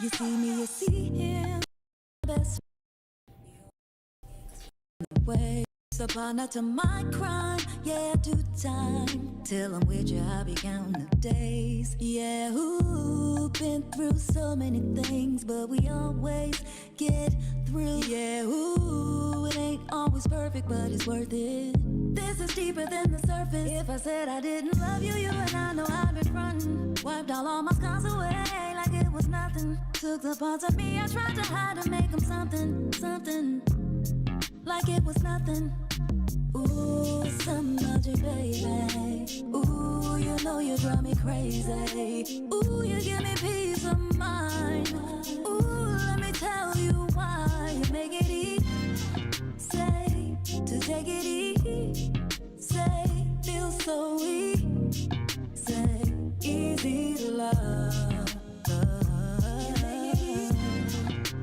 You see me, you see him. Best way. So partner to my crime, yeah, do time. Till I'm with you, I'll be counting the days. Yeah, ooh, been through so many things, but we always get through. Yeah, ooh, it ain't always perfect, but it's worth it. This is deeper than the surface. If I said I didn't love you, you and I know I'd been frontin'. Wiped all my scars away like it was nothing. Took the parts of me I tried to hide and make them something, something. Like it was nothing. Ooh, some magic, baby. Ooh, you know you drive me crazy. Ooh, you give me peace of mind. Ooh, let me tell you why. You make it easy, say, to take it easy, say, feel so easy, say, easy to love. You make it easy,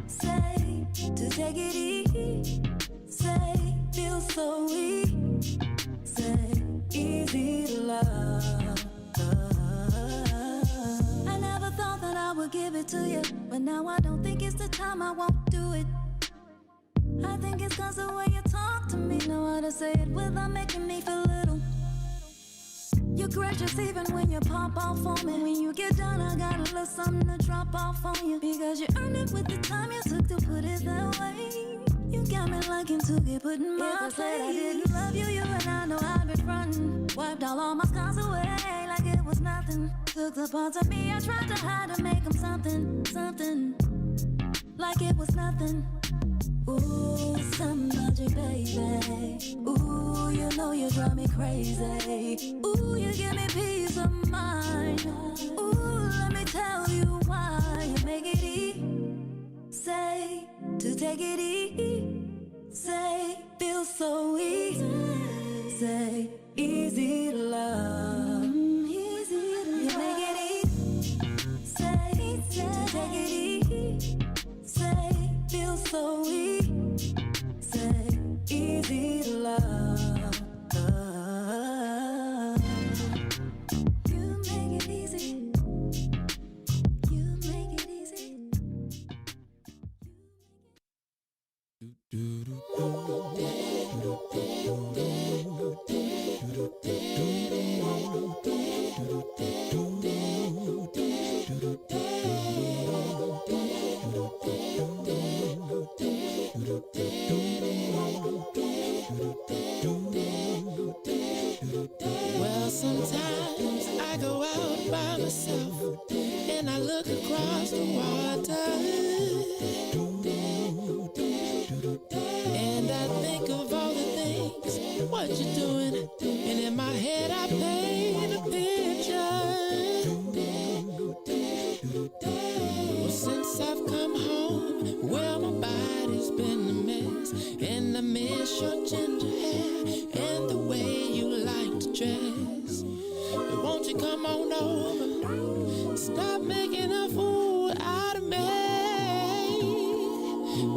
say, to take it easy, say, feel so easy, say, easy to love. I never thought that I would give it to you, but now I don't think it's the time, I won't do it. I think it's cause the way you talk to me, know how to say it without making me feel little. You're gracious even when you pop off on me. When you get done, I got a little something to drop off on you. Because you earned it with the time you took to put it that way. You got me liking to get put in my place. If I said I didn't love you, you and I know I've been frontin'. Wiped all my scars away like it was nothing. Took the parts of me I tried to hide and make them something, something. Like it was nothing. Ooh, some magic, baby. Ooh, you know you drive me crazy. Ooh, you give me peace of mind. Ooh, let me tell you why. You make it easy, say, to take it easy, say, feel so easy, say, easy to love. Easy to love. You make it easy, say, to take it easy, say, feel so easy, say, easy to love. You make it easy. You make it easy. Well, sometimes I go out by myself and I look across the water, and I think of all the things, what you're doing, and in my head I paint a picture. Well, since I've come home, well, my body's been a mess, and I miss your ginger hair and the way you like to dress. But won't you come on over, stop making a fool out of me.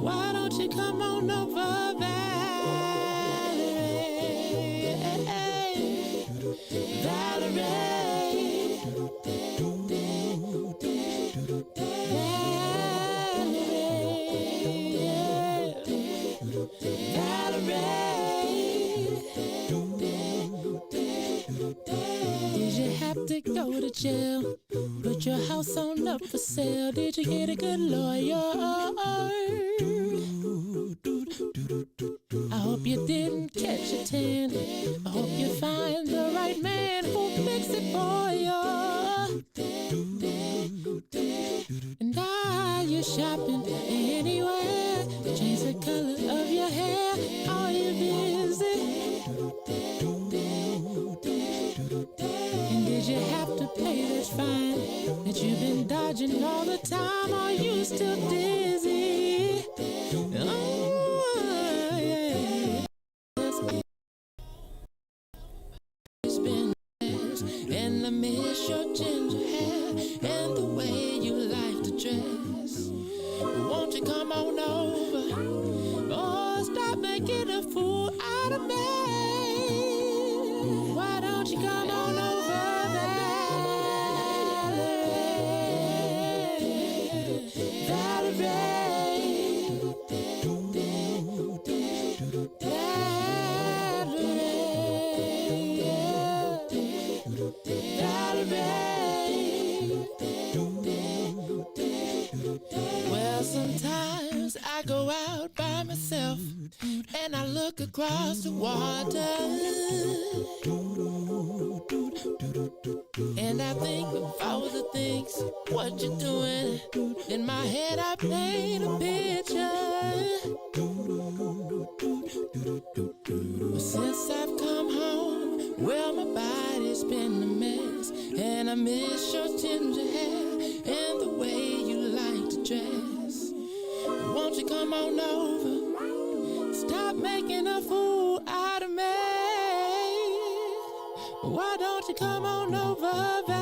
Why don't you come on over, Valerie? Valerie, did you have to go to jail? Put your house on up for sale. Did you get a good lawyer? I hope you didn't catch a tan. I hope you find the right man who'll fix it for you. And are you shopping anywhere? Change the color of your hair. Are you busy? And did you have to pay that fine that you've been dodging all the time? Are you still dizzy? Oh, yeah. It's been years, and I miss your ginger hair and the way you like to dress. Won't you come on over? Oh, stop making a fool out of me. Why don't you come on over, Valerie? Well, sometimes I go out by myself and I look across the water, and I think of all the things, what you're doing. In my head I paint a picture. But since I've come home, well, my body's been a mess, and I miss your ginger hair and the way you like to dress. Won't you come on over? Stop making a fool out of me. Why don't you come on over, babe?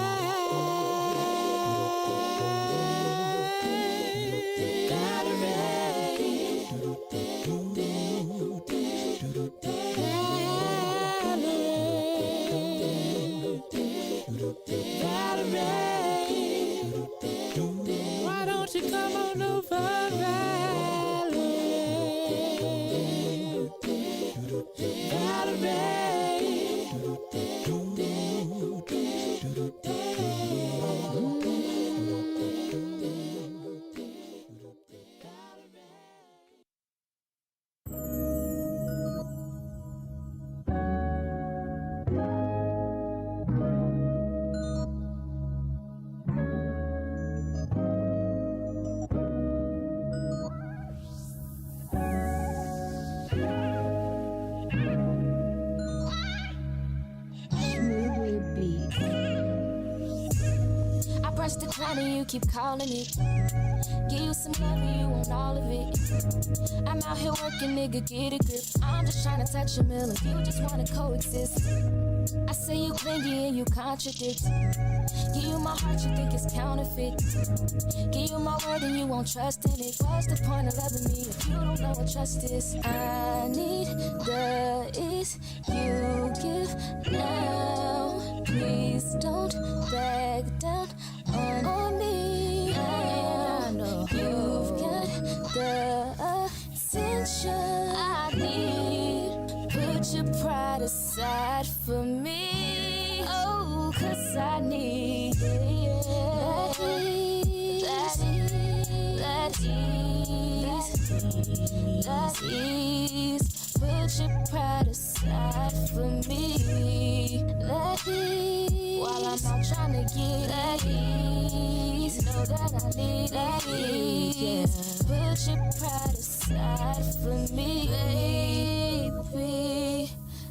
Why don't you come on over, You keep calling it. Give you some love and you want all of it. I'm out here working, nigga, get a grip. I'm just trying to touch a mill and you just wanna coexist. I say you clingy and you contradict. Give you my heart, you think it's counterfeit. Give you my word and you won't trust in it. What's the point of loving me if you don't know what trust is? I need the ease you give now. Please don't back down on me. I know you've got the attention I need. Put your pride aside for me. Oh, 'cause I need that ease. Put your pride aside for me. That ease. While I'm out trying to get that ease, know that I need that ease. Put your pride aside for me, baby.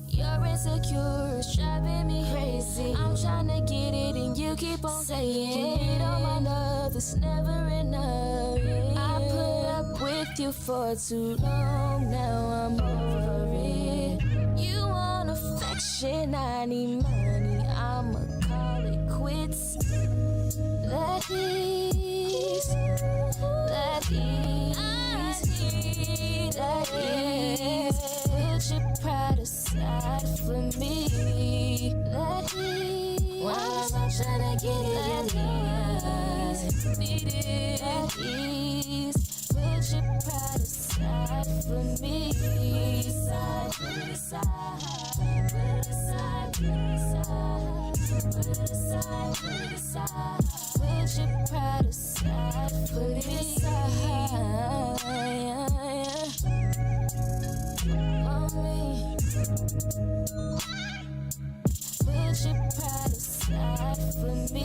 You're insecure, it's driving me crazy. I'm trying to get it and you keep on saying, you need all my love, it's never enough. I put up with you for too long, now I'm over it. You want affection, I need money, I'ma call it quits. That ease, that ease, that ease. Put your pride aside for me. That ease. While I'm trying to get it, that ease. Need it, that ease. Put your pride aside for me. Put it aside, put it aside, put it aside, put it aside, put it aside. Put your pride aside, put it aside. On me. Put your pride aside for me.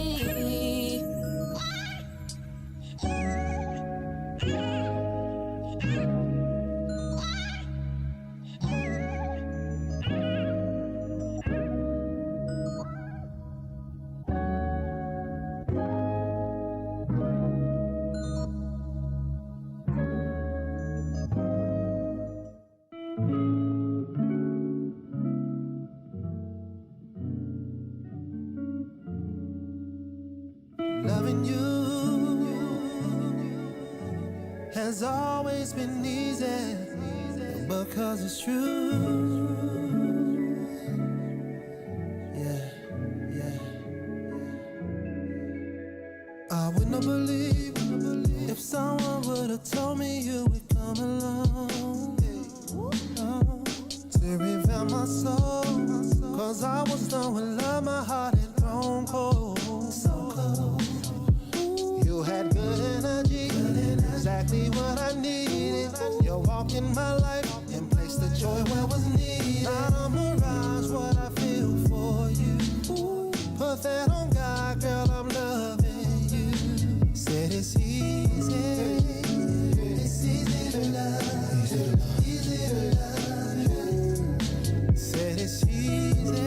Loving you has always been easy, because it's true. Yeah. I would not believe if someone would have told me you would come along to revive my soul, 'cause I was knowing love my heart had grown on God, girl, I'm loving you. Said it's easy. It's easy to love. Easy to love. Said it's easy.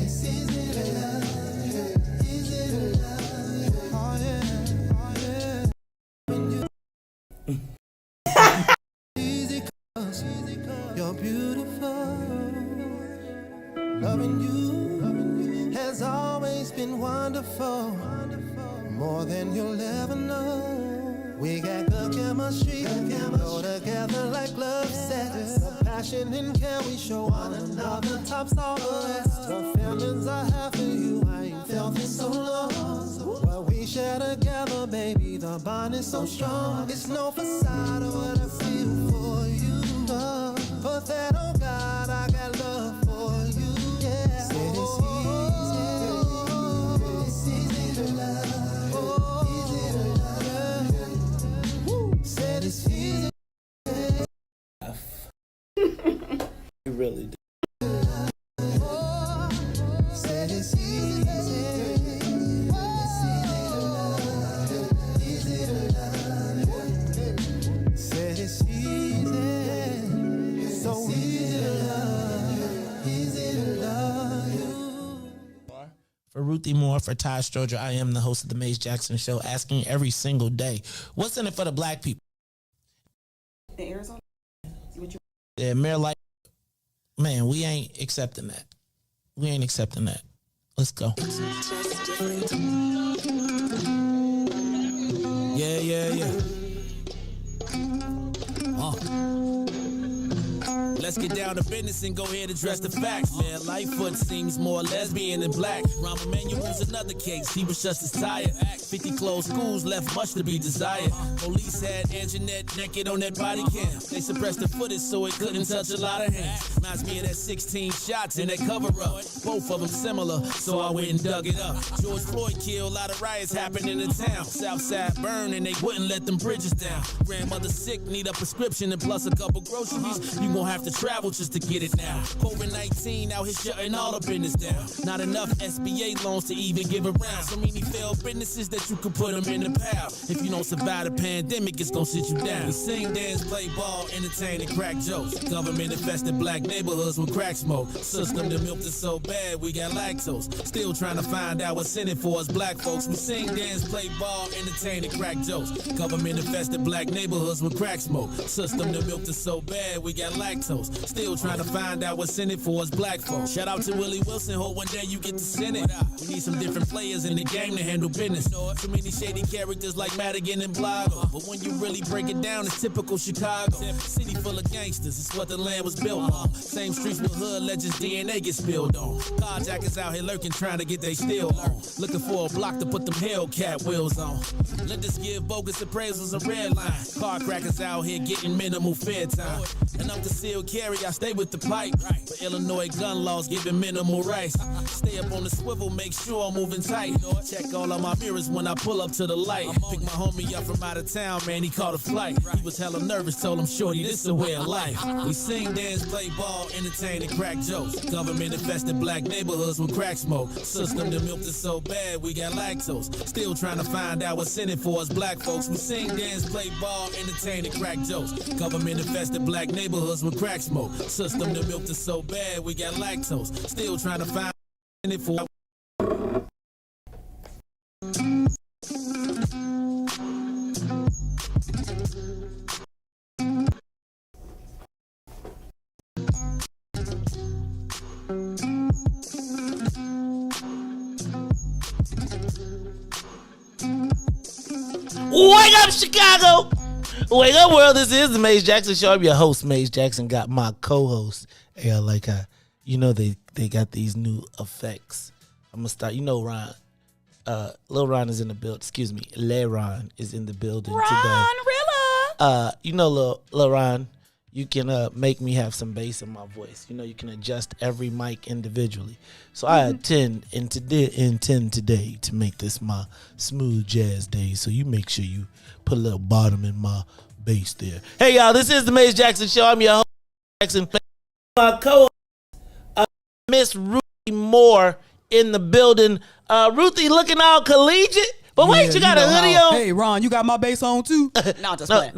It's easy to love. Easy to love. Oh yeah, oh yeah. Easy cause you're beautiful. Loving you has always been wonderful, more than you'll ever know. We got good chemistry, go together like love says. The passion and care we show one another tops all the rest. The feelings I have for you, I ain't felt in so long. What we share together, baby, the bond is so strong. It's no facade of what I feel for you. Put that on God, I got love for you. Yeah. Said it's easy to love. Easy to love. Said it's easy. You really do. Said it's easy. It's easy to love. Said it's easy. So easy to love. Easy to love you. For Ruthie Moore, for Todd Stroger, I am the host of the Maze Jackson Show, asking every single day, what's in it for the black people? In Arizona? Yeah, Mayor Light, man, we ain't accepting that. We ain't accepting that. Let's go. Yeah. Let's get down to business and go ahead and address the facts, man. Lightfoot seems more lesbian than black. Rahm Emanuel's another case. He was just as tired. 50 closed schools left much to be desired. Police had Angenette naked on that body cam. They suppressed the footage so it couldn't touch a lot of hands. Reminds me of that 16 shots in that cover-up. Both of them similar, so I went and dug it up. George Floyd killed, a lot of riots happened in the town. Southside burned and they wouldn't let them bridges down. Grandmother sick, need a prescription and plus a couple groceries. You gon' have to travel just to get it now. COVID-19 out here shutting all the business down. Not enough SBA loans to even give around. So many failed businesses that you could put them in the pile. If you don't survive the pandemic, it's gonna sit you down. We sing, dance, play ball, entertain, and crack jokes. Government infested black neighborhoods with crack smoke. System that milked us so bad, we got lactose. Still trying to find out what's in it for us black folks. We sing, dance, play ball, entertain, and crack jokes. Government infested black neighborhoods with crack smoke. System that milked us so bad, we got lactose. Still trying to find out what's in it for us black folks. Shout out to Willie Wilson, hope one day you get to send it. We need some different players in the game to handle business. Too many shady characters like Madigan and Blago. But when you really break it down, it's typical Chicago. City full of gangsters, it's what the land was built on. Same streets with hood legends, DNA gets spilled on. Carjackers out here lurking, trying to get they steal on. Looking for a block to put them Hellcat wheels on. Lenders give bogus appraisals a red line. Car crackers out here getting minimal fair time. And I'm concealed carry, I stay with the pipe. But Illinois gun laws giving minimal rights. Stay up on the swivel, make sure I'm moving tight. Check all of my mirrors when I pull up to the light. Pick my homie up from out of town, man, he caught a flight. He was hella nervous, told him, shorty, this is a way of life. We sing, dance, play ball, entertain, and crack jokes. Government infested black neighborhoods with crack smoke. System that milked us so bad, we got lactose. Still trying to find out what's in it for us black folks. We sing, dance, play ball, entertain, and crack jokes. Government infested black neighborhoods with crack smoke. System that milked us so bad, we got lactose. Still trying to find in it for. Wake up, Chicago! Wake up, world. This is the Maze Jackson Show. I'm your host, Maze Jackson. Got my co-host. Hey, I like how, you know, they got these new effects. I'm going to start. You know, Ron. Lil Ron is in the building. Excuse me. Le Ron is in the building today. Rilla. You know, Lil Ron, you can make me have some bass in my voice. You know, you can adjust every mic individually. So I intend today to make this my smooth jazz day. So you make sure you put a little bottom in my bass there. Hey, y'all, this is the Maze Jackson Show. I'm your host, Jackson. My co-host, Miss Ruthie Moore, in the building. Ruthie looking all collegiate. But wait, you got a hoodie on? Hey, Ron, you got my bass on too? No, just playing.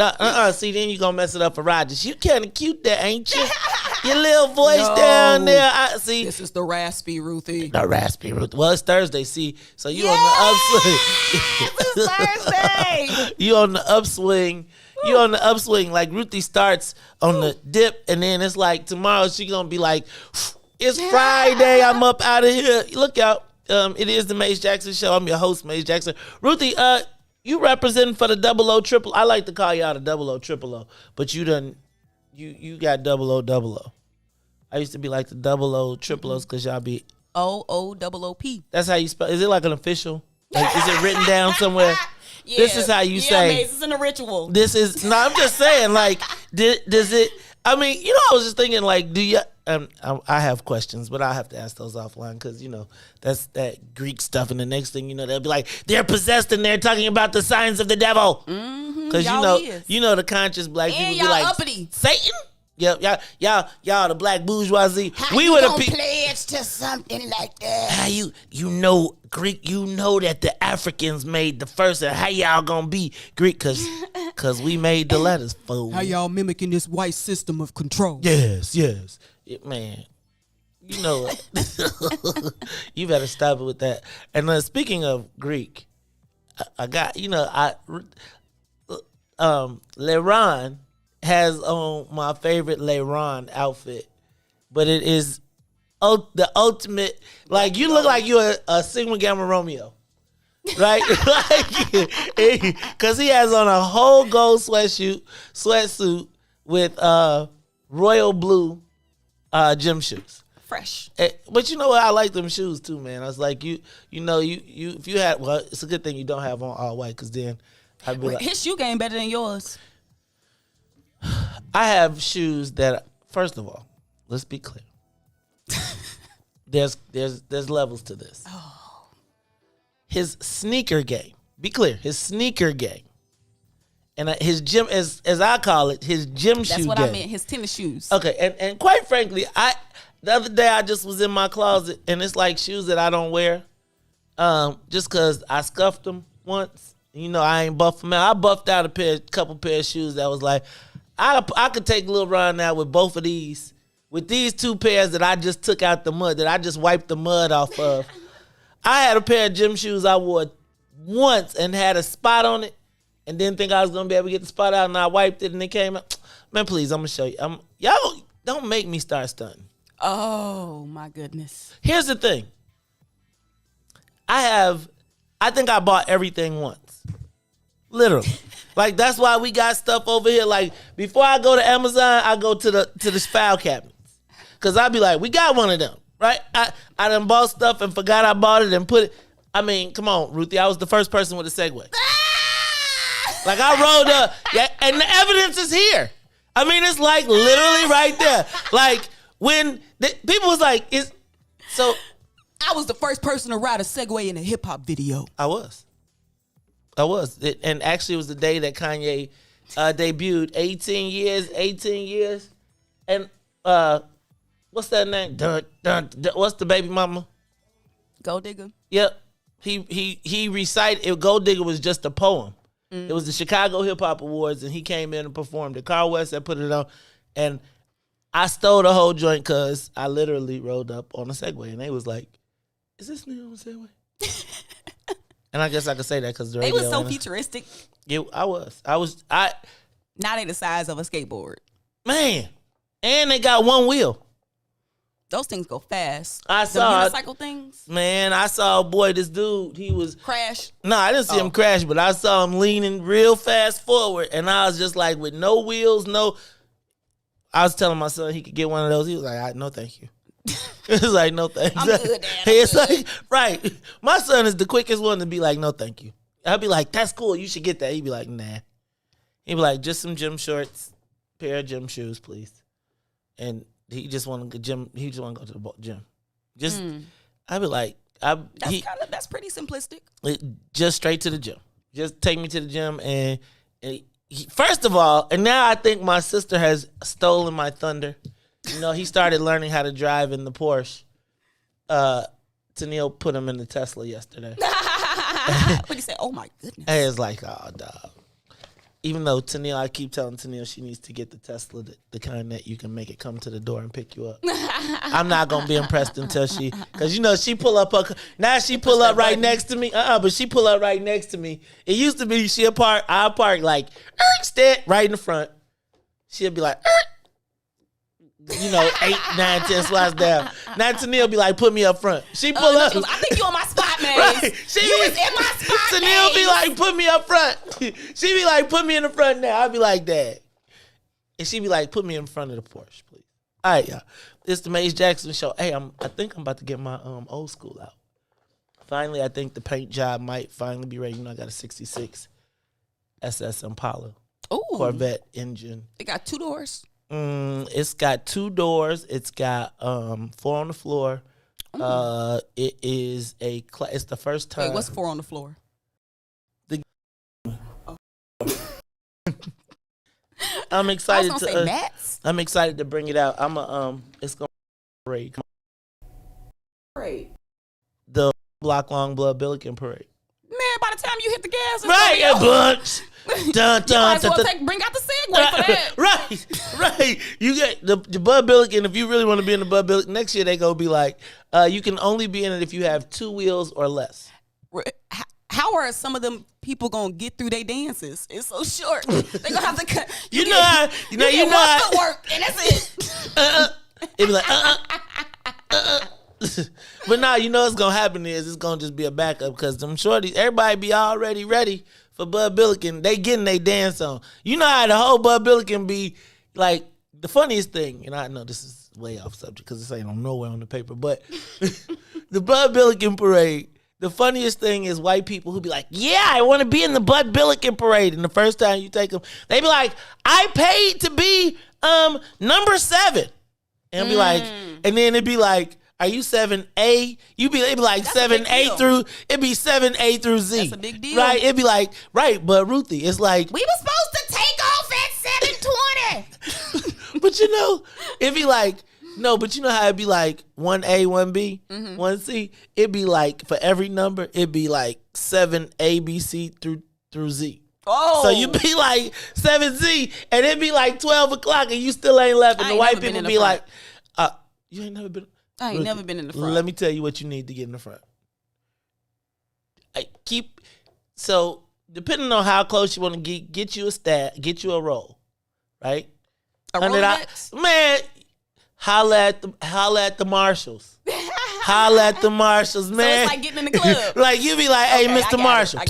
See, then you gonna mess it up for Rogers. You kind of cute there, ain't you? Your little voice down there. I see. This is the raspy Ruthie. The raspy Ruthie. Well, it's Thursday. See, so you on the upswing. It's Thursday. You on the upswing. You on the upswing. Like Ruthie starts on the dip, and then it's like tomorrow she gonna be like, it's Friday. I'm up out of here. Look out. It is the Mace Jackson Show. I'm your host, Mace Jackson. Ruthie, you representing for the 00 I like to call y'all the 00 but you got 00. I used to be like the 00 because y'all be OOPP. That's how you spell. Is it like an official? Like, is it written down somewhere? Yeah, this is how you say. Mace, it's in a ritual. This is no. I'm just saying. Like, does it? I mean, I was just thinking. Like, do you? I have questions, but I have to ask those offline because that's that Greek stuff, and the next thing they'll be like, they're possessed and they're talking about the signs of the devil. Because the conscious black people be like, uppity. Satan. Yep, y'all the black bourgeoisie. How we you were gonna the pledge to something like that? How Greek? That the Africans made the first, and how y'all gonna be Greek? Cause we made the letters, fool. How y'all mimicking this white system of control? Yes. Man, you better stop it with that. And speaking of Greek, I got Leron has on my favorite Leron outfit, but it is the ultimate. Like, you look like you're a Sigma Gamma Romeo, right? Because he has on a whole gold sweatsuit with royal blue gym shoes. Fresh. But you know what? I like them shoes too, man. I was like, you if you had, well, it's a good thing you don't have on all white, because then I'd be like, his shoe game better than yours. I have shoes that, first of all, let's be clear. There's levels to this. Oh. His sneaker game. Be clear. His sneaker game. And his gym, as I call it, his gym shoe game. That's what I meant. His tennis shoes. Okay, and quite frankly, the other day I just was in my closet, and it's like shoes that I don't wear, just because I scuffed them once. I ain't buffed them out. I buffed out a couple pair of shoes that was like, I could take a little run now with both of these. With these two pairs that I just took out the mud, that I just wiped the mud off of. I had a pair of gym shoes I wore once and had a spot on it, and didn't think I was going to be able to get the spot out, and I wiped it, and it came out. Man, please, I'm going to show you. Y'all don't make me start stunting. Oh, my goodness. Here's the thing. I think I bought everything once. Literally. Like, that's why we got stuff over here. Like, before I go to Amazon, I go to the file cabinets. Because I be like, we got one of them, right? I done bought stuff and forgot I bought it and put it. I mean, come on, Ruthie. I was the first person with a Segway. Like, I rolled up, and the evidence is here. I mean, it's like literally right there. Like, when people was like, so. I was the first person to ride a Segway in a hip hop video. I was. And actually, it was the day that Kanye debuted. 18 years. And what's that name? What's the baby mama? Gold Digger. Yep. He recited. Gold Digger was just a poem. It was the Chicago Hip Hop Awards, and he came in and performed it. Carl West had put it on, and I stole the whole joint because I literally rolled up on a Segway, and they was like, "Is this nigga on a Segway?" And I guess I could say that because the radio. They was so futuristic. Yeah, I was. Now they the size of a skateboard. Man, and they got one wheel. Those things go fast. I saw the unicycle things. Man, I saw this dude. He was crash. No, I didn't see him crash, but I saw him leaning real fast forward, and I was just like, with no wheels, no. I was telling my son he could get one of those. He was like, "No, thank you." It was like, "No, thanks." I'm good, Dad. It's like, right. My son is the quickest one to be like, "No, thank you." I'd be like, "That's cool. You should get that." He'd be like, "Nah." He'd be like, "Just some gym shorts, pair of gym shoes, please." And he just want to gym. He just want to go to the gym. Just, I'd be like, that's pretty simplistic. Just straight to the gym. Just take me to the gym, and first of all, and now I think my sister has stolen my thunder. He started learning how to drive in the Porsche Tennille put him in the Tesla yesterday. But he said, "Oh my goodness." And it's like, oh, dog. Even though Tennille, I keep telling Tennille she needs to get the Tesla, the kind that you can make it come to the door and pick you up. I'm not gonna be impressed until because she pull up she pull up right next to me. But she pull up right next to me. It used to be I park like right in the front. She'll be like, 8, 9, 10 slots down. Now Tennille be like, put me up front. She pull up. I think you on my spot, man. Right. You was in my spot, Tennille be like, put me up front. She be like, put me in the front now. I'll be like, Dad. And she be like, put me in front of the Porsche, please. All right, y'all. It's the Maze Jackson Show. Hey, I think I'm about to get my old school out. Finally, I think the paint job might finally be ready. I got a 66 SS Impala. Ooh. Corvette engine. It got 2 doors. It's got 2 doors. It's got 4 on the floor. It is it's the first time. Wait, what's 4 on the floor? I'm excited I'm excited to bring it out. It's gonna parade. Parade. The block long blood Billiken parade. Man, by the time you hit the gas, right, a bunch. Dun, you might as well bring out the Segway for that. Right. You get the Bud Billiken. If you really want to be in the Bud Billiken, next year they gonna be like, you can only be in it if you have 2 wheels or less. How are some of them people gonna get through their dances? It's so short. They gonna have to. You know how work, and that's it. It be like But nah, it's gonna happen it's gonna just be a backup because I'm sure everybody be already ready for Bud Billiken. They getting their dance on. You know how the whole Bud Billiken be like the funniest thing, and I know this is way off subject because this ain't on nowhere on the paper, but the Bud Billiken parade, the funniest thing is white people who be like, yeah, I want to be in the Bud Billiken parade. And the first time you take them, they be like, I paid to be number 7. And be like, and then it'd be like, are you 7A? It'd be like That's 7A through, it'd be 7A through Z. That's a big deal. Right? It'd be like, right, but Ruthie, it's like. We were supposed to take off at 7:20. But it'd be like, no, but you know how it'd be like 1A, 1B, 1C? It'd be like, for every number, it'd be like 7A, B, C through Z. Oh. So you'd be like 7Z, and it'd be like 12 o'clock, and you still ain't left. And the white people be like, you ain't never been. I ain't never been in the front. Let me tell you what you need to get in the front. So depending on how close you want to get you a stat, get you a roll, right? A Rolex? Man, holla at the marshals. Holla at the marshals, man. So it's like getting in the club. Like you be like, hey, Okay, Mr. Marshall. I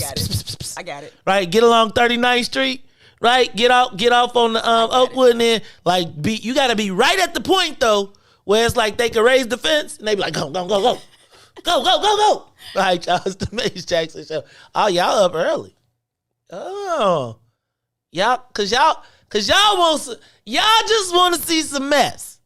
got it. Right, get along 39th Street. Right, get off on the Oakwood, and then you got to be right at the point though. Where it's like they can raise the fence and they be like, go. All right, y'all, it's the Maze Jackson Show. Oh, y'all up early. Oh. Y'all just want to see some mess.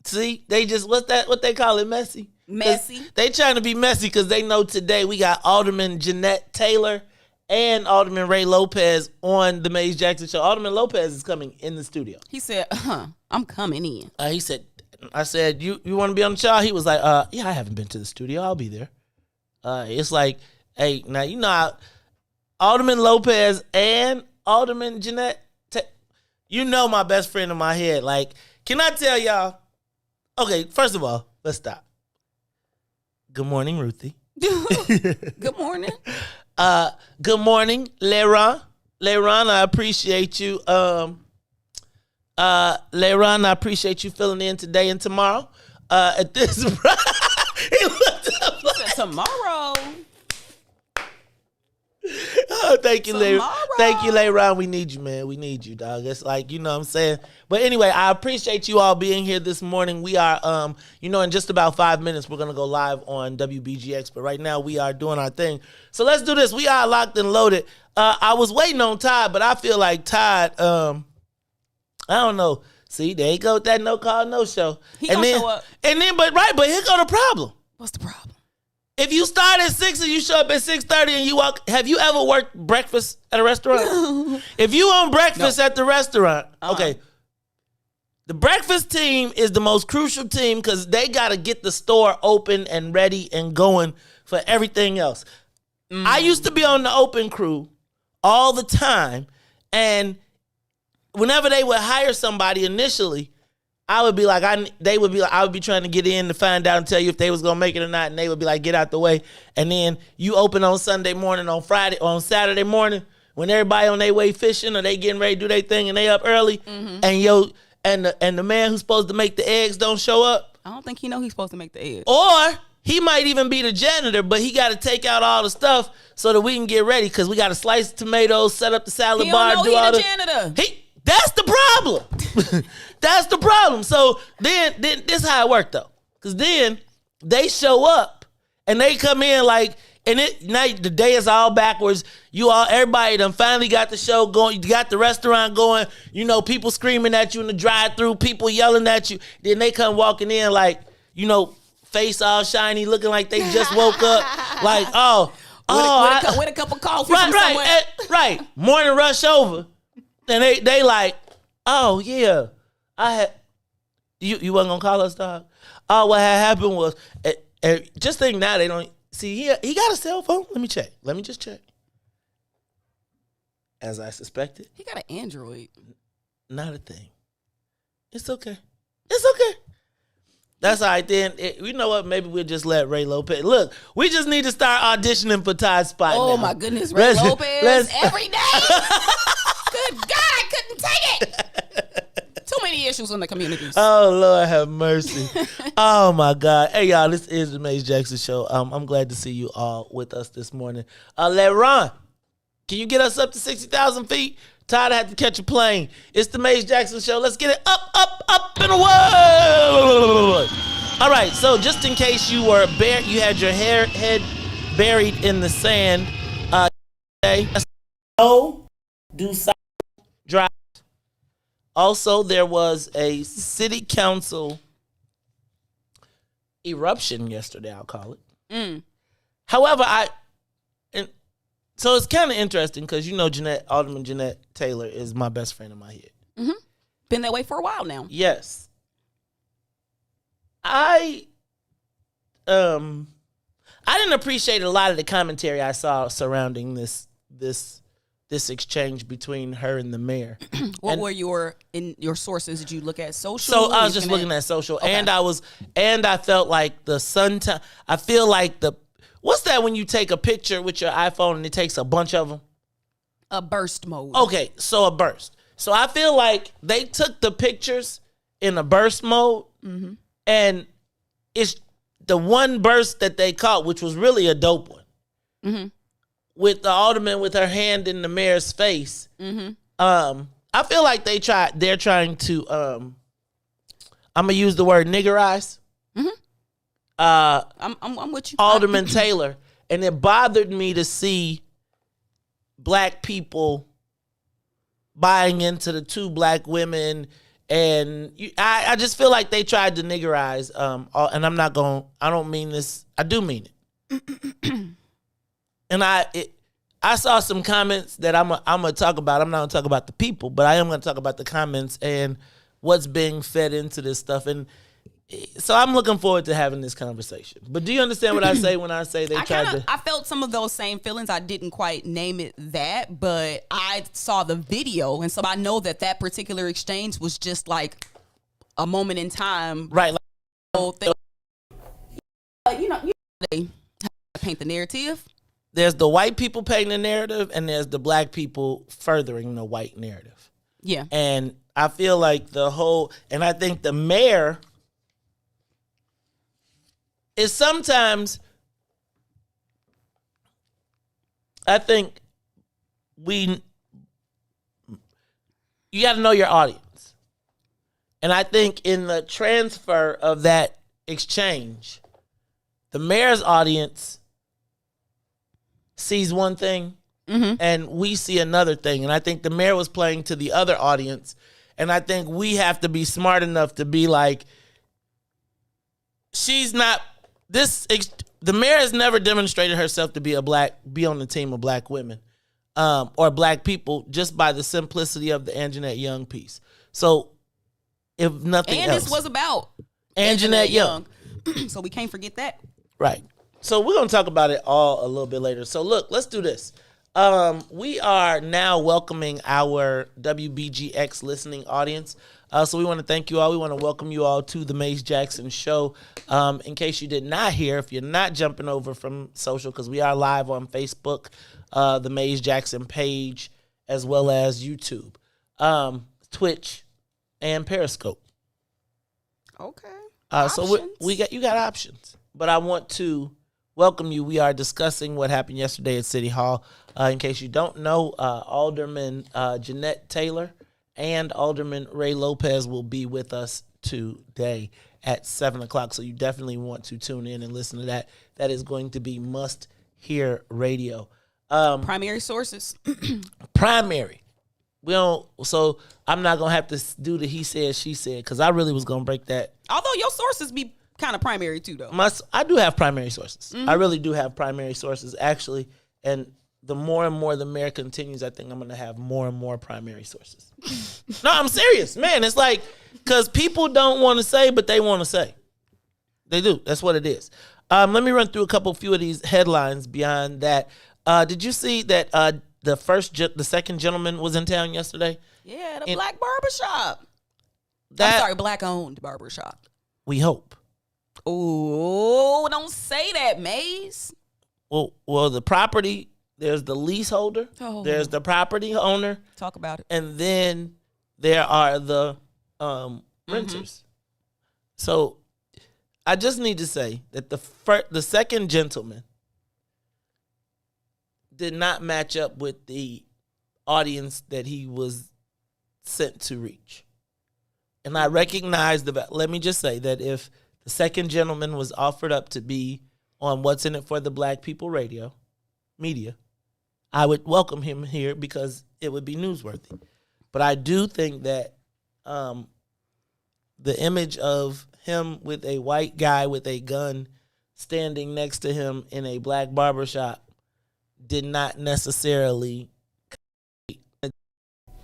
See, they just, what they call it, messy? Messy. They trying to be messy because they know today we got Alderman Jeanette Taylor and Alderman Ray Lopez on the Maze Jackson Show. Alderman Lopez is coming in the studio. He said, I'm coming in. I said, you want to be on the show? He was like, yeah, I haven't been to the studio. I'll be there. It's like, hey, now you know how Alderman Lopez and Alderman Jeanette, my best friend in my head. Like, can I tell y'all? Okay, first of all, let's stop. Good morning, Ruthie. Good morning. Good morning, Leron. Leron, I appreciate you. Leron, I appreciate you filling in today and tomorrow. At this, he looked up like, tomorrow. Oh, thank you, Leron. Thank you, Leron. We need you, man. We need you, dog. It's like, you know what I'm saying? But anyway, I appreciate you all being here this morning. We are, in just about 5 minutes, we're going to go live on WBGX. But right now, we are doing our thing. So let's do this. We are locked and loaded. I was waiting on Todd, but I feel like Todd, I don't know. See, there you go with that no call, no show. He gonna show up. But here go the problem. What's the problem? If you start at 6 and you show up at 6:30 and you walk, have you ever worked breakfast at a restaurant? If you on breakfast at the restaurant, okay, The breakfast team is the most crucial team because they got to get the store open and ready and going for everything else. I used to be on the open crew all the time, and whenever they would hire somebody initially, I would be like, I would be trying to get in to find out and tell you if they was gonna make it or not, and they would be like, get out the way. And then you open on Sunday morning, on Friday, on Saturday morning, when everybody on their way fishing or they getting ready to do their thing and they up early, and the man who's supposed to make the eggs don't show up. I don't think he know he's supposed to make the eggs. Or he might even be the janitor, but he got to take out all the stuff so that we can get ready because we got to slice tomatoes, set up the salad bar, He don't know do all he the janitor. That's the problem. That's the problem. So then this is how it worked though, because then they show up and they come in like, and now the day is all backwards. Everybody done finally got the show going. You got the restaurant going. You know, people screaming at you in the drive-thru, people yelling at you. Then they come walking in like, you know, face all shiny, looking like they just woke up. Like, with a cup of coffee from somewhere. Right. Morning rush over. And they like, oh yeah, I had you wasn't gonna call us, dog. Oh, what had happened was, just think now they don't see he got a cell phone. Let me just check. As I suspected, He got an Android. not a thing. It's okay. That's all right then. You know what? Maybe we'll just let Ray Lopez. Look, we just need to start auditioning for Todd's spot. Oh now. my goodness, Ray Lopez every day. Good God, I couldn't take it. Too many issues in the communities. Oh, Lord have mercy. Oh, my God. Hey, y'all, this is the Maze Jackson Show. I'm glad to see you all with us this morning. LeRon, can you get us up to 60,000 feet? Todd had to catch a plane. It's the Maze Jackson Show. Let's get it up and away. All right, so just in case you were you had your head buried in the sand today. Do drive. Also, there was a city council eruption yesterday, I'll call it. However, so it's kind of interesting because you know Alderman Jeanette Taylor is my best friend in my head. Been that way for a while now. Yes. I didn't appreciate a lot of the commentary I saw surrounding this exchange between her and the mayor. What were your sources? Did you look at social? So I was just looking at social, okay. and I felt like the sun time. I feel like what's that when you take a picture with your iPhone and it takes a bunch of them? A burst mode. Okay, so a burst. So I feel like they took the pictures in a burst mode, and it's the one burst that they caught, which was really a dope one. With the alderman with her hand in the mayor's face. I feel like they're trying to I'm gonna use the word niggerize. I'm with you. Alderman Taylor. And it bothered me to see black people buying into the two black women. And I just feel like they tried to niggerize. And I don't mean this. I do mean it. And I saw some comments that I'm gonna talk about. I'm not gonna talk about the people, but I am gonna talk about the comments and what's being fed into this stuff. And so I'm looking forward to having this conversation. But do you understand what I say when I say they tried to? I felt some of those same feelings. I didn't quite name it that, but I saw the video, and so I know that particular exchange was just like a moment in time, right? Like, whole thing. They paint the narrative. There's the white people painting the narrative, and there's the black people furthering the white narrative. Yeah, and I feel like and I think the mayor is sometimes, I think you got to know your audience. And I think in the transfer of that exchange, the mayor's audience sees one thing and we see another thing. And I think the mayor was playing to the other audience. And I think we have to be smart enough to be like, the mayor has never demonstrated herself to be be on the team of black women or black people just by the simplicity of the Angenette Young piece. So if nothing And else. this was about Angenette Young. So we can't forget that. Right. So we're going to talk about it all a little bit later. So look, let's do this. We are now welcoming our WBGX listening audience. So we want to thank you all. We want to welcome you all to the Maze Jackson Show. In case you did not hear, if you're not jumping over from social, because we are live on Facebook, the Maze Jackson page, as well as YouTube, Twitch, and Periscope. Okay. So you got options. But I want to welcome you. We are discussing what happened yesterday at City Hall. In case you don't know, Alderman Jeanette Taylor and Alderman Ray Lopez will be with us today at 7 o'clock. So you definitely want to tune in and listen to that. That is going to be must-hear radio. Primary sources. Primary. So I'm not going to have to do the he said, she said, because I really was going to break that. Although your sources be kind of primary too, though. I do have primary sources. I really do have primary sources, actually. And the more and more the mayor continues, I think I'm going to have more and more primary sources. No, I'm serious, man. It's like, because people don't want to say, but they want to say. They do. That's what it is. Let me run through a few of these headlines beyond that. Did you see that the second gentleman was in town yesterday? Yeah, the black barbershop. Black-owned barbershop. We hope. Oh, don't say that, Maze. Well, the property, there's the leaseholder, there's the property owner. Talk about it. And then there are the renters. So I just need to say that the second gentleman did not match up with the audience that he was sent to reach. And I recognize let me just say that if the second gentleman was offered up to be on What's in It for the Black People media, I would welcome him here because it would be newsworthy. But I do think that the image of him with a white guy with a gun standing next to him in a black barbershop did not necessarily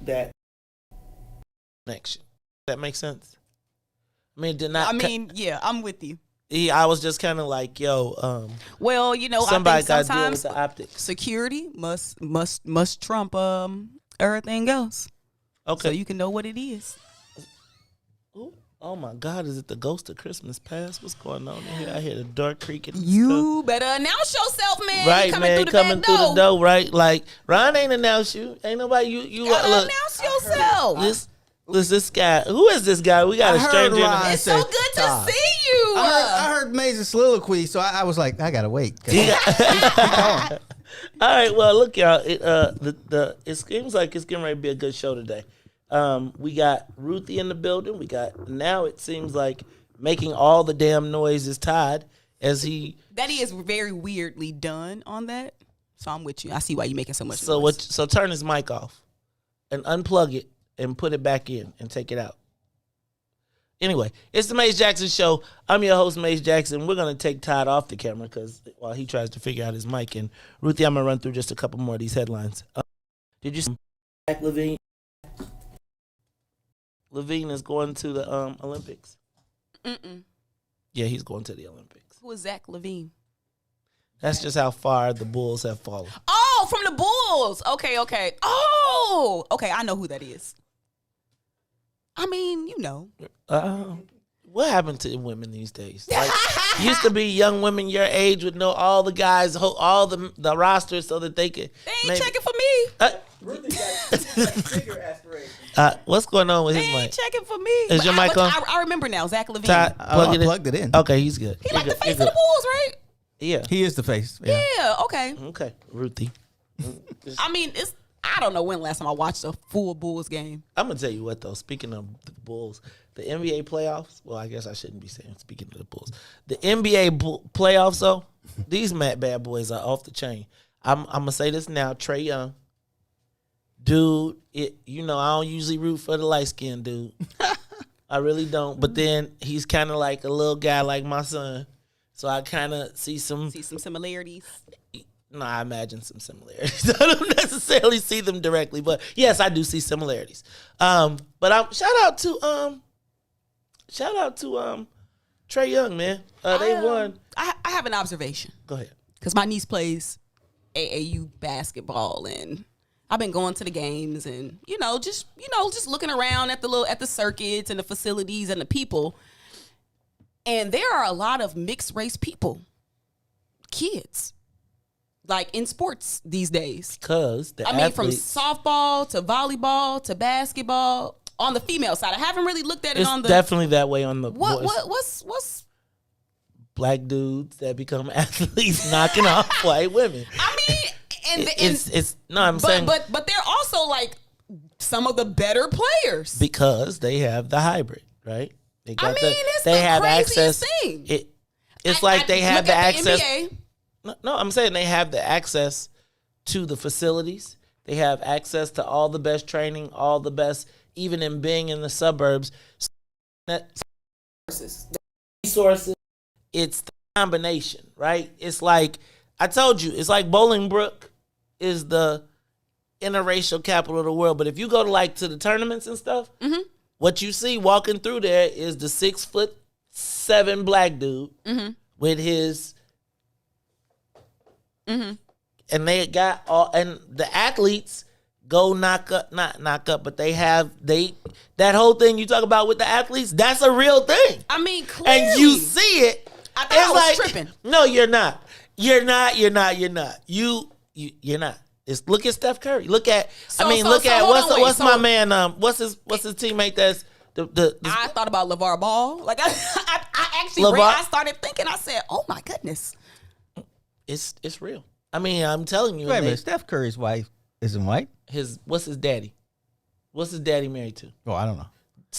that connection. That makes sense? I mean, did not. Yeah, I'm with you. I was just kind of like, yo. Well, somebody I think got to deal with sometimes the optics. security must trump everything else. Okay, so you can know what it is. Ooh, oh my God, is it the ghost of Christmas past? What's going on in here? I hear the door creaking. You better announce yourself, man. Right, coming through the door, right? Like Ron ain't announced you. Ain't nobody. You gotta look, announce yourself. This guy. Who is this guy? We got a stranger. It's so good Todd. to see you. I heard Maze's soliloquy, so I was like, I gotta wait. All right, well, look, y'all. It seems like it's getting ready to be a good show today. We got Ruthie in the building. Now it seems like making all the damn noise is Todd as he. That is very weirdly done on that. So I'm with you. I see why you're making so much noise. So turn his mic off and unplug it and put it back in and take it out. Anyway, it's the Maze Jackson Show. I'm your host, Maze Jackson. We're going to take Todd off the camera while he tries to figure out his mic. And Ruthie, I'm going to run through just a couple more of these headlines. Did you see Zach Levine? Levine is going to the Olympics. Yeah, he's going to the Olympics. Who is Zach Levine? That's just how far the Bulls have fallen. Oh, from the Bulls. Okay. Oh, okay. I know who that is. I mean, What happened to women these days? Like, used to be young women your age would know all the guys, all the rosters, so that they could. They ain't checking for me. Ruthie got bigger aspirations. What's going on with They his ain't mic? checking for me. Is your mic on? I remember now. Zach Levine. Todd, I plugged it in. Okay, he's good. He like the face of the Bulls, right? Yeah. He is the face. Yeah. Yeah. Okay. Okay, Ruthie. I mean, I don't know when last time I watched a full Bulls game. I'm gonna tell you what though. Speaking of the Bulls, the NBA playoffs. Well, I guess I shouldn't be saying speaking of the Bulls. The NBA playoffs though. These bad boys are off the chain. I'm gonna say this now. Trae Young, dude. I don't usually root for the light skinned dude. I really don't. But then he's kind of like a little guy like my son. So I kind of see some similarities. No, I imagine some similarities. I don't necessarily see them directly, but yes, I do see similarities. But shout out to shout out to Trey Young, man. They won. I have an observation. Go ahead. Because my niece plays AAU basketball, and I've been going to the games, and just looking around at the circuits and the facilities and the people. And there are a lot of mixed race people, kids, like in sports these days. Because from softball to volleyball to basketball on the female side. I haven't really looked at it on the. It's definitely that way on the. What's black dudes that become athletes knocking off white women. I mean, I'm saying, but they're also like some of the better players because they have the hybrid, right? They got it's they the have craziest access. thing. It's like they have the access. NBA. No, I'm saying they have the access to the facilities. They have access to all the best training, all the best, even in being in the suburbs. Resources. It's the combination, right? It's like, I told you, it's like Bolingbrook is the interracial capital of the world. But if you go to the tournaments and stuff, what you see walking through there is the 6'7" black dude with his, and they got all, and the athletes go not knock up, but that whole thing you talk about with the athletes, that's a real thing. I mean, clearly. And you see it. I thought I was tripping. No, you're not. You're not. You're not. Look at Steph Curry. Look at what's my man? What's his teammate? That's the I thought about LeVar Ball. Like I actually I started thinking. I said, "Oh my goodness." It's real. I mean, I'm telling you. Wait a minute. Steph Curry's wife isn't white. What's his daddy? What's his daddy married to? Oh, I don't know.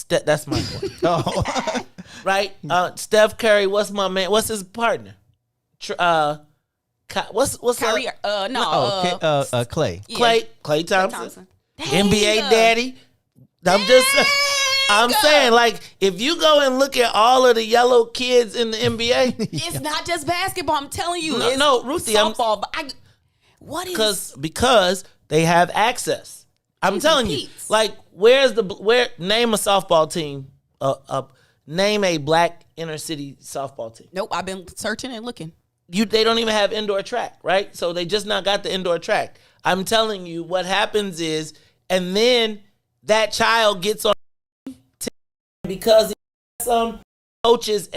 That's my point. Oh. Right? Steph Curry, what's my man? What's his partner? What's Kyrie? Clay. Yeah. Clay Thompson. Dang. NBA daddy. I'm saying, like, if you go and look at all of the yellow kids in the NBA, it's not just basketball. I'm telling you. No, Ruthie, softball. Because they have access. I'm telling you, like, name a softball team, name a black inner city softball team. Nope, I've been searching and looking. They don't even have indoor track, right? So they just not got the indoor track. I'm telling you, what happens is, and then that child gets on because some coaches,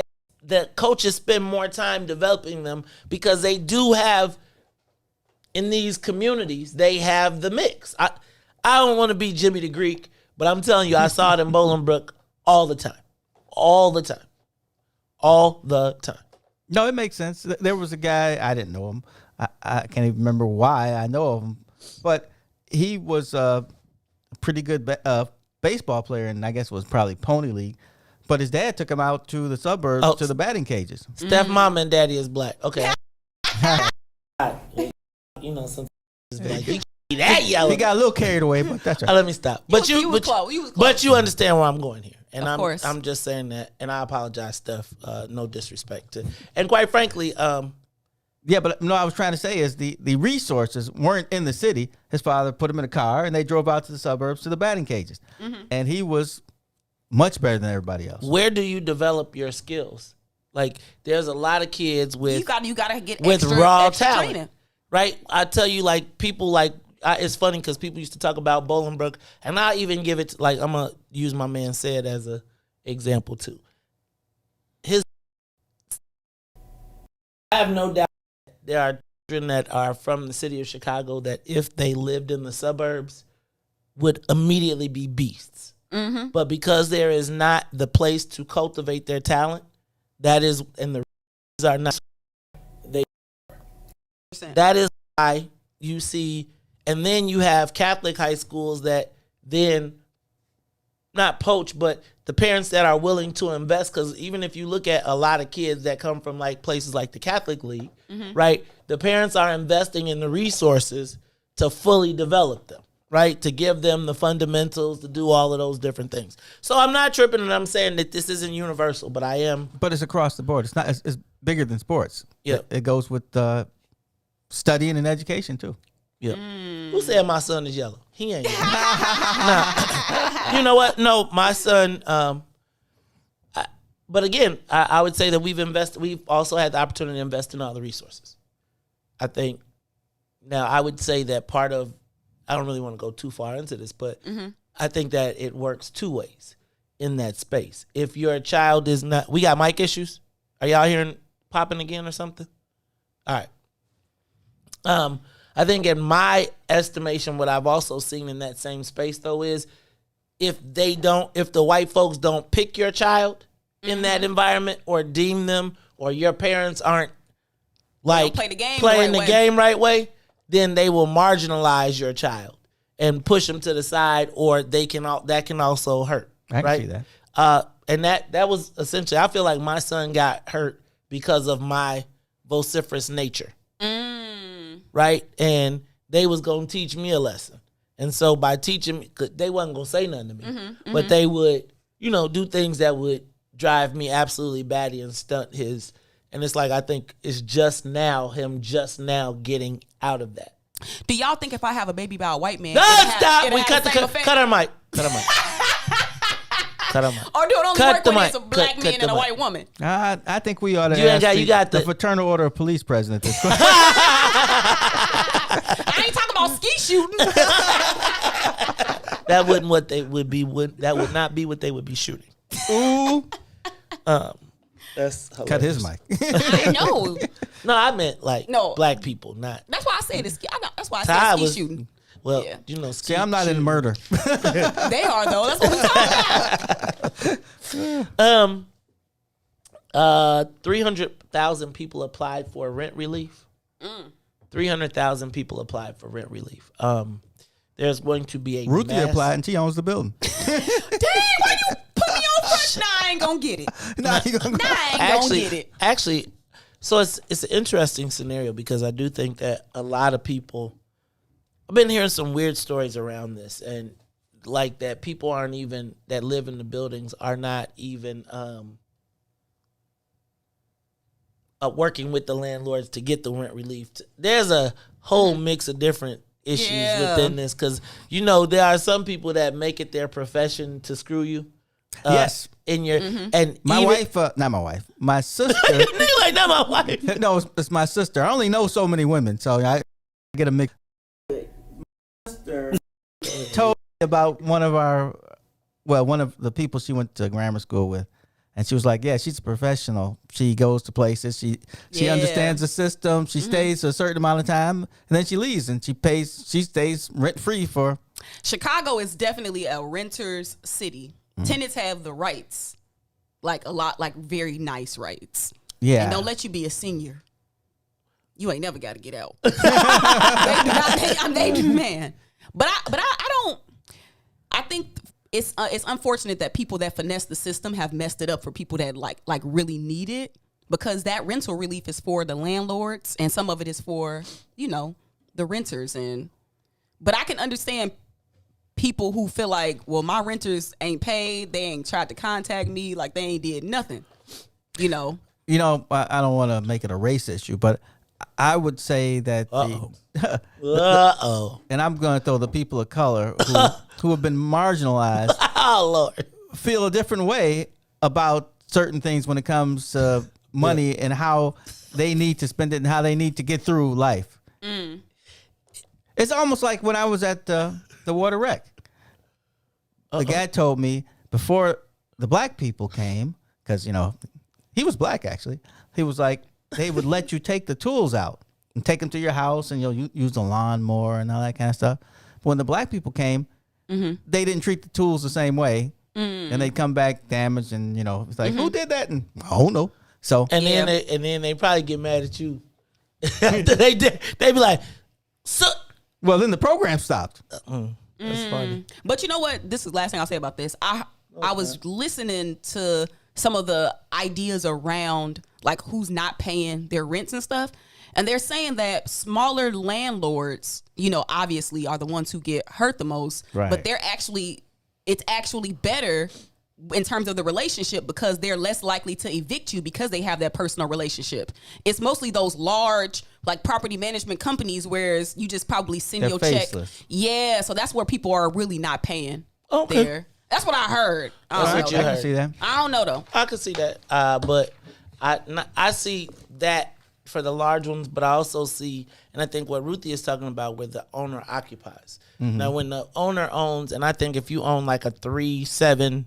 the coaches spend more time developing them because they do have, in these communities, they have the mix. I don't want to be Jimmy the Greek, but I'm telling you, I saw it in Bolingbrook all the time. All the time. All the time. No, it makes sense. There was a guy, I didn't know him. I can't even remember why I know of him. But he was a pretty good baseball player, and I guess was probably Pony League. But his dad took him out to the suburbs, to the batting cages. Steph mama and daddy is black. Okay. Sometimes it's black. That yellow. He got a little carried away, but that's right. Let me stop. But you understand where I'm going here, and of course. I'm just saying that, and I apologize, Steph. No disrespect to, and quite frankly, yeah, but no, I was trying to say is the resources weren't in the city. His father put him in a car, and they drove out to the suburbs to the batting cages, and he was much better than everybody else. Where do you develop your skills? Like, there's a lot of kids with you gotta get with extra, raw extra talent, training. right? I tell you, like, people it's funny because people used to talk about Bolingbrook, and I even give it I'm gonna use my man Said as a example too. I have no doubt there are children that are from the city of Chicago that, if they lived in the suburbs, would immediately be beasts. But because there is not the place to cultivate their talent, that is, and the are not. That is why you see. And then you have Catholic high schools that then not poach, but the parents that are willing to invest. Because even if you look at a lot of kids that come from like places like the Catholic League, right? The parents are investing in the resources to fully develop them, right? To give them the fundamentals, to do all of those different things. So I'm not tripping, and I'm saying that this isn't universal, but I am. But it's across the board. It's not. It's bigger than sports. Yeah, it goes with studying and education too. Yeah. Who said my son is yellow? He ain't yellow. Nah. You know what? No, my son, But again, I would say that we've also had the opportunity to invest in all the resources. I think now I would say that part of, I don't really want to go too far into this, but I think that it works two ways in that space. If your child is not, we got mic issues. Are y'all hearing popping again or something? All right. I think in my estimation, what I've also seen in that same space though is if the white folks don't pick your child in that environment or deem them, or your parents aren't like play the game playing the the right game right way, then they will marginalize your child and push them to the side, or that can also hurt. I can right? see that. And that was essentially, I feel like my son got hurt because of my vociferous nature. Right? And they was going to teach me a lesson. And so by teaching me, they wasn't going to say nothing to me, but they would, do things that would drive me absolutely batty and stunt his. And it's like, I think it's him just now getting out of that. Do y'all think if I have a baby by a white man, No, stop. it'll We have the same effect? cut her mic. Cut her mic. Cut her mic. Or do it only Cut work the when mic. it's a black Cut man the and a mic. white woman? I think we ought to You ask got the the- Fraternal Order of Police president this question. I ain't talking about ski shooting. That wouldn't what they would be. That would not be what they would be shooting. Ooh. That's Cut his mic. I know. No, I meant like No. black people, not. That's why I said it's. That's why I Todd said ski was shooting. well. Yeah. See, I'm not in murder. They are though. That's what we're talking about. 300,000 people applied for rent relief. 300,000 people applied for rent relief. There's going to be a Ruthie applied and she owns the building. Damn, why you put me on first? Nah, I ain't gonna get it. Nah, you gonna- I ain't gonna get it. Actually, so it's an interesting scenario because I do think that a lot of people. I've been hearing some weird stories around this, and like that people aren't even that live in the buildings are not even working with the landlords to get the rent relief. There's a whole mix of different issues within this because there are some people that make it their profession to screw you. Yes. In your and My even, wife, not my wife, my sister. They like not my wife. No, it's my sister. I only know so many women, so I get a mix. My sister told me about one of the people she went to grammar school with. And she was like, yeah, she's a professional. She goes to places. She understands the system. She stays a certain amount of time, and then she leaves, and she stays rent-free for. Chicago is definitely a renter's city. Tenants have the rights, like a lot, like very nice rights. Yeah. And don't let you be a senior. You ain't never got to get out. They do not. They do, man. But I don't. I think it's unfortunate that people that finesse the system have messed it up for people that like really need it, because that rental relief is for the landlords and some of it is for the renters. But I can understand people who feel like, well, my renters ain't paid, they ain't tried to contact me, like they ain't did nothing. I don't want to make it a race issue, but I would say that and I'm going to throw the people of color who have been marginalized Oh Lord, feel a different way about certain things when it comes to money and how they need to spend it and how they need to get through life. It's almost like when I was at the water wreck. The guy told me before the black people came, because he was black actually. He was like, they would let you take the tools out and take them to your house, and you use the lawnmower and all that kind of stuff. But when the black people came, they didn't treat the tools the same way, and they'd come back damaged, and it's like, who did that? And I don't know. So then they probably get mad at you. After they did, they be like, so. Well, then the program stopped. That's funny. But you know what? This is the last thing I'll say about this. I was listening to some of the ideas around like who's not paying their rents and stuff. And they're saying that smaller landlords, obviously are the ones who get hurt the most. Right. But it's actually better in terms of the relationship because they're less likely to evict you because they have that personal relationship. It's mostly those large like property management companies, whereas you just probably send They're your faceless. check. Yeah, so that's where people are really not paying Okay. there. That's what I heard. That's what you I heard. can see that. I don't know though. I can see that, but I see that for the large ones, but I also see, and I think what Ruthie is talking about, where the owner occupies. Now, when the owner owns, and I think if you own like a 3, 7,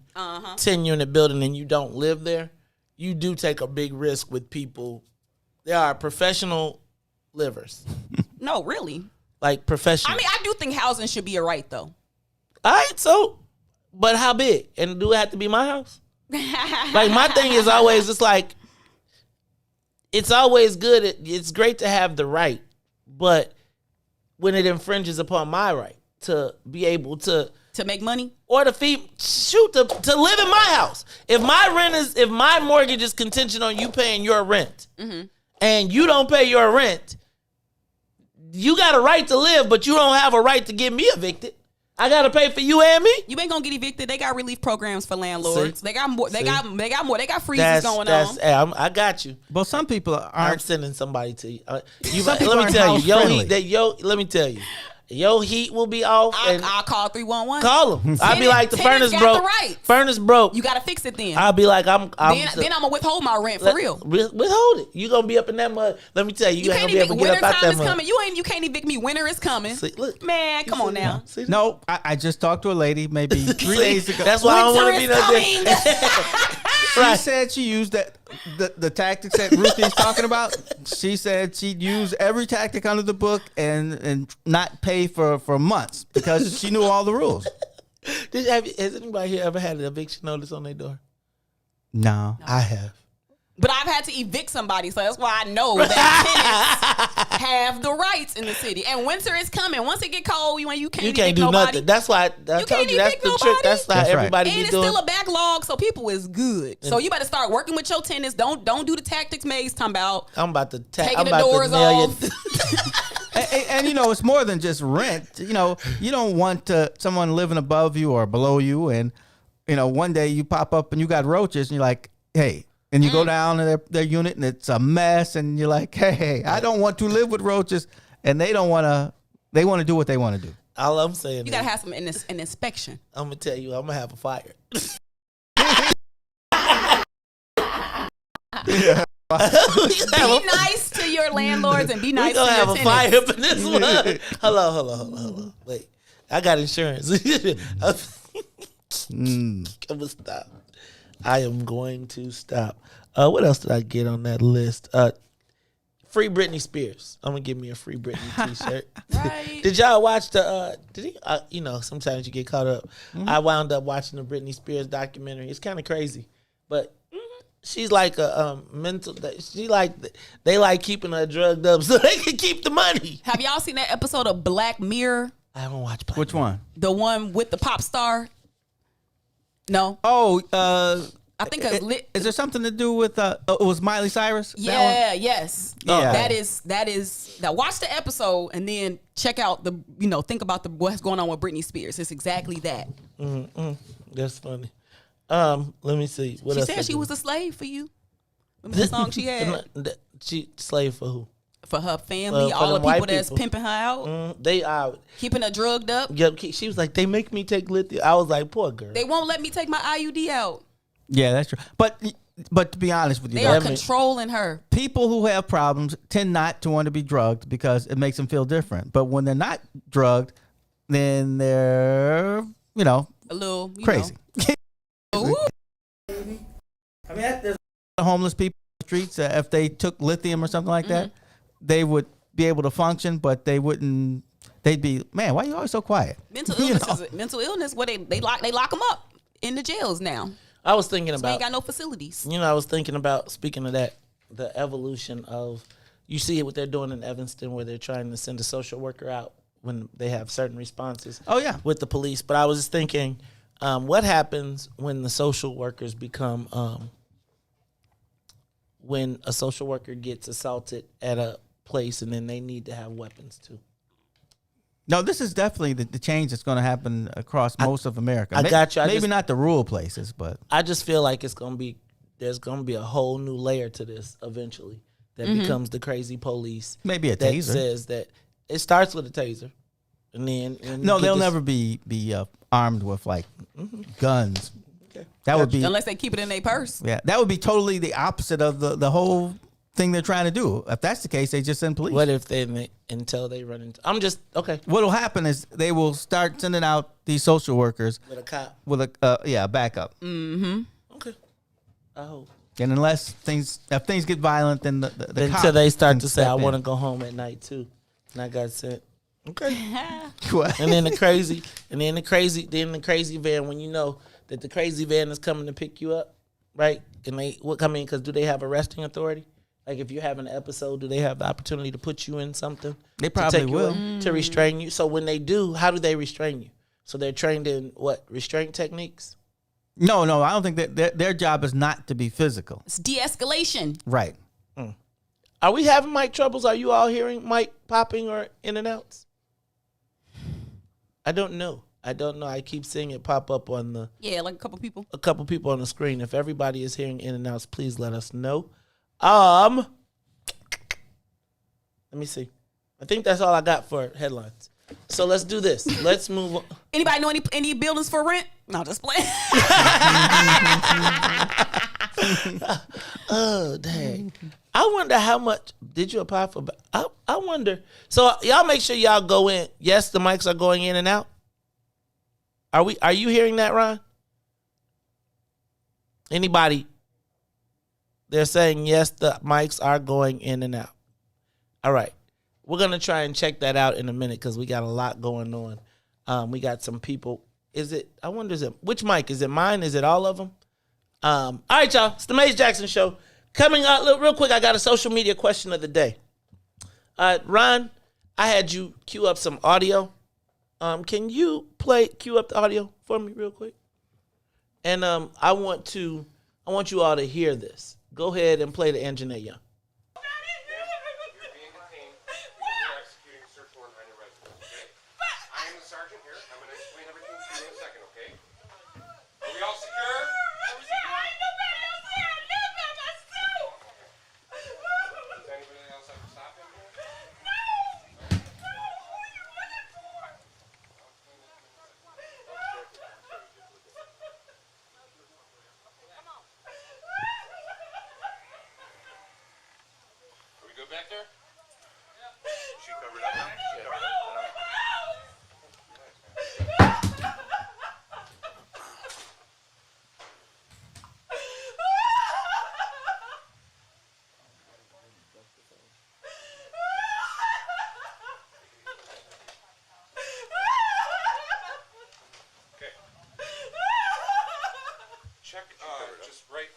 10 unit building and you don't live there, you do take a big risk with people. They are professional livers, No, really. like professional. I mean, I do think housing should be a right though. All right, so, but how big? And do it have to be my house? Like, my thing is always, it's like, it's always good. It's great to have the right, but when it infringes upon my right to be able to make money. or to feed, to live in my house. If my mortgage is contingent on you paying your rent, and you don't pay your rent, you got a right to live, but you don't have a right to get me evicted. I gotta pay for you and me. You ain't gonna get evicted. They got relief programs for landlords. See? They got more. They See? got more. They got freezes going on. Hey, I got you. But some people I'm aren't. sending somebody to you. Some people Let me aren't tell you, house-friendly. let me tell you, your heat will be off. And I'll call 311. call them. I'll be like, the Tenants furnace got broke. the rights. Furnace broke. You gotta fix it then. I'll be like, I'm then I'm gonna withhold my rent for real. Withhold it. You gonna be up in that mud. Let me tell you, you ain't can't gonna be able evict. to get Winter up out time that is mud. coming. You can't evict me. Winter is coming. See, look. Man, come on now. See? No, I just talked to a lady maybe 3 See? days ago. That's why I don't want to be Winter no is dick. She Right. said she used the tactics that Ruthie's talking about. She said she'd use every tactic under the book and not pay for months because she knew all the rules. Has anybody here ever had an eviction notice on their door? No. I have. But I've had to evict somebody, so that's why I know that tenants have the rights in the city. And winter is coming. Once it get cold, you can't You can't evict do nobody. nothing. That's why I told can't you that's evict the trick. nobody. That's how That's right. everybody And be it's doing. still a backlog, so people is good. So you better start working with your tenants. Don't do the tactics May's talking about. I'm about to Taking I'm the about doors to nail off. you. And you know, it's more than just rent. You know, you don't want someone living above you or below you, and you know, one day you pop up and you got roaches, and you're like, hey. And you go down to their unit and it's a mess, and you're like, hey, I don't want to live with roaches, and they don't want to. They want to do what they want to do. All I'm saying You is, gotta have some an inspection. I'm gonna tell you, I'm gonna have a fire. Be nice to your landlords and be We nice to gonna your have a tenants. fire up in this one. Hello. Wait, I got insurance. I'm gonna stop. I am going to stop. What else did I get on that list? Free Britney Spears. I'm gonna give me a free Britney T-shirt. Right. Did y'all watch the? Did he? You know, sometimes you get caught up. I wound up watching the Britney Spears documentary. It's kind of crazy, but she's like a mental. She like they like keeping her drugged up so they can keep the money. Have y'all seen that episode of Black Mirror? I haven't watched. Black Which Mirror. one? The one with the pop star? No. Oh, I think it's lit. is there something to do with? It was Miley Cyrus. That Yeah, yes. Yeah. That is now watch the episode and then check out think about what's going on with Britney Spears. It's exactly that. That's funny. Let me see. What She else said I she do? was a slave for you. Remember the song she had? She slave for who? For her family, For all the them white people that's people. pimping her out, They are. keeping her drugged up. Yep. She was like, they make me take lithium. I was like, poor girl. They won't let me take my IUD out. Yeah, that's true. But to be honest with you, They though, are controlling her. people who have problems tend not to want to be drugged because it makes them feel different. But when they're not drugged, then they're A little crazy. Ooh. I mean, there's homeless people on the streets. If they took lithium or something like that, they would be able to function, but they wouldn't. They'd be, man, why are you always so quiet? Mental You illness know? is mental illness. Where they lock them up in the jails now. I was thinking We ain't about. got no facilities. I was thinking about, speaking of that, the evolution of, you see what they're doing in Evanston where they're trying to send a social worker out when they have certain responses. Oh, yeah. With the police. But I was just thinking, what happens when the social workers become, when a social worker gets assaulted at a place and then they need to have weapons too? No, this is definitely the change that's going to happen across most of America. I got you. Maybe not the rural places, but I just feel like there's going to be a whole new layer to this eventually that becomes the crazy police. maybe a that taser. says that it starts with a taser. And then when No, you get they'll this- never be armed with like guns. Okay. That would be Unless they keep it in their purse. that would be totally the opposite of the whole thing they're trying to do. If that's the case, they just send police. What if they until they run into? I'm just okay What'll happen is they will start sending out these social workers with a cop. with a backup. Okay. I hope. And unless if things get violent, then the Until cop they start can to say, step "I in. want to go home at night too," and I got sent. Okay. What? And then the crazy van, when you know that the crazy van is coming to pick you up, right? And they will come in because do they have arresting authority? Like if you have an episode, do they have the opportunity to put you in something? They to probably take you will. in, to restrain you. So when they do, how do they restrain you? So they're trained in what restraint techniques? No, I don't think that their job is not to be physical. It's de-escalation. Right. Are we having mic troubles? Are you all hearing mic popping or in and outs? I don't know. I keep seeing it pop up on the Yeah, like a couple people. on the screen. If everybody is hearing in and outs, please let us know. Let me see. I think that's all I got for headlines. So let's do this. Let's move on. Anybody know any buildings for rent? No, just playing. Oh, dang. I wonder how much did you apply for? I wonder. So y'all make sure y'all go in. Yes, the mics are going in and out. Are you hearing that, Ron? Anybody? They're saying yes, the mics are going in and out. All right. We're going to try and check that out in a minute because we got a lot going on. We got some people. I wonder, which mic? Is it mine? Is it all of them? All right, y'all. It's the Maze Jackson Show. Coming up, look, real quick, I got a social media question of the day. Ron, I had you cue up some audio. Can you cue up the audio for me real quick? And I want you all to hear this. Go ahead and play the Angenette Young. You're being detained. We're executing a search warrant on your residence, okay? I am the sergeant here. I'm going to explain everything to you in a second, okay? Are we all secure? Does anybody else have to stop him here? Are we good back there? She covered up now? She covered up? Okay. Check, just right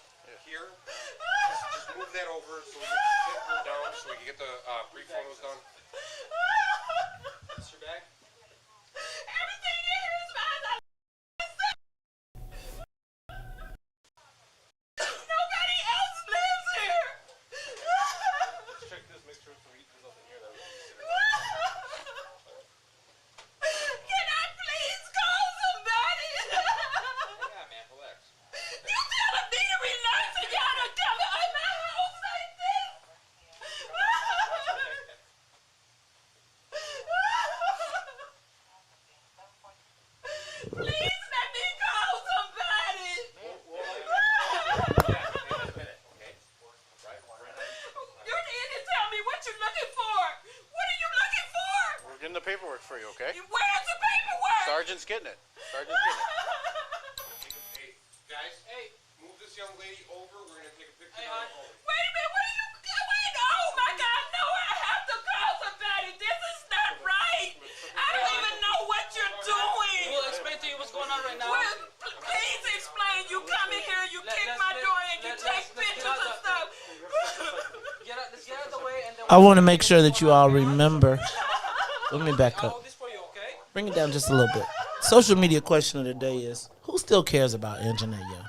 here. Just move that over so we can get her down, so we can get the brief photos done. That's your bag? Let's check this, make sure there's nothing here that we can consider. Yeah, man, relax. We're getting the paperwork for you, okay? Where's the paperwork? Sergeant's getting it. Sergeant's getting it. Hey, guys, move this young lady over. We're gonna take a picture. Wait a minute, what are you doing? Oh my God, no, I have to call somebody. This is not right. I don't even know what you're doing. We'll explain to you what's going on right now. Well, please explain. You come in here, you kick my door in, you take pictures and stuff. Let's get out of the way and then I want to make sure that you all remember. Let me back up. this for you, okay? Bring it down just a little bit. Social media question of the day is, who still cares about Angenette Young?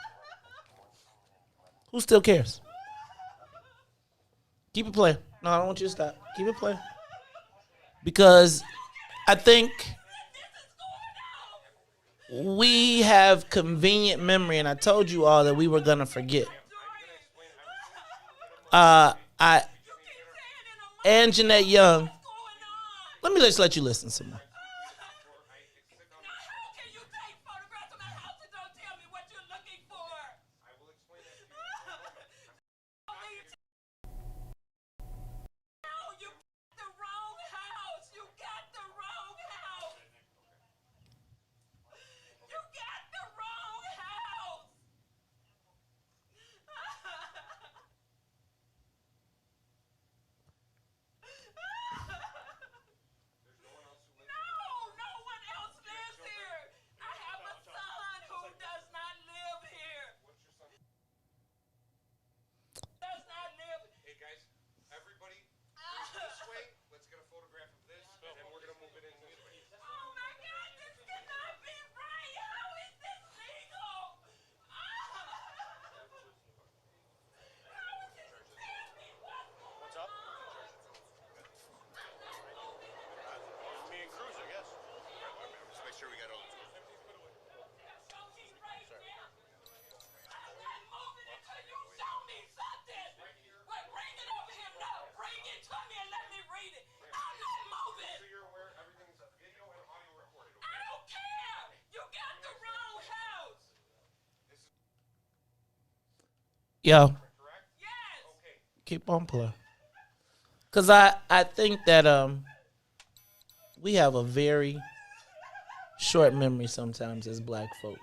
Who still cares? Keep it playing. No, I don't want you to stop. Keep it playing. Because I think we have convenient memory, and I told you all that we were going to forget. Angenette Young. Let me just let you listen some more. Yo, keep on playing. Cause I think that we have a very short memory sometimes as black folks.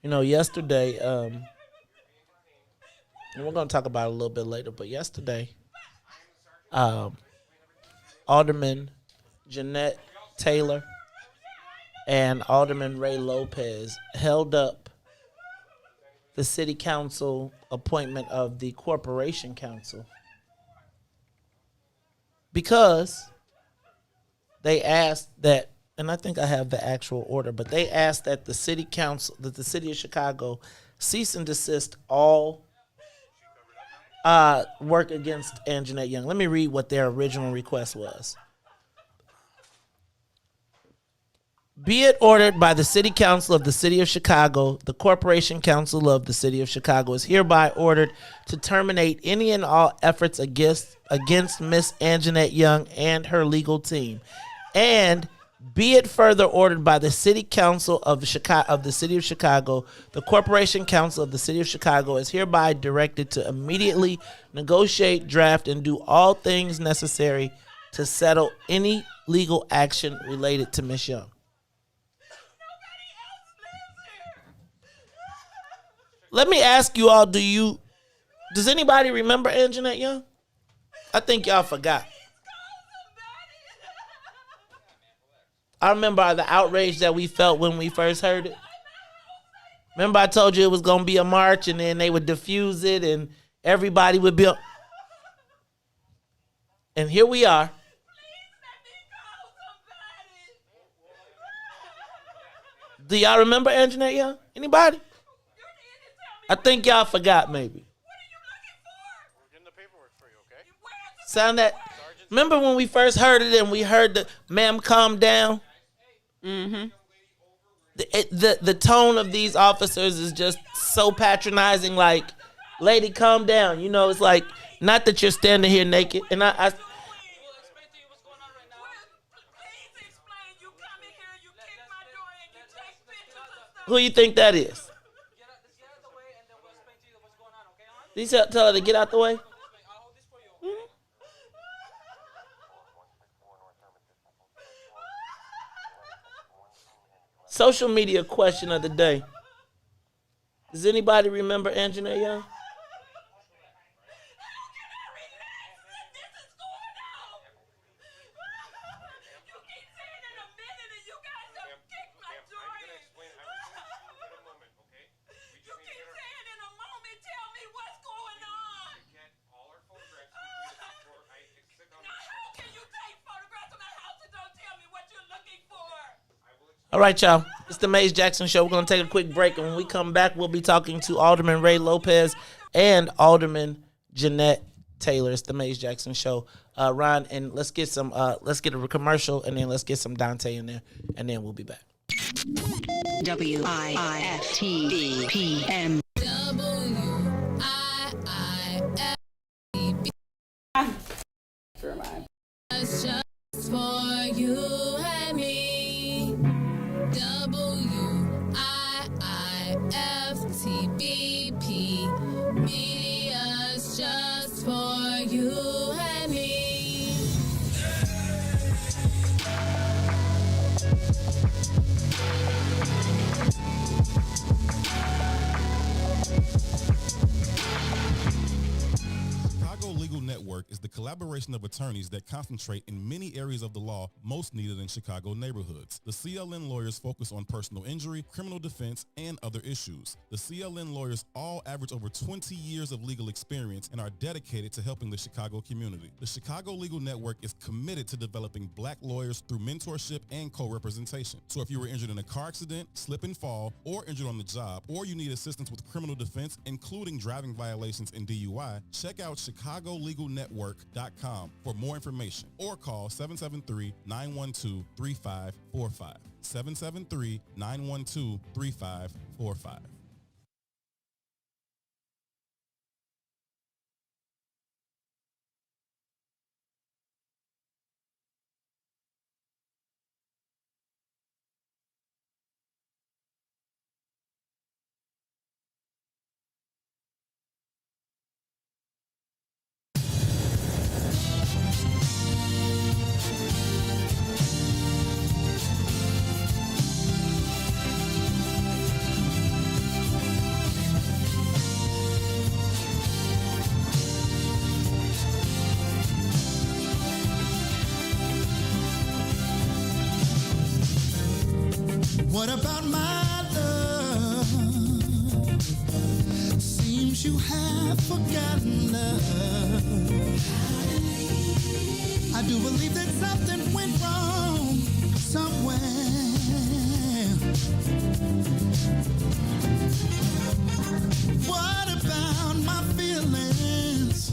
You know, yesterday, and we're gonna talk about it a little bit later, but yesterday, Alderman Jeanette Taylor and Alderman Ray Lopez held up the city council appointment of the corporation council because they asked that, and I think I have the actual order, but they asked that the city council, that the city of Chicago cease and desist all work against Angenette Young. Let me read what their original request was. Be it ordered by the City Council of the City of Chicago, the Corporation Council of the City of Chicago is hereby ordered to terminate any and all efforts against Miss Angenette Young and her legal team. And be it further ordered by the City Council of the City of Chicago, the Corporation Council of the City of Chicago is hereby directed to immediately negotiate, draft, and do all things necessary to settle any legal action related to Miss Young. Let me ask you all, does anybody remember Angenette Young? I think y'all forgot. I remember the outrage that we felt when we first heard it. Remember I told you it was going to be a march and then they would diffuse it and everybody would be... And here we are. Do y'all remember Angenette Young? Anybody? I think y'all forgot maybe. Sound that? Remember when we first heard it and we heard the ma'am calm down? Mm-hmm. The tone of these officers is just so patronizing, like, lady, calm down. You know, it's like, not that you're standing here naked. And I who you think that is? Did you tell her to get out the way? Mm-hmm. Social media question of the day. Does anybody remember Angenette Young? All right, y'all. It's the Maze Jackson Show. We're going to take a quick break, and when we come back, we'll be talking to Alderman Ray Lopez and Alderman Jeanette Taylor. It's the Maze Jackson Show. Ron, and let's get a commercial, and then let's get some Dante in there, and then we'll be back. WIFTVPM. Just for you and me. WIIFTBP. Media's just for you and me. Chicago Legal Network is the collaboration of attorneys that concentrate in many areas of the law most needed in Chicago neighborhoods. The CLN lawyers focus on personal injury, criminal defense, and other issues. The CLN lawyers all average over 20 years of legal experience and are dedicated to helping the Chicago community. The Chicago Legal Network is committed to developing black lawyers through mentorship and co-representation. So if you were injured in a car accident, slip and fall, or injured on the job, or you need assistance with criminal defense, including driving violations and DUI, check out ChicagoLegalNetwork.com for more information or call 773-912-3545. 773-912-3545. What about my love? Seems you have forgotten love. I do believe that something went wrong somewhere. What about my feelings?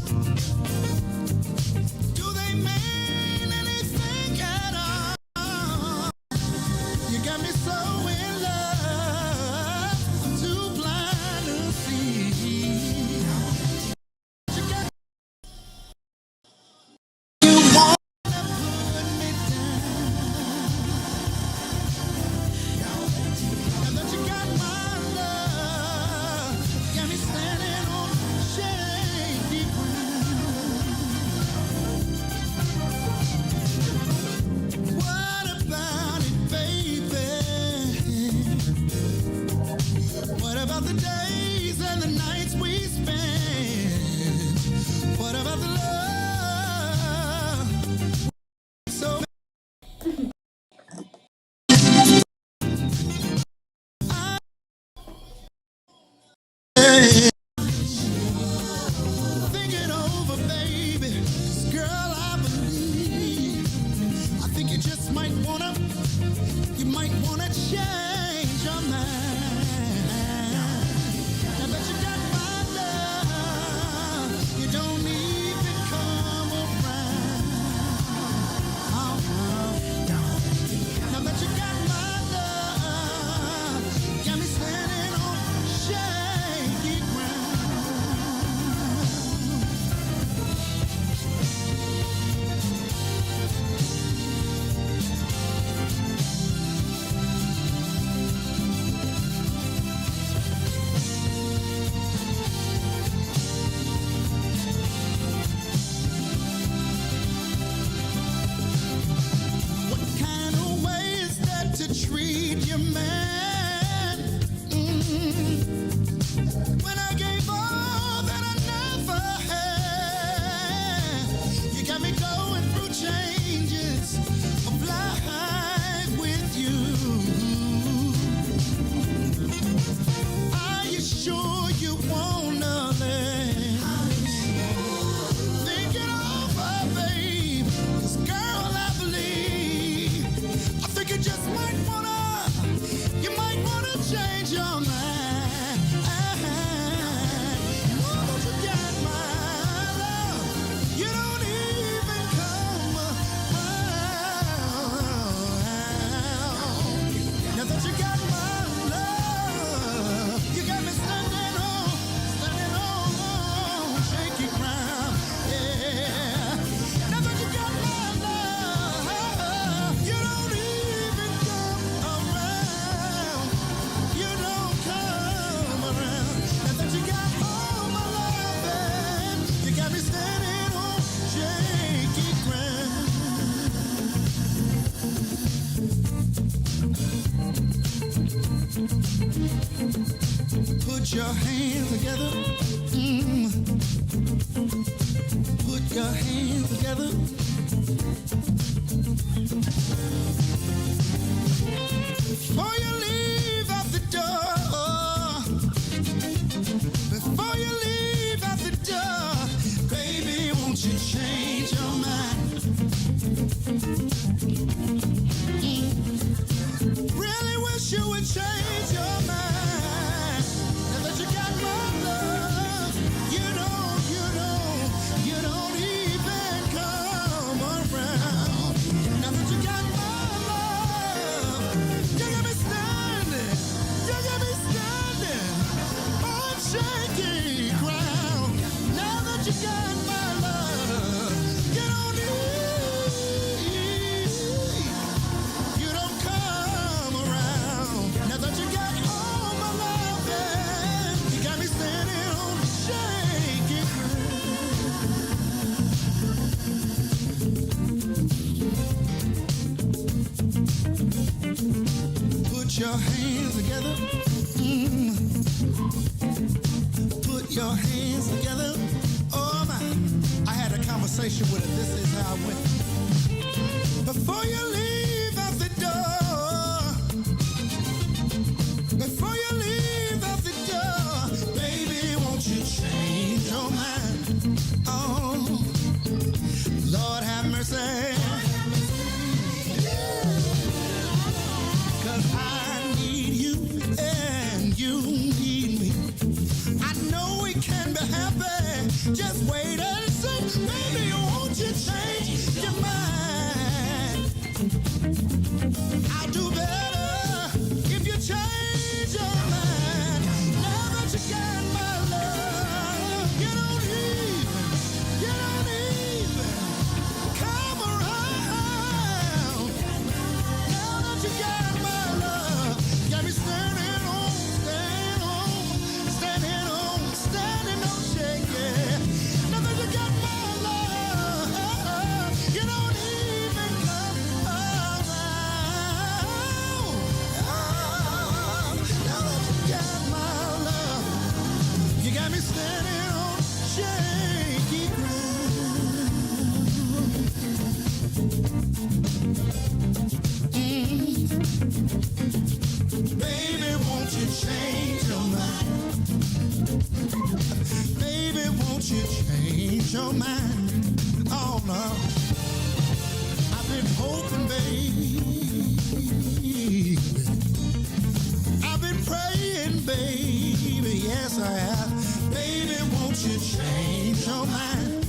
Do they mean anything at all? You got me so in love, I'm too blind to see. You got you wanna put me down. Now that you got my love, got me standing on shaky ground. What about it, baby? What about the days and the nights we spend? What about the love? So think it over, baby. 'Cause girl, I believe. I think you just might wanna change your mind. Now that you got my love, you don't even come around. Now that you got my love, got me standing on shaky ground. What kind of way is that to treat your man? When I gave all that I never had, you got me going through changes of life with you. Are you sure you wanna let? Think it over, babe. 'Cause girl, I believe. I think you just might wanna change your mind. Now that you got my love, you don't even come around. Now that you got my love, you got me standing on shaky ground. Yeah. Now that you got my love, you don't even come around. You don't come around. Now that you got all my love, you got me standing on shaky ground. Put your hands together. Put your hands together. Before you leave out the door, before you leave out the door, baby, won't you change your mind? Really wish you would change your mind. Now that you got my love, you don't even come around. Now that you got my love, you got me standing on shaky ground. Now that you got my love, you don't come around. Now that you got all my love, yeah, you got me standing on shaky ground. Put your hands together. Put your hands together. Oh my, I had a conversation with her. This is how I went. Before you leave out the door, I'll do better if you change your mind. Now that you got my love, you don't even come around. Now that you got my love, got me standing on, shaking. Now that you got my love, you don't even come around. Now that you got my love, you got me standing on shaky ground. Baby, won't you change your mind? Baby, won't you change your mind? Oh no, I've been hoping, baby. I've been praying, baby. Yes, I have. Baby, won't you change your mind?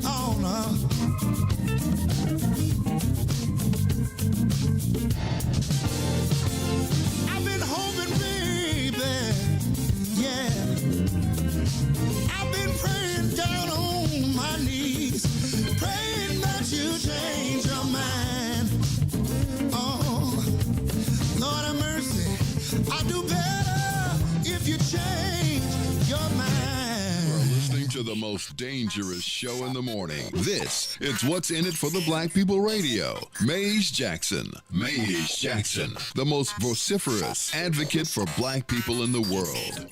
Oh no. I've been hoping, baby. Yeah. I've been praying down on my knees, praying that you change your mind. Oh, Lord have mercy. I'll do better if you change your mind. We're listening to the most dangerous show in the morning. This is What's in It for the Black People Radio. Maze Jackson. Maze Jackson, the most vociferous advocate for black people in the world.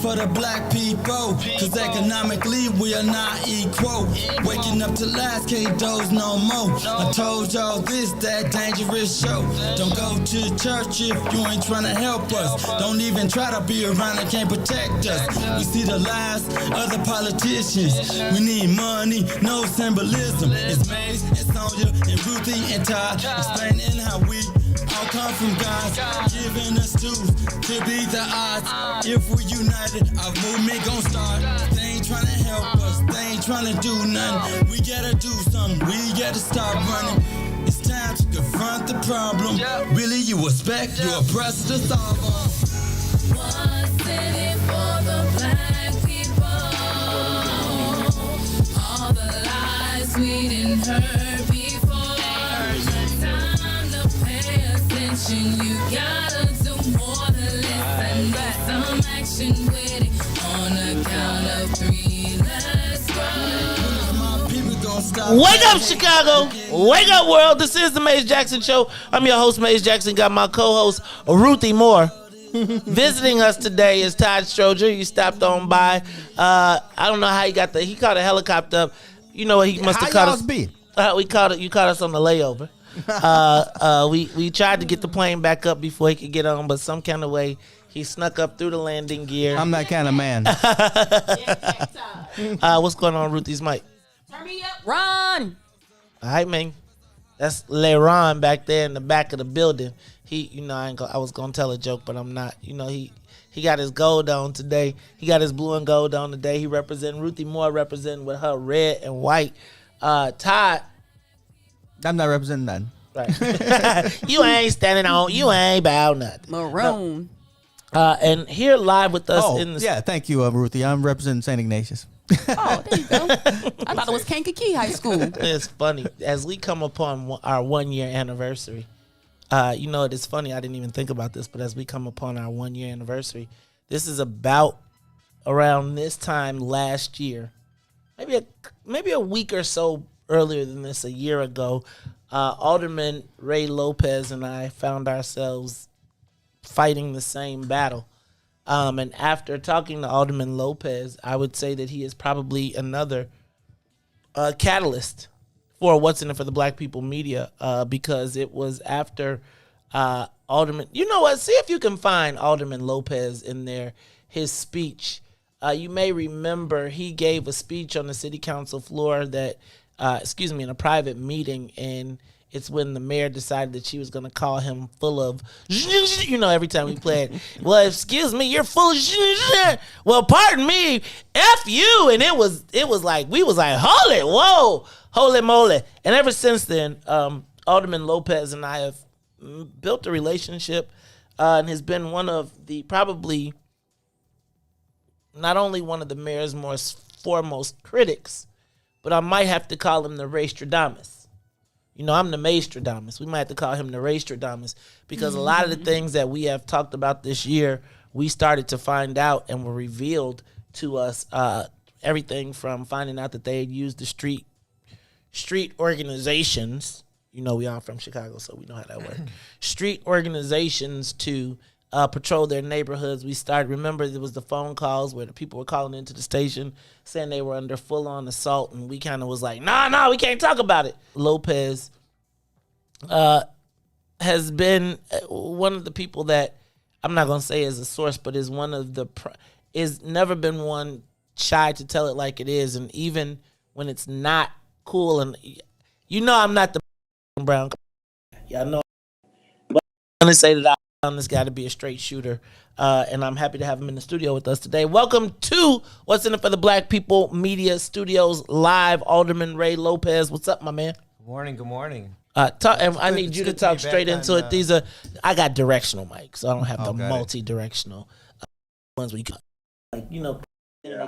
For the black people, cause economically we are not equal. Waking up to last, can't doze no more. I told y'all this, that dangerous show. Don't go to church if you ain't trying to help us. Don't even try to be around and can't protect us. We see the lies of the politicians. We need money, no symbolism. It's Maze and Sonia and Ruthie and Todd explaining how we all come from God, giving us tools to beat the odds. If we're united, our movement gon' start. They ain't trying to help us, they ain't trying to do nothing. We gotta do something, we gotta stop running. It's time to confront the problem. Really, you expect your oppressor to solve them. What's in it for the black people? All the lies we didn't heard before. Time to pay attention. You gotta do more than listen. Need some action with it. On a count of 3, let's go. Wake up, Chicago. Wake up, world. This is the Maze Jackson Show. I'm your host, Maze Jackson. Got my co-host, Ruthie Moore. Visiting us today is Todd Stroger. He stopped on by. I don't know how he got he caught a helicopter up. You know what, he must have caught us. You caught us on the layover. We tried to get the plane back up before he could get on, but some kind of way he snuck up through the landing gear. I'm that kind of man. What's going on, Ruthie's mic? Turn me up, Ron. All right, man. That's LeRon back there in the back of the building. He, I was gonna tell a joke, but I'm not. He got his gold on today. He got his blue and gold on today. He representing Ruthie Moore, representing with her red and white. Todd. I'm not representing nothing. Right. You ain't standing on. You ain't about nothing. Maroon. And here live with us in the. Yeah, thank you, Ruthie. I'm representing St. Ignatius. Oh, there you go. I thought it was Kankakee High School. It's funny. As we come upon our 1 year anniversary, it's funny. I didn't even think about this, but as we come upon our 1 year anniversary, this is about around this time last year, maybe a week or so earlier than this, a year ago, Alderman Ray Lopez and I found ourselves fighting the same battle. And after talking to Alderman Lopez, I would say that he is probably another catalyst for What's in It for the Black People media, because it was after Alderman. You know what? See if you can find Alderman Lopez in there, his speech you may remember he gave a speech on the city council floor that, in a private meeting, and it's when the mayor decided that she was going to call him full of, every time we play it, well, excuse me, you're full of, well, pardon me, F you. And it was like, we was like, holy, whoa, holy moly. And ever since then, Alderman Lopez and I have built a relationship, and has been one of the, probably not only one of the mayor's foremost critics, but I might have to call him the Raystradamus. I'm the Maestradamus. We might have to call him the Raystradamus, because a lot of the things that we have talked about this year, we started to find out and were revealed to us. Everything from finding out that they had used the street organizations. We are from Chicago, so we know how that works. Street organizations to patrol their neighborhoods. We started, remember, there was the phone calls where the people were calling into the station saying they were under full-on assault, and we kind of was like, no, we can't talk about it. Lopez has been one of the people that, I'm not going to say is a source, but is one of the, is never been one shy to tell it like it is, and even when it's not cool, and I'm not the brown, y'all know, but I'm going to say that I found this guy to be a straight shooter, and I'm happy to have him in the studio with us today. Welcome to What's in It for the Black People Media Studios Live, Alderman Ray Lopez. What's up, my man? Good morning. I need you to talk straight into it. I got directional mics, so I don't have the multi-directional ones where you can,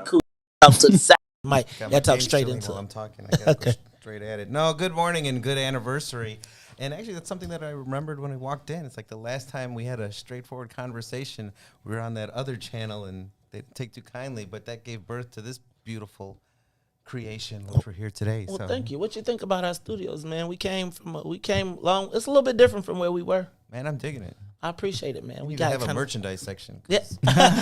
cool out to the side mic. Yeah, talk straight into it. I'm talking. I gotta go straight at it. No, good morning and good anniversary. And actually, that's something that I remembered when I walked in. It's like the last time we had a straightforward conversation, we were on that other channel, and they didn't take too kindly, but that gave birth to this beautiful creation, which we're here today. Well, thank you. What you think about our studios, man? We came long. It's a little bit different from where we were. Man, I'm digging it. I appreciate it, man. We got to have a merchandise section. Yeah.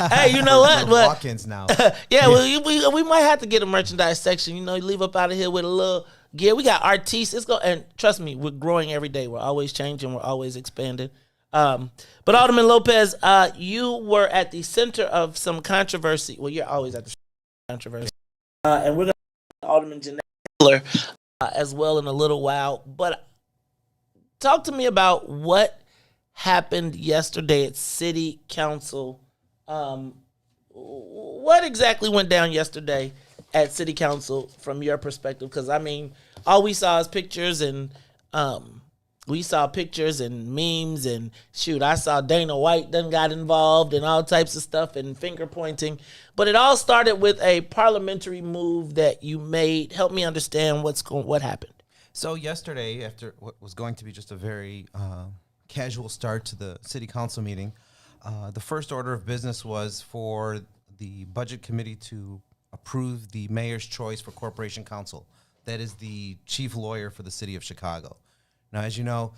Hey, you know what? Walk-ins now. Yeah, well, we might have to get a merchandise section. You leave up out of here with a little gear. We got artistes. And trust me, we're growing every day. We're always changing. We're always expanding. But Alderman Lopez, you were at the center of some controversy. Well, you're always at the controversy. And we're going to Alderman Jeanette Taylor as well in a little while. But talk to me about what happened yesterday at City Council. What exactly went down yesterday at City Council from your perspective? Because, all we saw is pictures, and memes, and shoot, I saw Dana White done got involved and all types of stuff and finger pointing. But it all started with a parliamentary move that you made. Help me understand what happened. So yesterday, after what was going to be just a very casual start to the city council meeting, the first order of business was for the budget committee to approve the mayor's choice for corporation counsel. That is the chief lawyer for the city of Chicago. Now, as you know,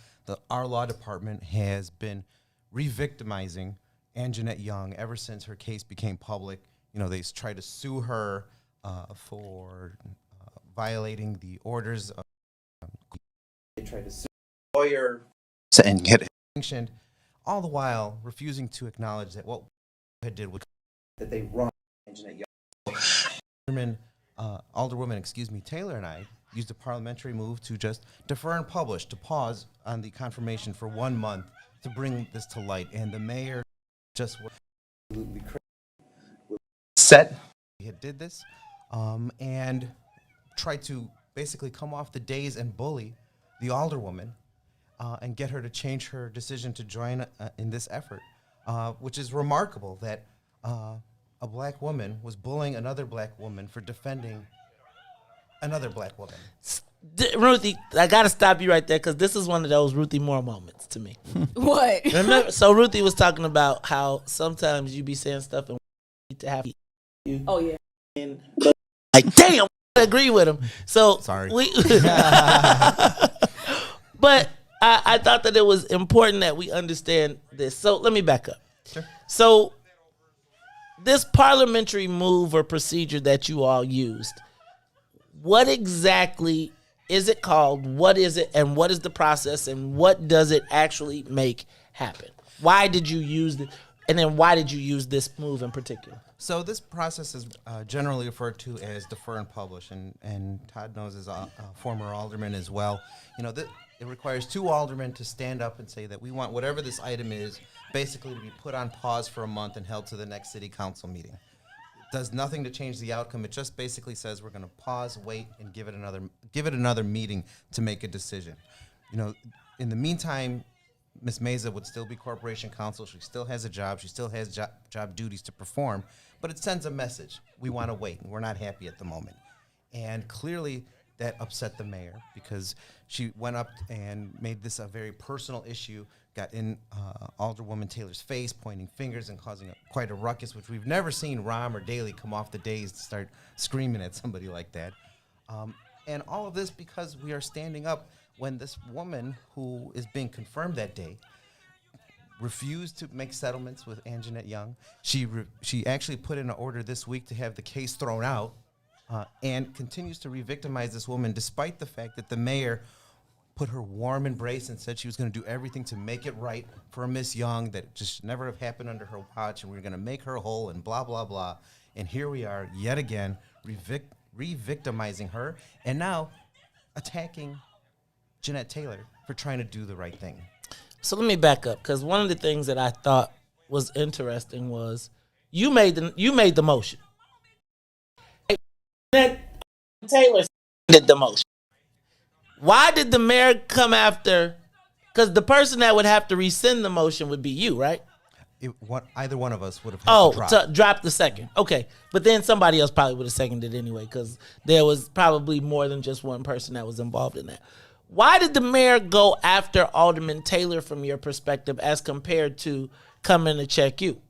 our law department has been re-victimizing Angenette Young ever since her case became public. They tried to sue her for violating the orders of they tried to sue the lawyer and get sanctioned, all the while refusing to acknowledge that what they did was that they wronged Angenette Young. Alderwoman Taylor and I used a parliamentary move to just defer and publish, to pause on the confirmation for 1 month to bring this to light. And the mayor just was absolutely set. He had did this and tried to basically come off the days and bully the alderwoman and get her to change her decision to join in this effort, which is remarkable that a black woman was bullying another black woman for defending another black woman. Ruthie, I got to stop you right there, because this is one of those Ruthie Moore moments to me. What? Remember, so Ruthie was talking about how sometimes you be saying stuff and need to have you. Oh, yeah. But like, damn, I agree with him. So sorry. But I thought that it was important that we understand this. So let me back up. Sure. So this parliamentary move or procedure that you all used, what exactly is it called? What is it? And what is the process? And what does it actually make happen? Why did you use it? And then why did you use this move in particular? So this process is generally referred to as defer and publish, and Todd knows as a former alderman as well. You know, it requires 2 aldermen to stand up and say that we want whatever this item is basically to be put on pause for a month and held to the next city council meeting. It does nothing to change the outcome. It just basically says we're going to pause, wait, and give it another meeting to make a decision. You know, in the meantime, Ms. Meza would still be corporation counsel. She still has a job. She still has job duties to perform. But it sends a message. We want to wait. We're not happy at the moment. And clearly that upset the mayor because she went up and made this a very personal issue, got in Alderwoman Taylor's face, pointing fingers and causing quite a ruckus, which we've never seen Rahm or Daley come off the dais to start screaming at somebody like that. And all of this because we are standing up when this woman who is being confirmed that day refused to make settlements with Angenette Young. She actually put in an order this week to have the case thrown out and continues to re-victimize this woman despite the fact that the mayor put her warm embrace and said she was going to do everything to make it right for Miss Young, that it just never have happened under her watch, and we we're going to make her whole and blah, blah, blah. And here we are yet again re-victimizing her and now attacking Jeanette Taylor for trying to do the right thing. So let me back up, because one of the things that I thought was interesting was you made the motion. Taylor did the motion. Why did the mayor come after? Because the person that would have to rescind the motion would be you, right? Either one of us would have had to drop the second. Okay. But then somebody else probably would have seconded anyway, because there was probably more than just one person that was involved in that. Why did the mayor go after Alderman Taylor from your perspective as compared to coming to check you?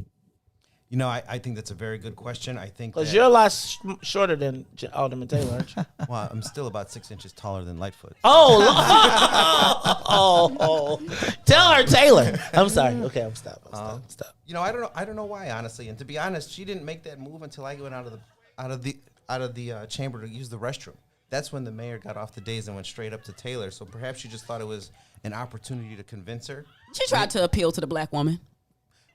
You know, I think that's a very good question. I think because you're a lot shorter than Alderman Taylor, aren't you? Well, I'm still about 6 inches taller than Lightfoot. Oh, tell her Taylor. I'm sorry. Okay, I'm stop. You know, I don't know why, honestly. And to be honest, she didn't make that move until I went out of the chamber to use the restroom. That's when the mayor got off the dais and went straight up to Taylor. So perhaps she just thought it was an opportunity to convince her. She tried to appeal to the black woman.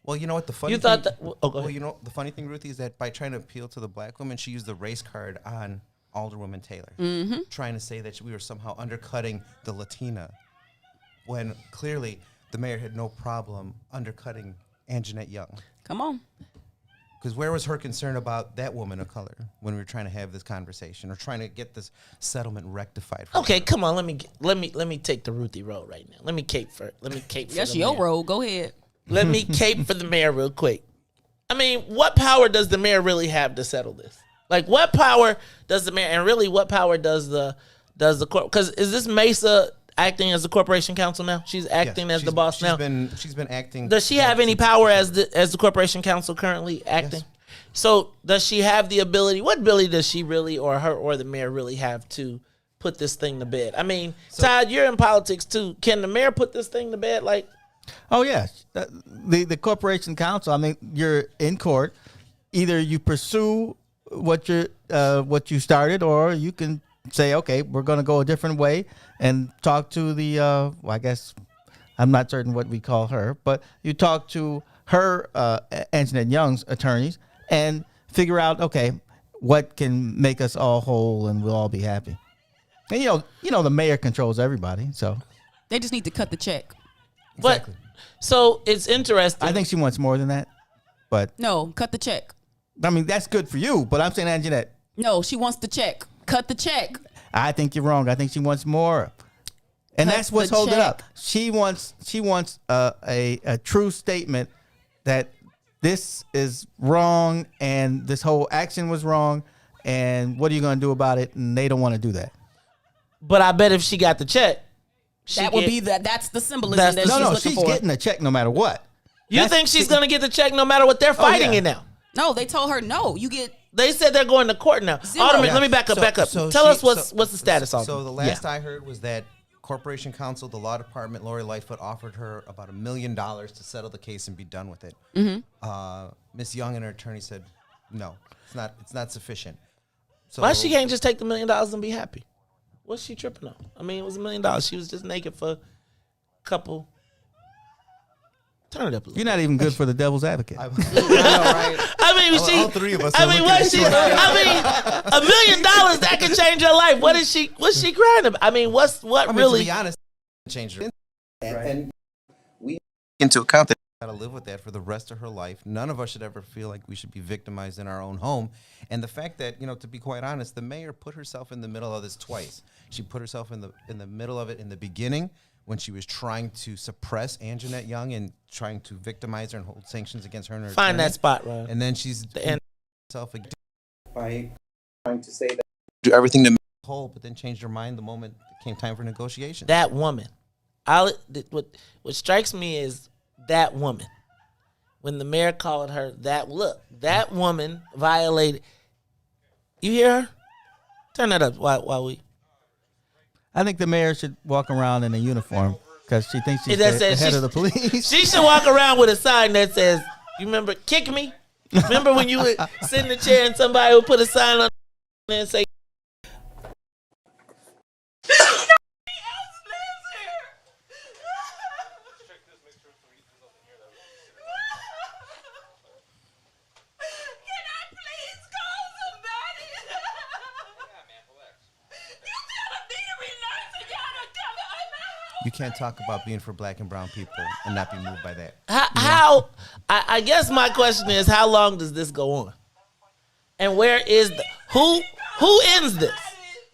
Well, you know what the funny you thing, thought that? Well, you know the funny thing, Ruthie, is that by trying to appeal to the black woman, she used the race card on Alderwoman Taylor, trying to say that we were somehow undercutting the Latina, when clearly the mayor had no problem undercutting Angenette Young. Come on. Because where was her concern about that woman of color when we were trying to have this conversation or trying to get this settlement rectified? Okay, come on. Let me take the Ruthie road right now. Let me cape for. That's your road. Go ahead. Let me cape for the mayor real quick. I mean, what power does the mayor really have to settle this? Like, what power does the mayor, and really, what power does the court? Because is this Mesa acting as the corporation counsel now? She's acting as the boss now. She's been acting. Does she have any power as the corporation counsel currently acting? Yes. So does she have the ability? What ability does she really, or her, or the mayor really have to put this thing to bed? I mean, Todd, you're in politics too. Can the mayor put this thing to bed? Like, oh yeah, the corporation counsel. I mean, you're in court. Either you pursue what you started, or you can say, okay, we're going to go a different way and talk to the. Well, I guess I'm not certain what we call her, but you talk to her, Angenette Young's attorneys, and figure out, okay, what can make us all whole and we'll all be happy. And you know, the mayor controls everybody, so they just need to cut the check. Exactly. But so it's interesting. I think she wants more than that, but no, cut the check. I mean, that's good for you, but I'm saying Angenette. No, she wants the check. Cut the check. I think you're wrong. I think she wants more, and that's what's holding it up. She wants a true statement that this is wrong and this whole action was wrong, and what are you going to do about it? And they don't want to do that. But I bet if she got the check. That's the symbolism that she's looking for. She's getting a check no matter what. You think she's going to get the check no matter what? They're fighting it now. No, they told her no. They said they're going to court now. Alderman, let me back up. Tell us what's the status on it. So the last I heard was that Corporation Counsel, the law department, Lori Lightfoot offered her about $1 million to settle the case and be done with it. Miss Young and her attorney said, no, it's not sufficient. So why she can't just take the $1 million and be happy? What's she tripping on? I mean, it was $1 million. She was just naked for a couple. Turn it up a little. You're not even good for the devil's advocate. I know, right? I mean, All three of us. I are mean, looking what at she? you. I mean, $1 million that can change your life. What is she? What's she crying about? I mean, what I mean, really? to be honest, changed her. And we into account that got to live with that for the rest of her life. None of us should ever feel like we should be victimized in our own home. And the fact that, to be quite honest, the mayor put herself in the middle of this twice. She put herself in the middle of it in the beginning when she was trying to suppress Angenette Young and trying to victimize her and hold sanctions against her and her Find attorney. that spot, Ryan. And then she's herself again by trying to say that do everything to make her whole, but then changed her mind the moment it came time for negotiation. That woman. What strikes me is that woman. When the mayor called her that woman violated. You hear her? Turn that up while we. I think the mayor should walk around in a uniform because she thinks she's That the says head of the police. She should walk around with a sign that says, "You remember, kick me." Remember when you would sit in the chair and somebody would put a sign on there and say, You can't talk about being for black and brown people and not be moved by that. How I guess my question is, how long does this go on? And where is who ends this?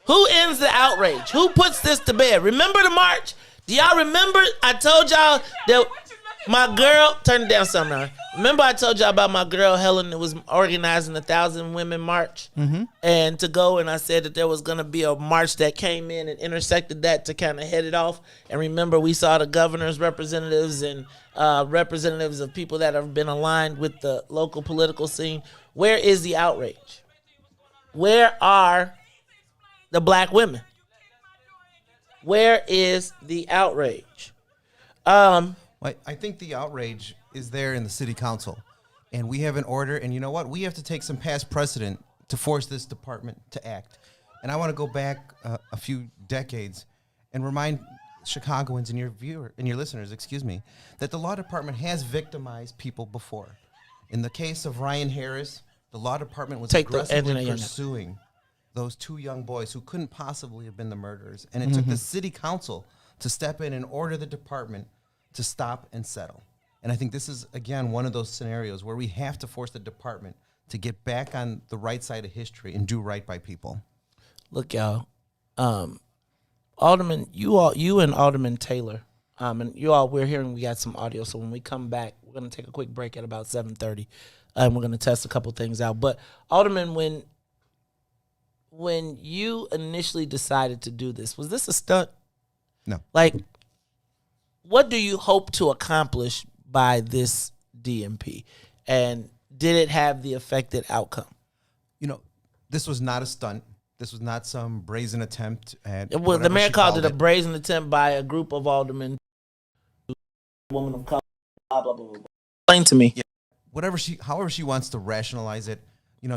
Who ends the outrage? Who puts this to bed? Remember the march? Do y'all remember? I told y'all that my girl, turn it down some now. Remember I told y'all about my girl Helen that was organizing 1,000 women march and to go, and I said that there was going to be a march that came in and intersected that to kind of head it off. And remember we saw the governor's representatives and representatives of people that have been aligned with the local political scene. Where is the outrage? Where are the black women? Where is the outrage? I think the outrage is there in the city council, and we have an order, and you know what? We have to take some past precedent to force this department to act. And I want to go back a few decades and remind Chicagoans and your listeners, that the law department has victimized people before. In the case of Ryan Harris, the law department was aggressively pursuing those two young boys who couldn't possibly have been the murderers. And it took the city council to step in and order the department to stop and settle. And I think this is, again, one of those scenarios where we have to force the department to get back on the right side of history and do right by people. Look, y'all, Alderman, you and Alderman Taylor, and you all, we're hearing we got some audio. So when we come back, we're going to take a quick break at about 7:30, and we're going to test a couple things out. But Alderman, when you initially decided to do this, was this a stunt? No. Like, what do you hope to accomplish by this DMP? And did it have the expected outcome? This was not a stunt. This was not some brazen attempt at. Well, the mayor called it a brazen attempt by a group of aldermen, woman of color, blah, blah, blah, blah. Explain to me. Yeah. However she wants to rationalize it,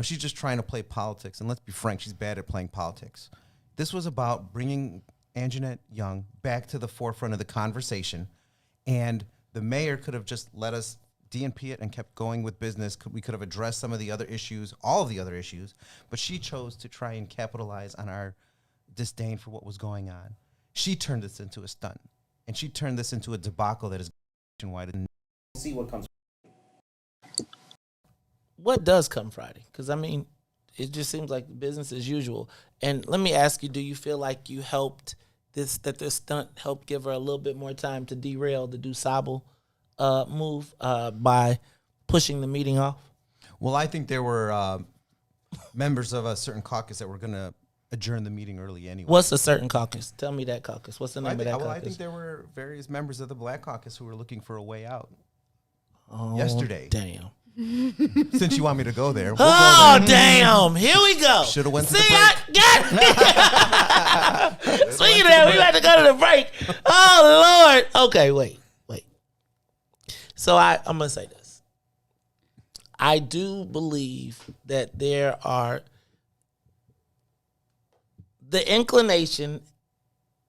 she's just trying to play politics. And let's be frank, she's bad at playing politics. This was about bringing Angenette Young back to the forefront of the conversation, and the mayor could have just let us DNP it and kept going with business. We could have addressed some of the other issues, all of the other issues, but she chose to try and capitalize on our disdain for what was going on. She turned this into a stunt, and she turned this into a debacle that is nationwide. And see what comes. What does come Friday? Because, it just seems like business as usual. And let me ask you, do you feel like you helped that this stunt helped give her a little bit more time to derail the DuSable move by pushing the meeting off? Well, I think there were members of a certain caucus that were going to adjourn the meeting early anyway. What's a certain caucus? Tell me that caucus. What's the name of that caucus? I think there were various members of the Black Caucus who were looking for a way out. Oh, yesterday. Damn. Since you want me to go there. We'll go there. Damn. Here we go. Should have went to the break. Speaking of that, we about to go to the break. Oh, Lord. Okay, wait. So I'm going to say this. I do believe that there are the inclination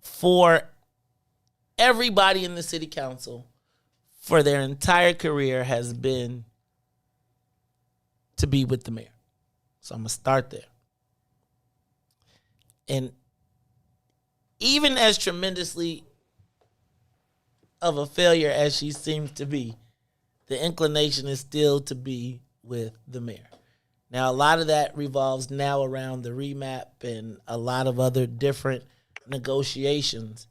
for everybody in the city council for their entire career has been to be with the mayor. So I'm going to start there. And even as tremendously of a failure as she seems to be, the inclination is still to be with the mayor. Now, a lot of that revolves now around the remap and a lot of other different negotiations.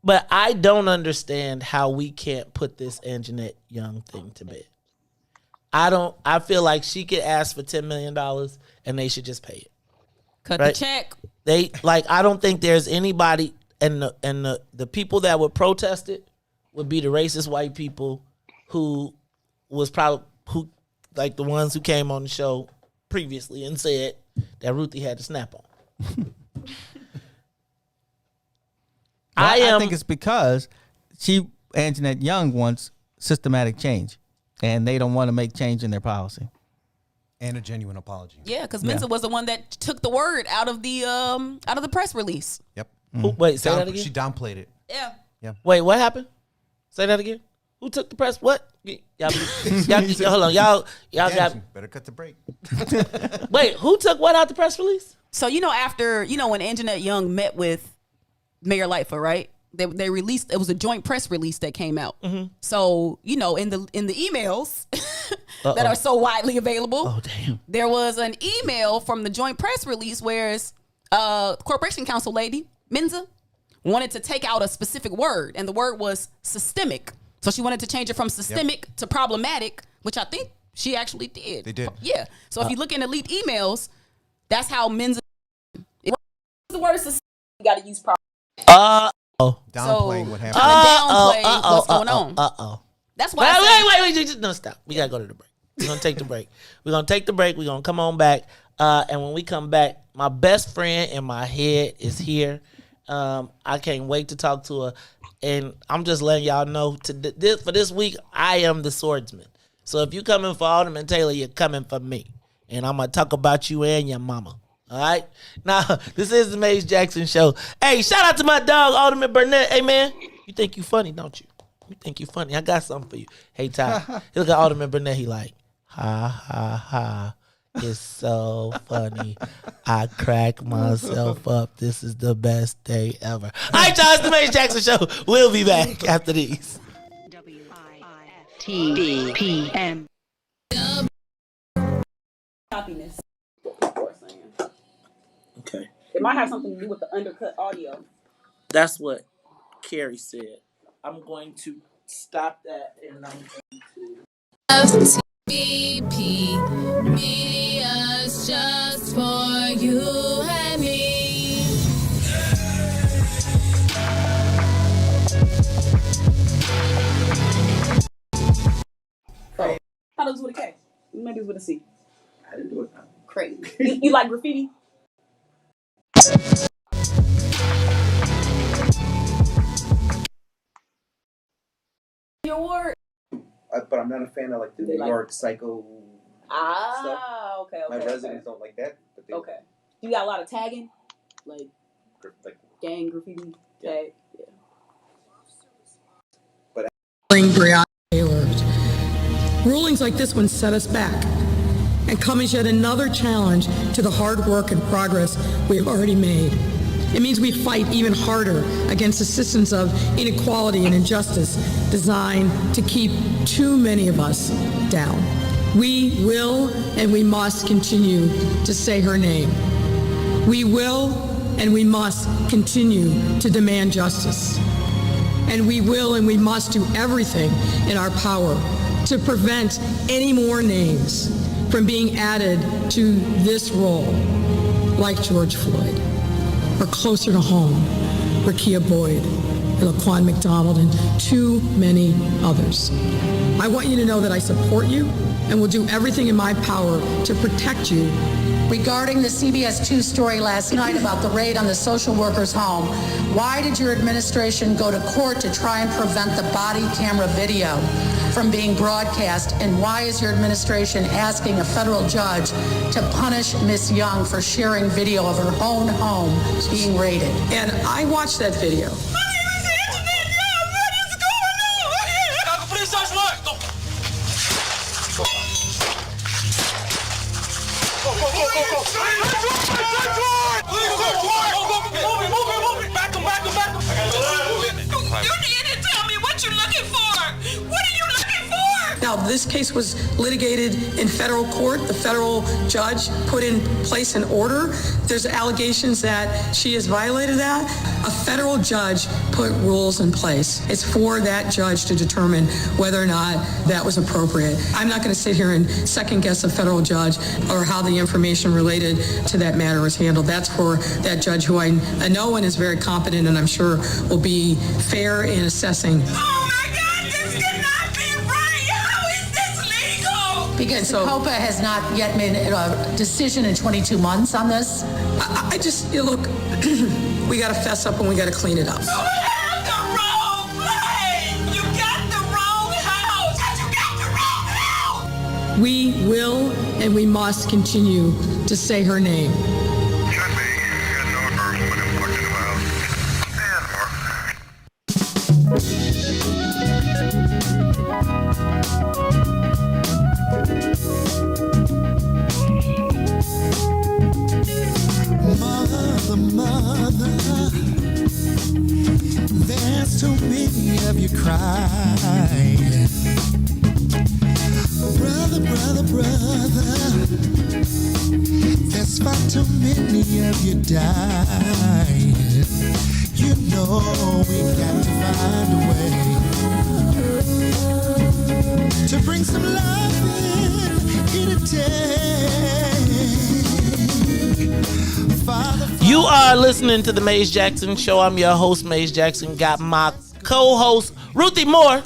But I don't understand how we can't put this Angenette Young thing to bed. I feel like she could ask for $10 million and they should just pay it. Cut right? the check. I don't think there's anybody, and the people that would protest it would be the racist white people who like the ones who came on the show previously and said that Ruthie had to snap on. I think it's because Angenette Young wants systematic change, and they don't want to make change in their policy. And a genuine apology. Yeah, because Mensa was the one that took the word out of the press release. Yep. Wait, say that again? She downplayed it. Yeah. Wait, what happened? Say that again. Who took the press? What? Y'all hold on. Y'all got. Better cut the break. Wait, who took what out the press release? So after when Angenette Young met with Mayor Lightfoot, right? They released. It was a joint press release that came out. Mm-hmm. So in the emails that are so widely available, there was an email from the joint press release where Corporation Counsel lady Mensa wanted to take out a specific word, and the word was systemic. So she wanted to change it from systemic to problematic, which I think she actually did. They did. Yeah. So if you look in elite emails, that's how Mensa. The word systemic, you got to use problematic. Downplaying what happened. Downplay what's going on. That's why. Wait. No, stop. We got to go to the break. We're going to take the break. We're going to take the break. We're going to come on back. And when we come back, my best friend in my head is here. I can't wait to talk to her. And I'm just letting y'all know, for this week, I am the swordsman. So if you're coming for Alderman Taylor, you're coming for me. And I'm going to talk about you and your mama. All right? Now, this is the Maze Jackson Show. Hey, shout out to my dog, Alderman Burnett. Hey, man, you think you funny, don't you? You think you funny. I got something for you. Hey, Todd, look at Alderman Burnett. He like, ha, ha, ha. It's so funny. I crack myself up. This is the best day ever. All right, y'all, it's the Maze Jackson Show. We'll be back after these. WIFTPM. Happiness. Okay. It might have something to do with the undercut audio. That's what Carrie said. I'm going to stop that and I'm going to... FTBP Media's just for you and me. Oh, I thought it was with a K. Maybe it was with a C. I didn't do it. Crazy. You like graffiti? Your word. But I'm not a fan of like the New York psycho stuff. Okay. My residents don't like that. But they Okay. You got a lot of tagging? Like gang graffiti tag? Yeah. But Breonna Taylor. Rulings like this one set us back and come as yet another challenge to the hard work and progress we have already made. It means we fight even harder against the systems of inequality and injustice designed to keep too many of us down. We will and we must continue to say her name. We will and we must continue to demand justice. And we will and we must do everything in our power to prevent any more names from being added to this roll, like George Floyd, or closer to home, Rekia Boyd, and Laquan McDonald, and too many others. I want you to know that I support you and will do everything in my power to protect you. Regarding the CBS 2 story last night about the raid on the social worker's home, why did your administration go to court to try and prevent the body camera video from being broadcast? And why is your administration asking a federal judge to punish Miss Young for sharing video of her own home being raided? And I watched that video. You need to tell me what you're looking for. What are you looking for? Now, this case was litigated in federal court. The federal judge put in place an order. There's allegations that she has violated that. A federal judge put rules in place. It's for that judge to determine whether or not that was appropriate. I'm not going to sit here and second guess a federal judge or how the information related to that matter was handled. That's for that judge who I know and is very competent and I'm sure will be fair in assessing. Because COPA has not yet made a decision in 22 months on this. I just, look, we got to fess up and we got to clean it up. You have the wrong place. You got the wrong house. You got the wrong house. We will and we must continue to say her name. Mother, there's too many of you crying. Brother, there's far too many of you dying. You know we got to find a way to bring some love in a day. You are listening to the Maze Jackson Show. I'm your host, Maze Jackson. Got my co-host, Ruthie Moore.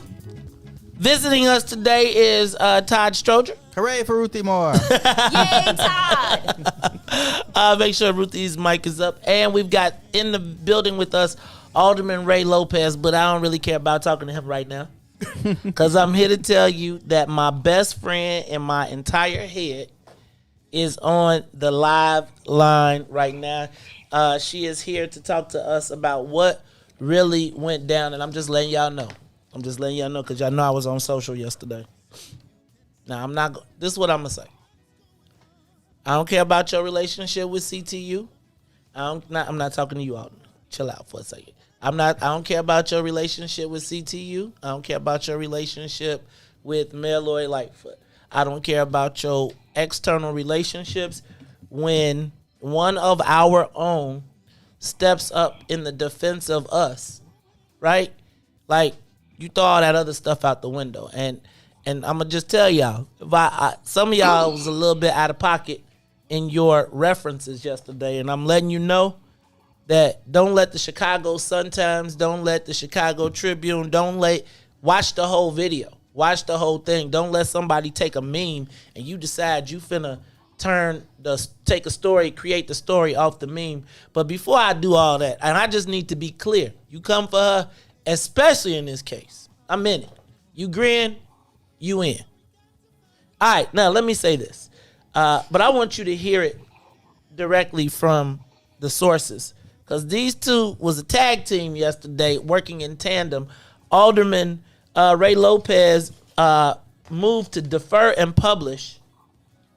Visiting us today is Todd Stroger. Hooray for Ruthie Moore. Yay, Todd. Make sure Ruthie's mic is up. And we've got in the building with us Alderman Ray Lopez, but I don't really care about talking to him right now. Because I'm here to tell you that my best friend in my entire head is on the live line right now. She is here to talk to us about what really went down, and I'm just letting y'all know. Because y'all know I was on social yesterday. Now, this is what I'm going to say. I don't care about your relationship with CTU. I'm not talking to you all. Chill out for a second. I don't care about your relationship with CTU. I don't care about your relationship with Mayor Lloyd Lightfoot. I don't care about your external relationships when one of our own steps up in the defense of us, right? Like, you throw all that other stuff out the window. And I'm going to just tell y'all, some of y'all was a little bit out of pocket in your references yesterday, and I'm letting you know that don't let the Chicago Sun-Times, don't let the Chicago Tribune, watch the whole video. Watch the whole thing. Don't let somebody take a meme and you decide you finna take a story, create the story off the meme. But before I do all that, and I just need to be clear, you come for her, especially in this case. I'm in it. You grin, you in. All right, now let me say this. But I want you to hear it directly from the sources. Because these two was a tag team yesterday working in tandem. Alderman Ray Lopez moved to defer and publish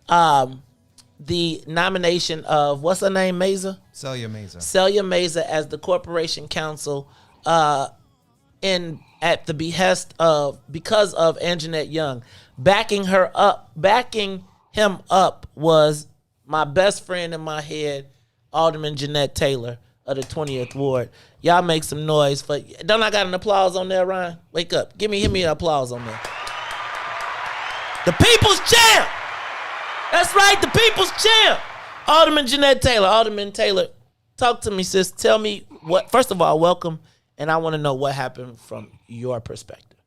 the nomination of, what's her name, Meza? Celia Meza. Celia Meza as the corporation counsel at the behest of, because of Angenette Young. Backing him up was my best friend in my head, Alderman Jeanette Taylor of the 20th Ward. Y'all make some noise for, don't I got an applause on there, Ryan? Wake up. Hit me an applause on there. The people's champ. That's right, the people's champ. Alderman Jeanette Taylor. Alderman Taylor, talk to me, sis. Tell me what, first of all, welcome. And I want to know what happened from your perspective.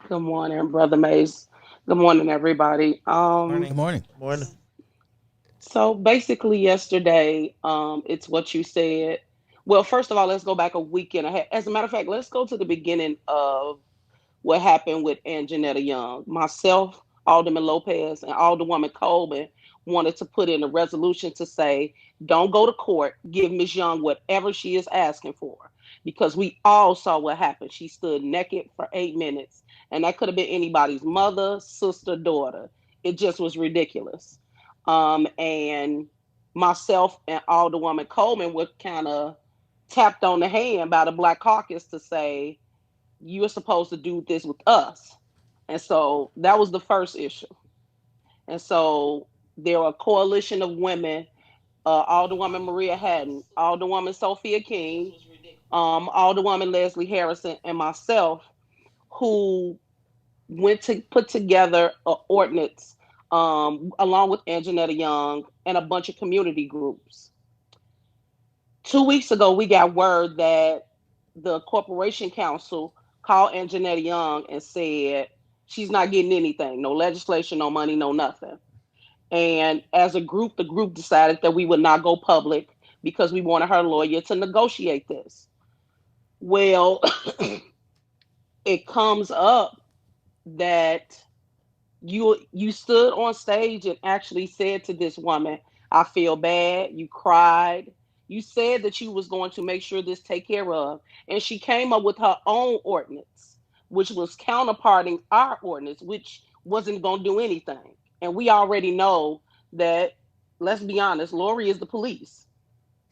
Good morning, Brother Mace. Good morning, everybody. Morning. So basically yesterday, it's what you said. Well, first of all, let's go back a weekend ahead. As a matter of fact, let's go to the beginning of what happened with Angenette Young. Myself, Alderman Lopez, and Alderwoman Colvin wanted to put in a resolution to say, don't go to court, give Ms. Young whatever she is asking for. Because we all saw what happened. She stood naked for 8 minutes. And that could have been anybody's mother, sister, daughter. It just was ridiculous. And myself and Alderwoman Coleman were kind of tapped on the hand by the Black Caucus to say, you're supposed to do this with us. And so that was the first issue. And so there were a coalition of women, Alderwoman Maria Hatton, Alderwoman Sophia King, Alderwoman Leslie Harrison, and myself, who went to put together an ordinance along with Angenette Young and a bunch of community groups. 2 weeks ago, we got word that the Corporation Council called Angenette Young and said she's not getting anything, no legislation, no money, no nothing. And as a group, the group decided that we would not go public because we wanted her lawyer to negotiate this. Well, it comes up that you stood on stage and actually said to this woman, I feel bad. You cried. You said that you was going to make sure this take care of. And she came up with her own ordinance, which was counterparting our ordinance, which wasn't going to do anything. And we already know that, let's be honest, Lori is the police.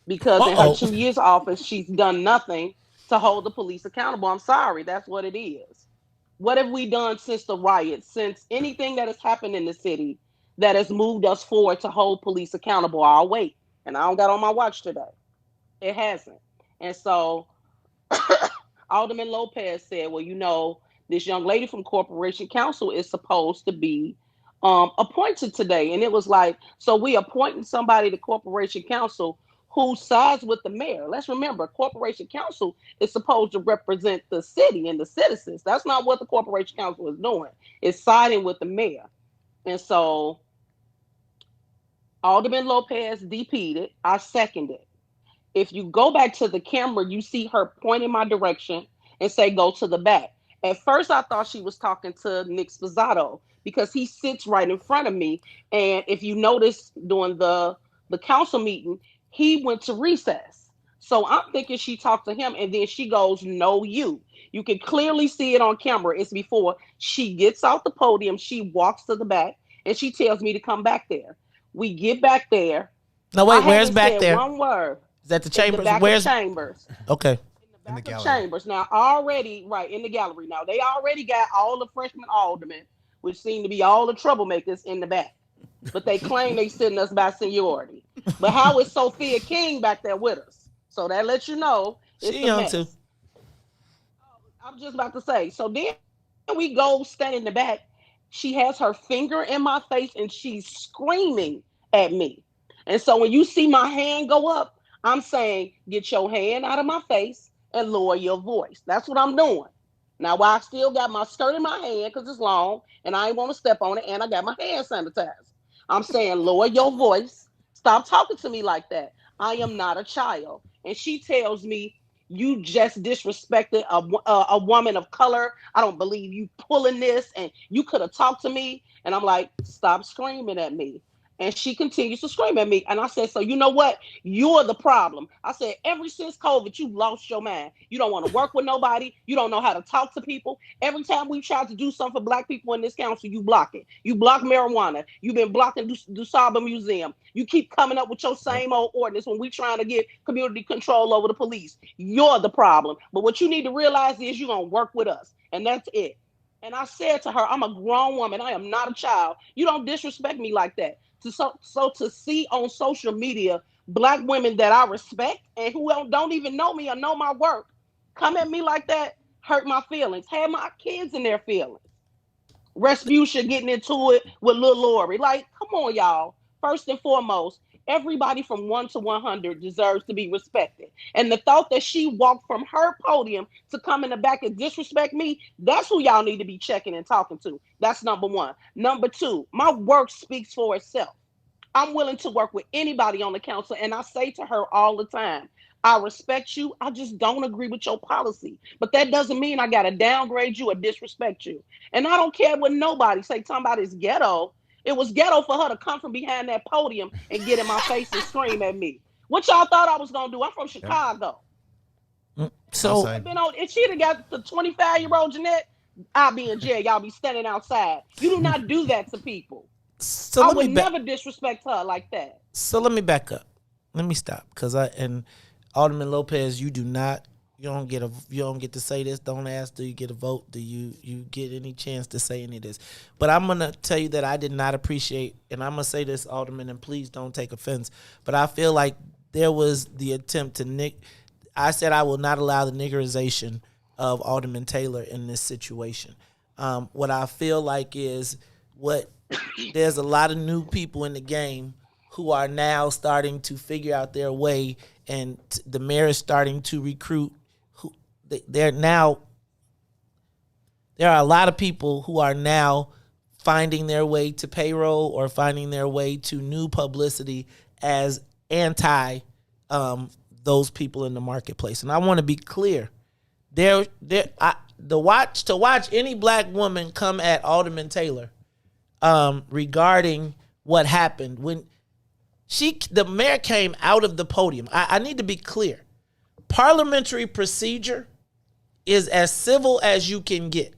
Because in her 2 years office, she's done nothing to hold the police accountable. I'm sorry, that's what it is. What have we done since the riots, since anything that has happened in the city that has moved us forward to hold police accountable? I'll wait. And I don't got on my watch today. It hasn't. And so Alderman Lopez said, well, you know, this young lady from Corporation Council is supposed to be appointed today. And it was like, so we appointing somebody to Corporation Council who sides with the mayor. Let's remember, Corporation Council is supposed to represent the city and the citizens. That's not what the Corporation Council is doing. It's siding with the mayor. And so Alderman Lopez DP'd it. I seconded it. If you go back to the camera, you see her point in my direction and say, go to the back. At first, I thought she was talking to Nick Spizzato because he sits right in front of me. And if you notice during the council meeting, he went to recess. So I'm thinking she talked to him and then she goes, no, you. You can clearly see it on camera. It's before she gets off the podium. She walks to the back and she tells me to come back there. We get back there. No, wait, where's back there? One word. Is that the chambers? In the back Where's of chambers? Okay. In the gallery. Chambers. Now, already, right, in the gallery. Now, they already got all the freshman aldermen, which seem to be all the troublemakers, in the back. But they claim they sitting us by seniority. But how is Sophia King back there with us? So that lets you know it's she young too. I'm just about to say. So then we go stand in the back. She has her finger in my face and she's screaming at me. And so when you see my hand go up, I'm saying, get your hand out of my face and lower your voice. That's what I'm doing. Now, while I still got my skirt in my hand because it's long and I ain't want to step on it and I got my hand sanitized. I'm saying, lower your voice. Stop talking to me like that. I am not a child. And she tells me, you just disrespected a woman of color. I don't believe you pulling this and you could have talked to me. And I'm like, stop screaming at me. And she continues to scream at me. And I said, so you know what? You're the problem. I said, ever since COVID, you lost your mind. You don't want to work with nobody. You don't know how to talk to people. Every time we try to do something for Black people in this council, you block it. You block marijuana. You've been blocking DuSable Museum. You keep coming up with your same old ordinance when we trying to get community control over the police. You're the problem. But what you need to realize is you're going to work with us. And that's it. And I said to her, I'm a grown woman. I am not a child. You don't disrespect me like that. So to see on social media Black women that I respect and who don't even know me or know my work come at me like that hurt my feelings. Had my kids in their feelings. Respucia getting into it with Lil Lori. Like, come on, y'all. First and foremost, everybody from 1 to 100 deserves to be respected. And the thought that she walked from her podium to come in the back and disrespect me, that's who y'all need to be checking and talking to. That's number one. Number two, my work speaks for itself. I'm willing to work with anybody on the council. And I say to her all the time, I respect you. I just don't agree with your policy. But that doesn't mean I got to downgrade you or disrespect you. And I don't care what nobody say. Somebody's ghetto. It was ghetto for her to come from behind that podium and get in my face and scream at me. What y'all thought I was going to do? I'm from Chicago. So if she'd have got the 25-year-old Jeanette, I'll be in jail. Y'all be standing outside. You do not do that to people. So I let would me back. never disrespect her like that. So let me back up. Let me stop because Alderman Lopez, you don't get to say this. Don't ask. Do you get a vote? Do you get any chance to say any of this? But I'm gonna tell you that I did not appreciate, and I'm gonna say this, Alderman, and please don't take offense. But I feel like there was the attempt to I said I will not allow the niggerization of Alderman Taylor in this situation. What I feel like is there's a lot of new people in the game who are now starting to figure out their way, and the mayor is starting to recruit. There are a lot of people who are now finding their way to payroll or finding their way to new publicity as anti those people in the marketplace. And I want to be clear. To watch any black woman come at Alderman Taylor regarding what happened when the mayor came out of the podium. I need to be clear. Parliamentary procedure is as civil as you can get.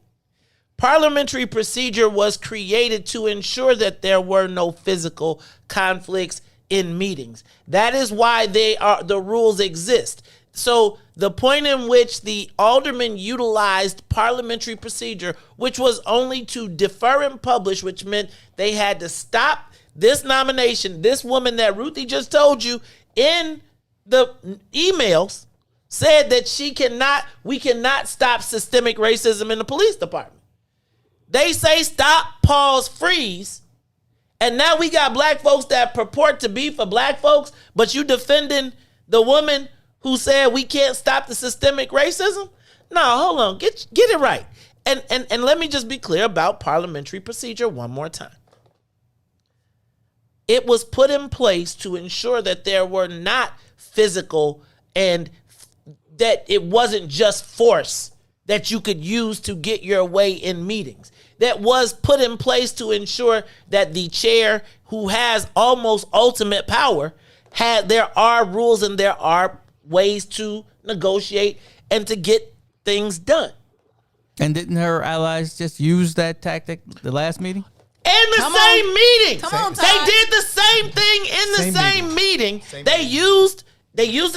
Parliamentary procedure was created to ensure that there were no physical conflicts in meetings. That is why the rules exist. So the point in which the aldermen utilized parliamentary procedure, which was only to defer and publish, which meant they had to stop this nomination, this woman that Ruthie just told you in the emails, said that we cannot stop systemic racism in the police department. They say stop, pause, freeze. And now we got black folks that purport to be for black folks, but you defending the woman who said we can't stop the systemic racism? No, hold on. Get it right. And let me just be clear about parliamentary procedure one more time. It was put in place to ensure that there were not physical and that it wasn't just force that you could use to get your way in meetings. That was put in place to ensure that the chair, who has almost ultimate power, there are rules and there are ways to negotiate and to get things done. And didn't her allies just use that tactic the last meeting? In the same meeting. Come on, Todd. They did the same thing in the same meeting. They used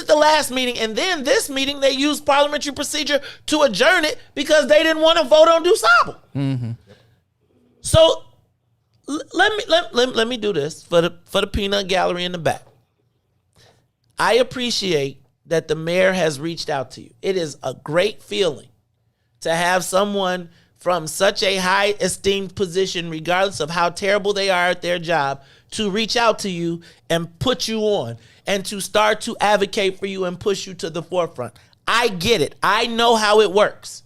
it the last meeting, and then this meeting they used parliamentary procedure to adjourn it because they didn't want to vote on DuSable. Mm-hmm. So let me do this for the peanut gallery in the back. I appreciate that the mayor has reached out to you. It is a great feeling to have someone from such a high esteemed position, regardless of how terrible they are at their job, to reach out to you and put you on and to start to advocate for you and push you to the forefront. I get it. I know how it works.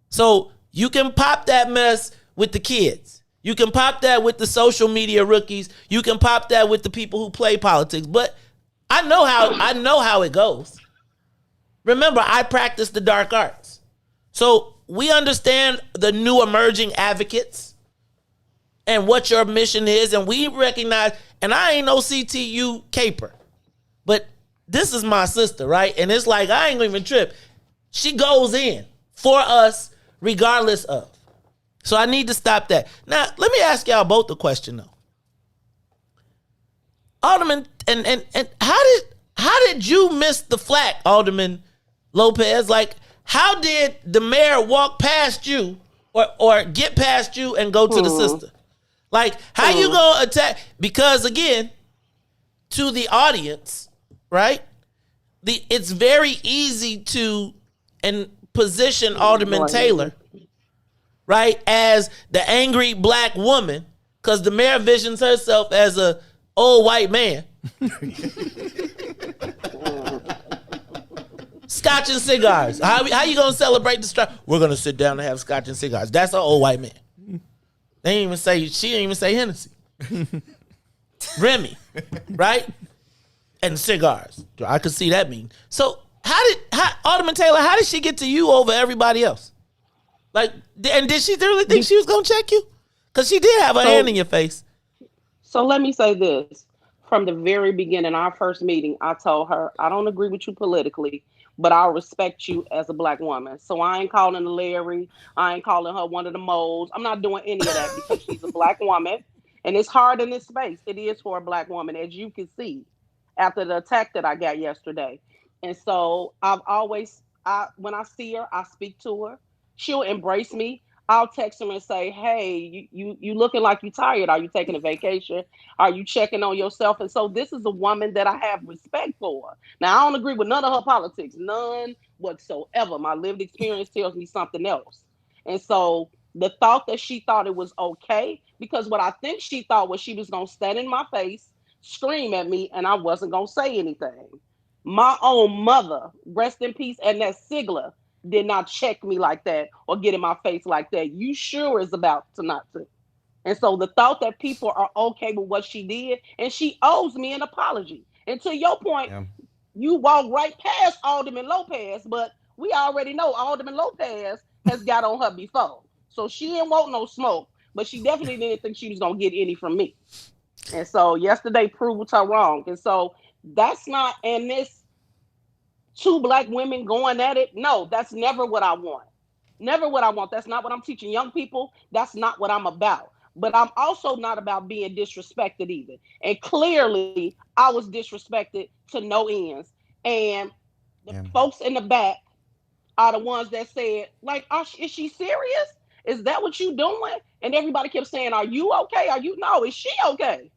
So you can pop that mess with the kids. You can pop that with the social media rookies. You can pop that with the people who play politics. But I know how it goes. Remember, I practice the dark arts. So we understand the new emerging advocates and what your mission is, and we recognize, and I ain't no CTU caper, but this is my sister, right? And it's like, I ain't gonna even trip. She goes in for us regardless of. So I need to stop that. Now, let me ask y'all both a question though. Alderman, and how did you miss the flack, Alderman Lopez? Like, how did the mayor walk past you or get past you and go to the sister? Like, how you gonna attack? Because again, to the audience, right? It's very easy to position Alderman Taylor, right, as the angry black woman, because the mayor visions herself as a old white man. Scotch and cigars. How you gonna celebrate the strike? We're gonna sit down and have scotch and cigars. That's an old white man. She didn't even say Hennessy. Remy, right? And cigars. I could see that mean. So Alderman Taylor, how did she get to you over everybody else? Like, and did she really think she was gonna check you? Because she did have her hand in your face. So let me say this. From the very beginning, our first meeting, I told her, I don't agree with you politically, but I'll respect you as a black woman. So I ain't calling her Larry. I ain't calling her one of the moles. I'm not doing any of that because she's a black woman And it's hard in this space. It is for a Black woman, as you can see, after the attack that I got yesterday. And so when I see her, I speak to her. She'll embrace me. I'll text her and say, hey, you looking like you tired. Are you taking a vacation? Are you checking on yourself? And so this is a woman that I have respect for. Now, I don't agree with none of her politics, none whatsoever. My lived experience tells me something else. And so the thought that she thought it was okay, because what I think she thought was she was going to stand in my face, scream at me, and I wasn't going to say anything. My own mother, rest in peace, and that Sigler, did not check me like that or get in my face like that. You sure is about to not to. And so the thought that people are okay with what she did, and she owes me an apology. And to your point, you walk right past Alderman Lopez, but we already know Alderman Lopez has got on her before. So she didn't want no smoke, but she definitely didn't think she was going to get any from me. And so yesterday proved her wrong. And so that's not, and this two Black women going at it. No, that's never what I want. Never what I want. That's not what I'm teaching young people. That's not what I'm about. But I'm also not about being disrespected either. And clearly, I was disrespected to no ends. And the folks in the back are the ones that said, like, is she serious? Is that what you doing? And everybody kept saying, are you okay? No, is she okay?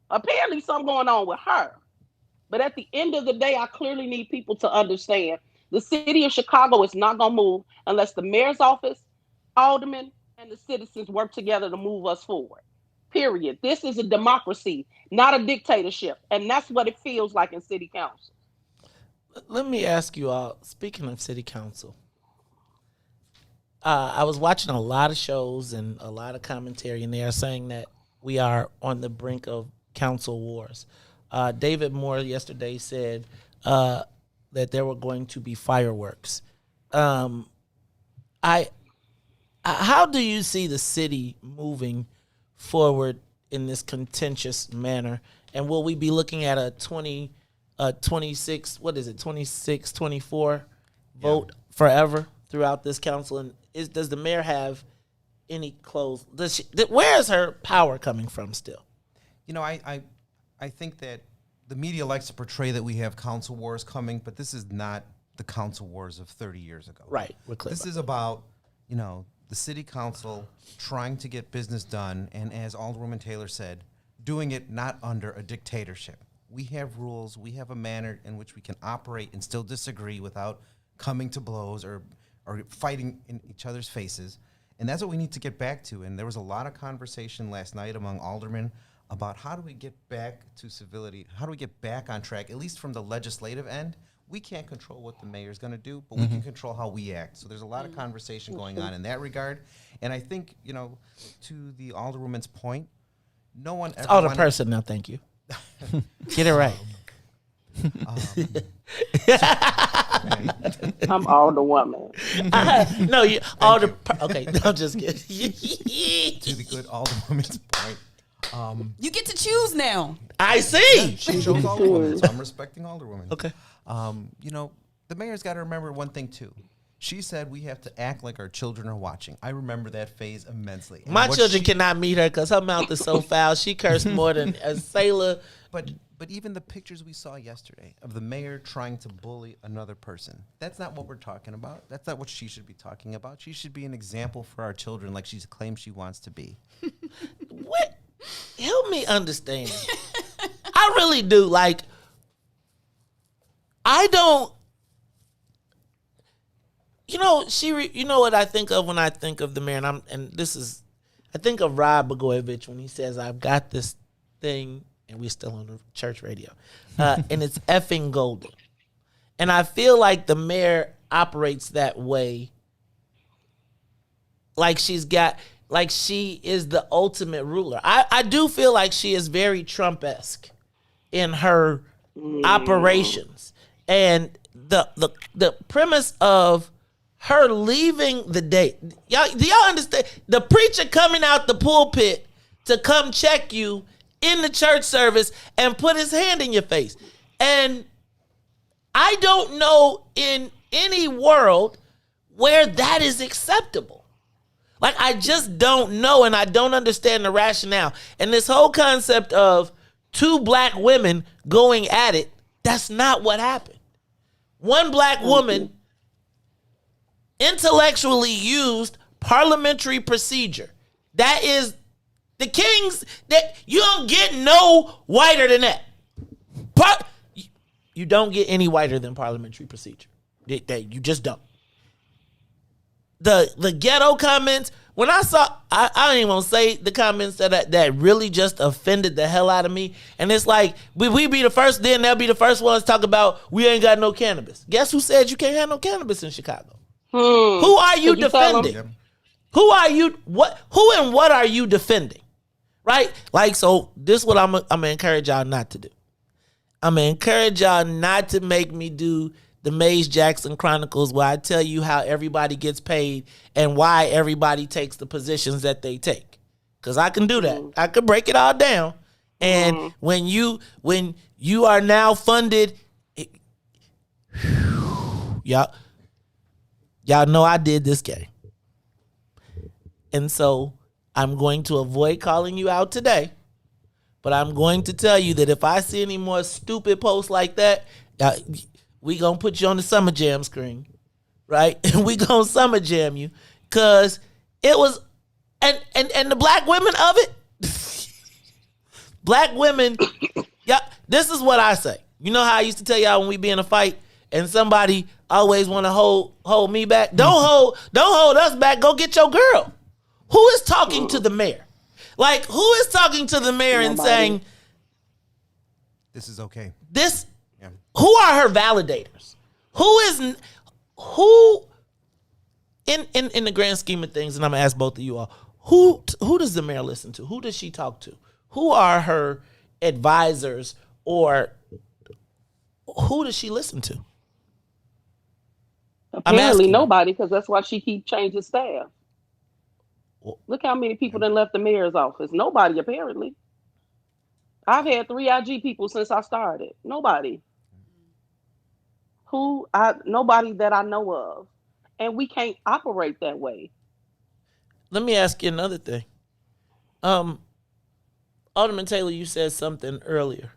Apparently something going on with her. But at the end of the day, I clearly need people to understand the city of Chicago is not going to move unless the mayor's office, aldermen, and the citizens work together to move us forward. Period. This is a democracy, not a dictatorship. And that's what it feels like in city council. Let me ask you all, speaking of city council, I was watching a lot of shows and a lot of commentary, and they are saying that we are on the brink of council wars. David Moore yesterday said that there were going to be fireworks. How do you see the city moving forward in this contentious manner? And will we be looking at a 24 vote forever throughout this council? And does the mayor have any clothes? Where is her power coming from still? You know, I think that the media likes to portray that we have council wars coming, but this is not the council wars of 30 years ago. Right. We're clear. This is about, the city council trying to get business done, and as Alderwoman Taylor said, doing it not under a dictatorship. We have rules. We have a manner in which we can operate and still disagree without coming to blows or fighting in each other's faces. And that's what we need to get back to. And there was a lot of conversation last night among aldermen about how do we get back to civility? How do we get back on track, at least from the legislative end? We can't control what the mayor's going to do, but we can control how we act. So there's a lot of conversation going on in that regard. And I think, to the alderwoman's point, no one ever Alderperson now, thank you. Get it right. I'm alderwoman. No, you okay, no, I'm just kidding. To the good alderwoman's point. You get to choose now. I see. Yeah, she chose alderwoman, so I'm respecting alderwoman. Okay. The mayor's got to remember one thing too. She said we have to act like our children are watching. I remember that phase immensely. My children cannot meet her because her mouth is so foul. She cursed more than a sailor. But even the pictures we saw yesterday of the mayor trying to bully another person, that's not what we're talking about. That's not what she should be talking about. She should be an example for our children like she claims she wants to be. What? Help me understand. I really do. Like, I don't. You know what I think of when I think of the mayor, I think of Rob Blagojevich when he says, "I've got this thing," and we're still on the church radio, and it's effing golden. And I feel like the mayor operates that way, like she is the ultimate ruler. I do feel like she is very Trump-esque in her operations, and the premise of her leaving the date. Do y'all understand? The preacher coming out the pulpit to come check you in the church service and put his hand in your face. And I don't know in any world where that is acceptable. Like, I just don't know, and I don't understand the rationale. And this whole concept of two black women going at it, that's not what happened. One black woman intellectually used parliamentary procedure. That is the kings, that you don't get no whiter than that. You don't get any whiter than parliamentary procedure. You just don't. The ghetto comments, when I saw, I don't even want to say the comments that really just offended the hell out of me. And it's like, we be the first, then they'll be the first ones to talk about we ain't got no cannabis. Guess who said you can't have no cannabis in Chicago? Who are you defending? Who are you? Who and what are you defending? Right? Like, so this is what I'm gonna encourage y'all not to do. I'm gonna encourage y'all not to make me do the Mays Jackson Chronicles where I tell you how everybody gets paid and why everybody takes the positions that they take. Because I can do that. I can break it all down. And when you are now funded, y'all know I did this game. And so I'm going to avoid calling you out today. But I'm going to tell you that if I see any more stupid posts like that, we gonna put you on the Summer Jam screen, right? And we gonna Summer Jam you, cause it was, and the black women of it, black women. Yeah, this is what I say. You know how I used to tell y'all when we be in a fight and somebody always want to hold me back. Don't hold us back. Go get your girl. Who is talking to the mayor? Like, who is talking to the mayor and saying, this is okay? Who are her validators? Who in the grand scheme of things, and I'm gonna ask both of you all, who does the mayor listen to? Who does she talk to? Who are her advisors, or who does she listen to? Apparently nobody, because that's why she keep changing staff. Look how many people done left the mayor's office. Nobody, apparently. I've had 3 IG people since I started. Nobody. Nobody that I know of. And we can't operate that way. Let me ask you another thing. Alderman Taylor, you said something earlier.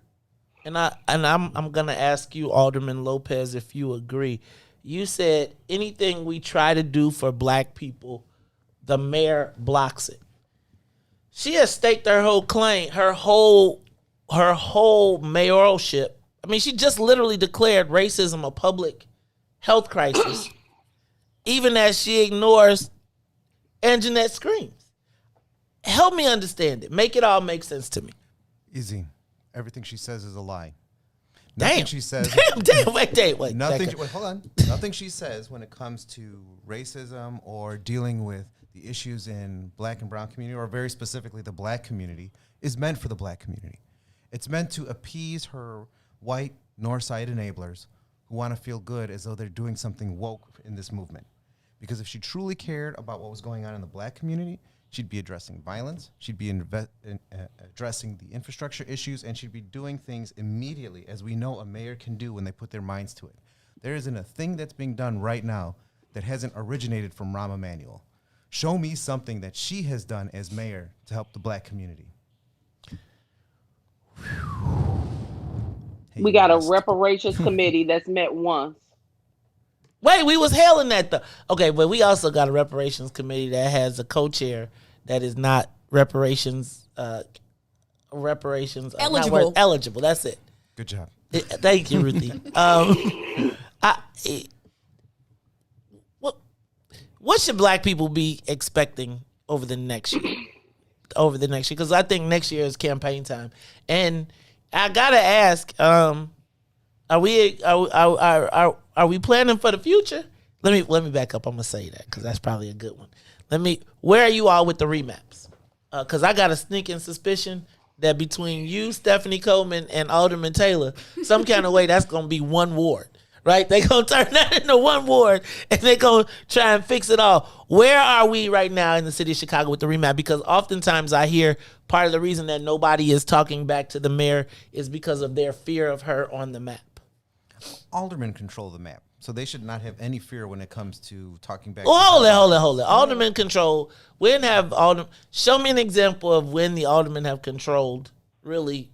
And I'm gonna ask you, Alderman Lopez, if you agree. You said anything we try to do for black people, the mayor blocks it. She has staked her whole claim, her whole mayoralship. I mean, she just literally declared racism a public health crisis, even as she ignores Angenette screams. Help me understand it. Make it all make sense to me. Easy. Everything she says is a lie. Damn. Nothing she says. Damn. Wait. Nothing. Wait, hold on. Nothing she says when it comes to racism or dealing with the issues in black and brown community, or very specifically the black community, is meant for the black community. It's meant to appease her white north side enablers who want to feel good as though they're doing something woke in this movement. Because if she truly cared about what was going on in the black community, she'd be addressing violence, she'd be addressing the infrastructure issues, and she'd be doing things immediately, as we know a mayor can do when they put their minds to it. There isn't a thing that's being done right now that hasn't originated from Rahm Emanuel. Show me something that she has done as mayor to help the black community. We got a reparations committee that's met once. Wait, we was hailing that though. Okay, but we also got a reparations committee that has a co-chair that is not reparations eligible. Eligible. That's it. Good job. Thank you, Ruthie. What should black people be expecting over the next year? Because I think next year is campaign time, and I gotta ask: are we planning for the future? Let me back up. I'm gonna say that because that's probably a good one. Where are you all with the remaps? Because I got a sneaking suspicion that between you, Stephanie Coleman, and Alderman Taylor, some kind of way that's gonna be one ward. Right? They're going to turn that into one ward, and they're going to try and fix it all. Where are we right now in the city of Chicago with the remap? Because oftentimes I hear part of the reason that nobody is talking back to the mayor is because of their fear of her on the map. Aldermen control the map, so they should not have any fear when it comes to talking back. Well, hold it. Aldermen control. When have aldermen? Show me an example of when the aldermen have controlled really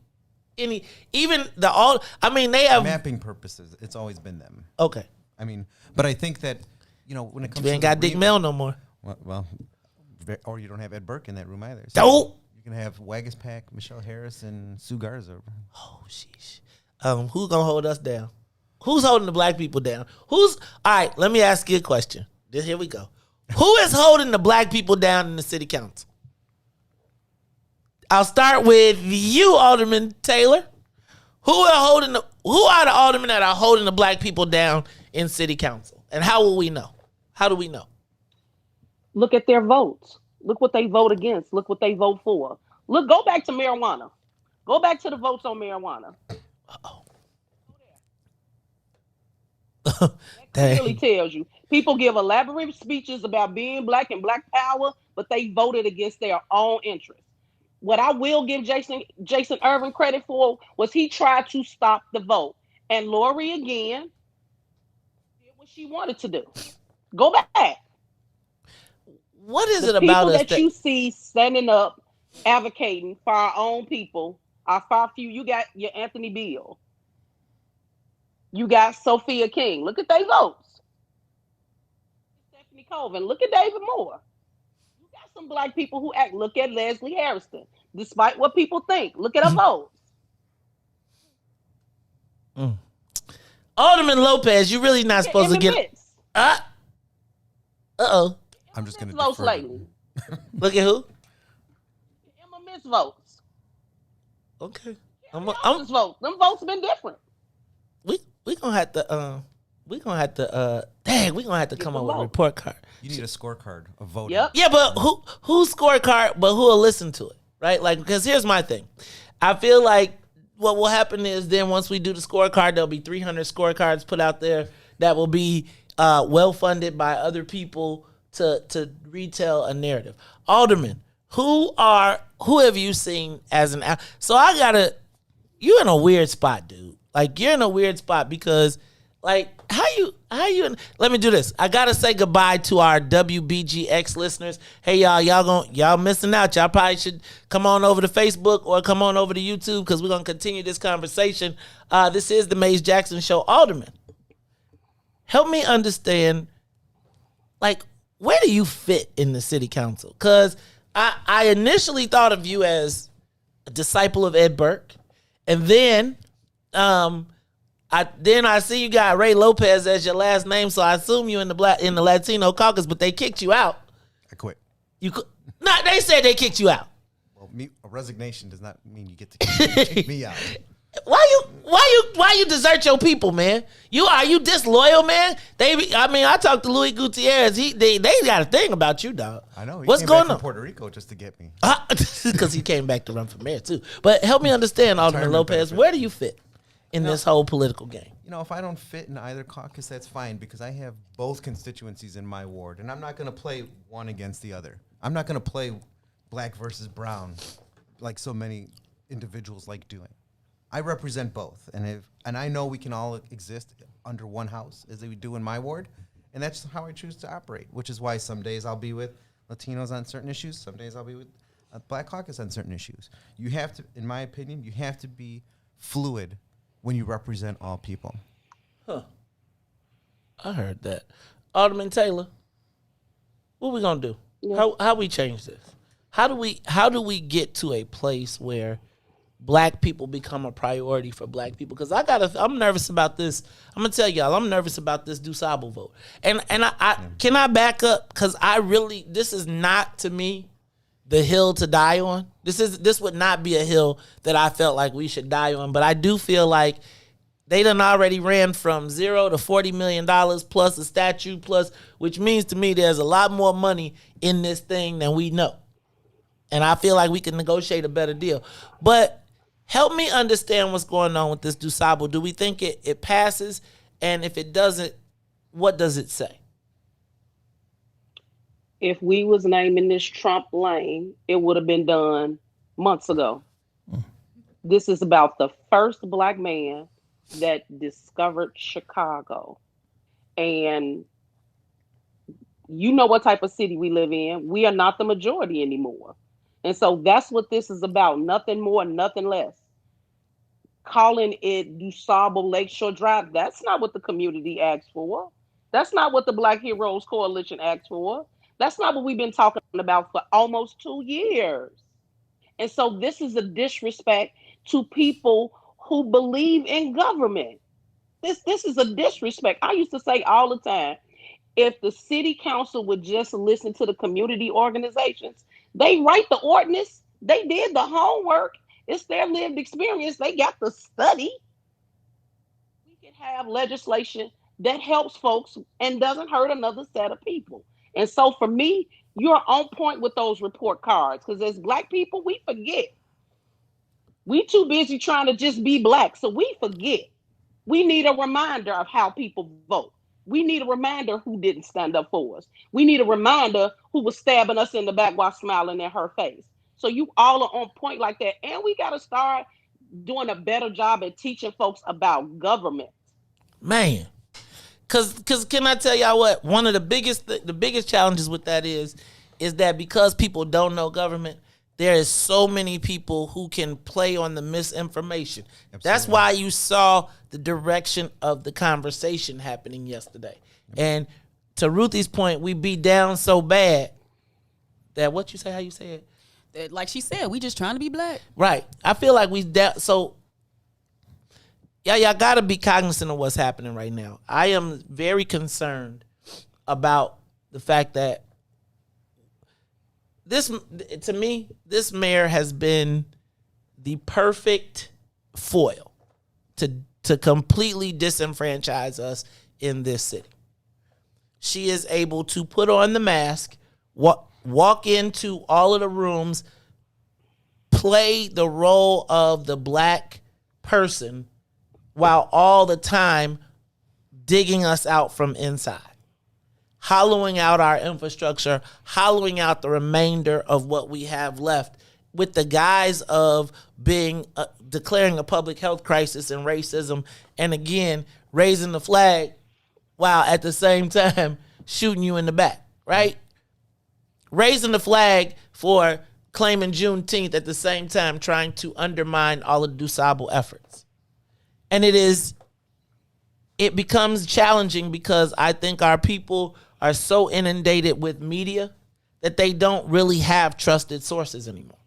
any, even the all. I mean, they have mapping purposes. It's always been them. Okay. I mean, but I think that when it comes, we ain't got Dick Mel no more. Well, or you don't have Ed Burke in that room either. Don't. You can have Wagaspack, Michelle Harris, and Sue Garza. Oh, sheesh. Who's gonna hold us down? Who's holding the black people down? All right, let me ask you a question. Here we go. Who is holding the black people down in the city council? I'll start with you, Alderman Taylor. Who are the aldermen that are holding the black people down in city council? And how will we know? How do we know? Look at their votes. Look what they vote against. Look what they vote for. Go back to marijuana. Go back to the votes on marijuana. That clearly tells you. People give elaborate speeches about being black and black power, but they voted against their own interests. What I will give Jason Irvin credit for was he tried to stop the vote. And Lori again did what she wanted to do. Go back. What is it about us that you see standing up, advocating for our own people are far few? You got your Anthony Beale. You got Sophia King. Look at their votes. Stephanie Colvin. Look at David Moore. You got some black people who act. Look at Leslie Harrison. Despite what people think, look at her votes. Alderman Lopez, you really not supposed to get. Uh-oh. I'm just gonna votes lately. Look at who? Emma Miss votes. Okay. I'm votes. Them votes been different. We gonna have to we gonna have to come up with a report card. You need a scorecard of voting. Yep. Yeah, but who's scorecard? But who will listen to it, right? Like, because here's my thing. I feel like what will happen is then once we do the scorecard, there'll be 300 scorecards put out there that will be well funded by other people to retell a narrative. Alderman, who have you seen as an? So you in a weird spot, dude. Like, you're in a weird spot because, like, how you, let me do this. I gotta say goodbye to our WBGX listeners. Hey, y'all missing out. Y'all probably should come on over to Facebook or come on over to YouTube because we're gonna continue this conversation. This is the Maze Jackson Show. Alderman, help me understand, like, where do you fit in the city council? Because I initially thought of you as a disciple of Ed Burke, and then I see you got Ray Lopez as your last name, so I assume you in the Latino caucus, but they kicked you out. I quit. They said they kicked you out. Well, a resignation does not mean you get to kick me out. Why you desert your people, man? Are you disloyal, man? I talked to Luis Gutierrez. They got a thing about you, dog. I know. What's going on? From Puerto Rico just to get me. Because he came back to run for mayor too. But help me understand, Alderman Lopez. Benefit. Where do you fit in this whole political game? If I don't fit in either caucus, that's fine because I have both constituencies in my ward, and I'm not going to play one against the other. I'm not going to play black versus brown like so many individuals like doing. I represent both, and I know we can all exist under one house as we do in my ward, and that's how I choose to operate. Which is why some days I'll be with Latinos on certain issues, some days I'll be with Black Caucus on certain issues. You have to, in my opinion, you have to be fluid when you represent all people. Huh? I heard that, Alderman Taylor. What we gonna do? Yeah. How we change this? How do we get to a place where black people become a priority for black people? Because I'm nervous about this. I'm gonna tell y'all, I'm nervous about this DuSable vote. And can I back up? Because this is not, to me, the hill to die on. This would not be a hill that I felt like we should die on. But I do feel like they done already ran from $0 to $40 million plus a statue which means to me there's a lot more money in this thing than we know. And I feel like we can negotiate a better deal. But help me understand what's going on with this DuSable. Do we think it passes? And if it doesn't, what does it say? If we was naming this Trump lane, it would have been done months ago. This is about the first black man that discovered Chicago. And you know what type of city we live in. We are not the majority anymore. And so that's what this is about. Nothing more, nothing less. Calling it DuSable Lakeshore Drive, that's not what the community asked for. That's not what the Black Heroes Coalition asked for. That's not what we've been talking about for almost 2 years. And so this is a disrespect to people who believe in government. This is a disrespect. I used to say all the time, if the city council would just listen to the community organizations, they write the ordinance, they did the homework, it's their lived experience, they got the study. We can have legislation that helps folks and doesn't hurt another set of people. And so for me, you're on point with those report cards, because as Black people, we forget. We too busy trying to just be Black, so we forget. We need a reminder of how people vote. We need a reminder who didn't stand up for us. We need a reminder who was stabbing us in the back while smiling in her face. So you all are on point like that. And we got to start doing a better job at teaching folks about government. Man, cause can I tell y'all what? One of the biggest challenges with that is that because people don't know government, there is so many people who can play on the misinformation. Absolutely. That's why you saw the direction of the conversation happening yesterday. And to Ruthie's point, we be down so bad that what you say, how you say it? That, like she said, we just trying to be Black. Right. I feel like we down. So y'all got to be cognizant of what's happening right now. I am very concerned about the fact that to me, this mayor has been the perfect foil to completely disenfranchise us in this city. She is able to put on the mask, walk into all of the rooms, play the role of the Black person while all the time digging us out from inside. Hollowing out our infrastructure, hollowing out the remainder of what we have left with the guise of being declaring a public health crisis and racism, and again, raising the flag while at the same time shooting you in the back, right? Raising the flag for claiming Juneteenth at the same time trying to undermine all of the DuSable efforts. And it becomes challenging because I think our people are so inundated with media that they don't really have trusted sources anymore,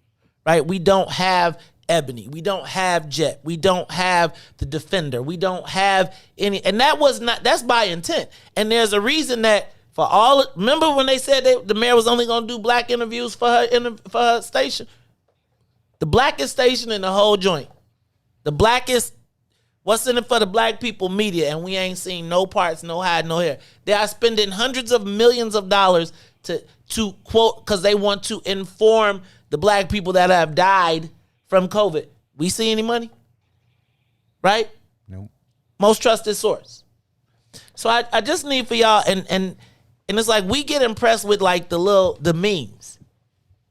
right? We don't have Ebony. We don't have Jet. We don't have The Defender. We don't have any, and that's by intent. And there's a reason that remember when they said the mayor was only going to do Black interviews for her station? The blackest station in the whole joint. The blackest. What's in it for the Black people media, and we ain't seen no parts, no hide, no hair. They are spending hundreds of millions of dollars to quote, because they want to inform the Black people that have died from COVID. We see any money? Right? Nope. Most trusted source. So I just need for y'all, and it's like we get impressed with like the memes.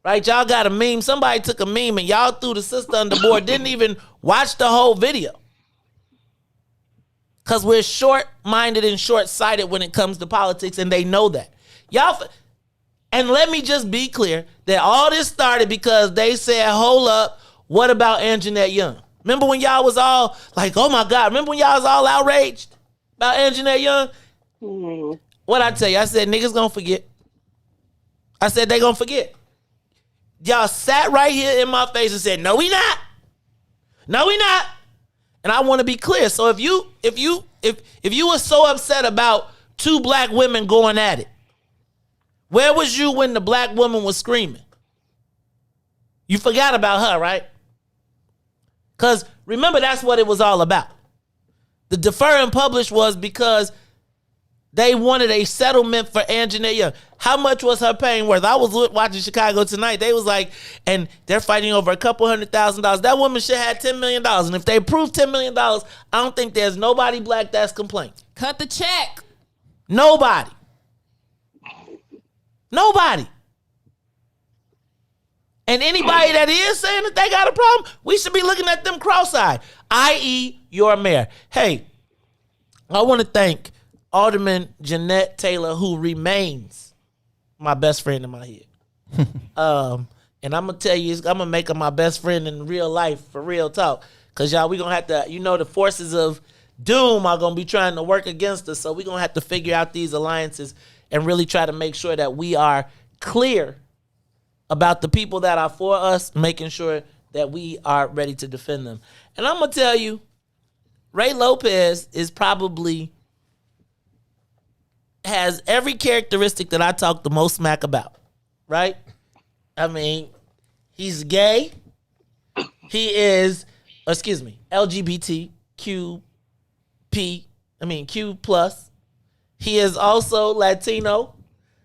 Right? Y'all got a meme. Somebody took a meme and y'all threw the sister on the board, didn't even watch the whole video. Because we're short-minded and short-sighted when it comes to politics, and they know that. And let me just be clear that all this started because they said, hold up, what about Angenette Young? Remember when y'all was all like, oh my God, remember when y'all was all outraged about Angenette Young? Mm-hmm. What'd I tell you? I said, niggas gonna forget. I said, they gonna forget. Y'all sat right here in my face and said, no, we not. No, we not. And I want to be clear. So if you were so upset about two Black women going at it, where was you when the Black woman was screaming? You forgot about her, right? Because remember, that's what it was all about. The defer and publish was because they wanted a settlement for Angenette Young. How much was her pain worth? I was watching Chicago Tonight. They was like, and they're fighting over a couple $100,000. That woman should have $10 million. And if they approve $10 million, I don't think there's nobody Black that's complaining. Cut the check. Nobody. And anybody that is saying that they got a problem, we should be looking at them cross-eyed. i.e. your mayor. Hey, I want to thank Alderman Jeanette Taylor, who remains my best friend in my head. And I'm going to tell you, I'm going to make her my best friend in real life, for real talk. Because, y'all, we're going to have to, the forces of doom are going to be trying to work against us. So we're going to have to figure out these alliances and really try to make sure that we are clear about the people that are for us, making sure that we are ready to defend them. And I'm going to tell you, Ray Lopez is probably has every characteristic that I talk the most smack about, right? I mean, he's gay. He is, LGBTQ+. He is also Latino.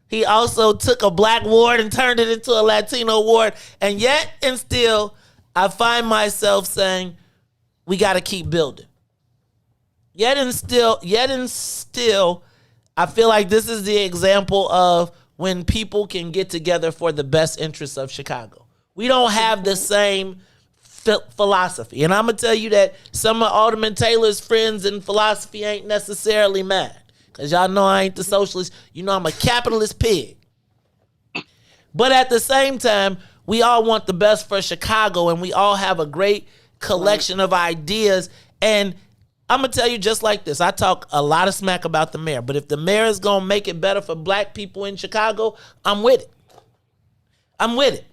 He also took a black ward and turned it into a Latino ward. And yet and still, I find myself saying, we got to keep building. Yet and still, I feel like this is the example of when people can get together for the best interests of Chicago. We don't have the same philosophy. And I'm going to tell you that some of Alderman Taylor's friends in philosophy ain't necessarily mad. Because y'all know I ain't the socialist. You know I'm a capitalist pig. But at the same time, we all want the best for Chicago, and we all have a great collection of ideas. And I'm going to tell you just like this. I talk a lot of smack about the mayor, but if the mayor is going to make it better for black people in Chicago, I'm with it. I'm with it,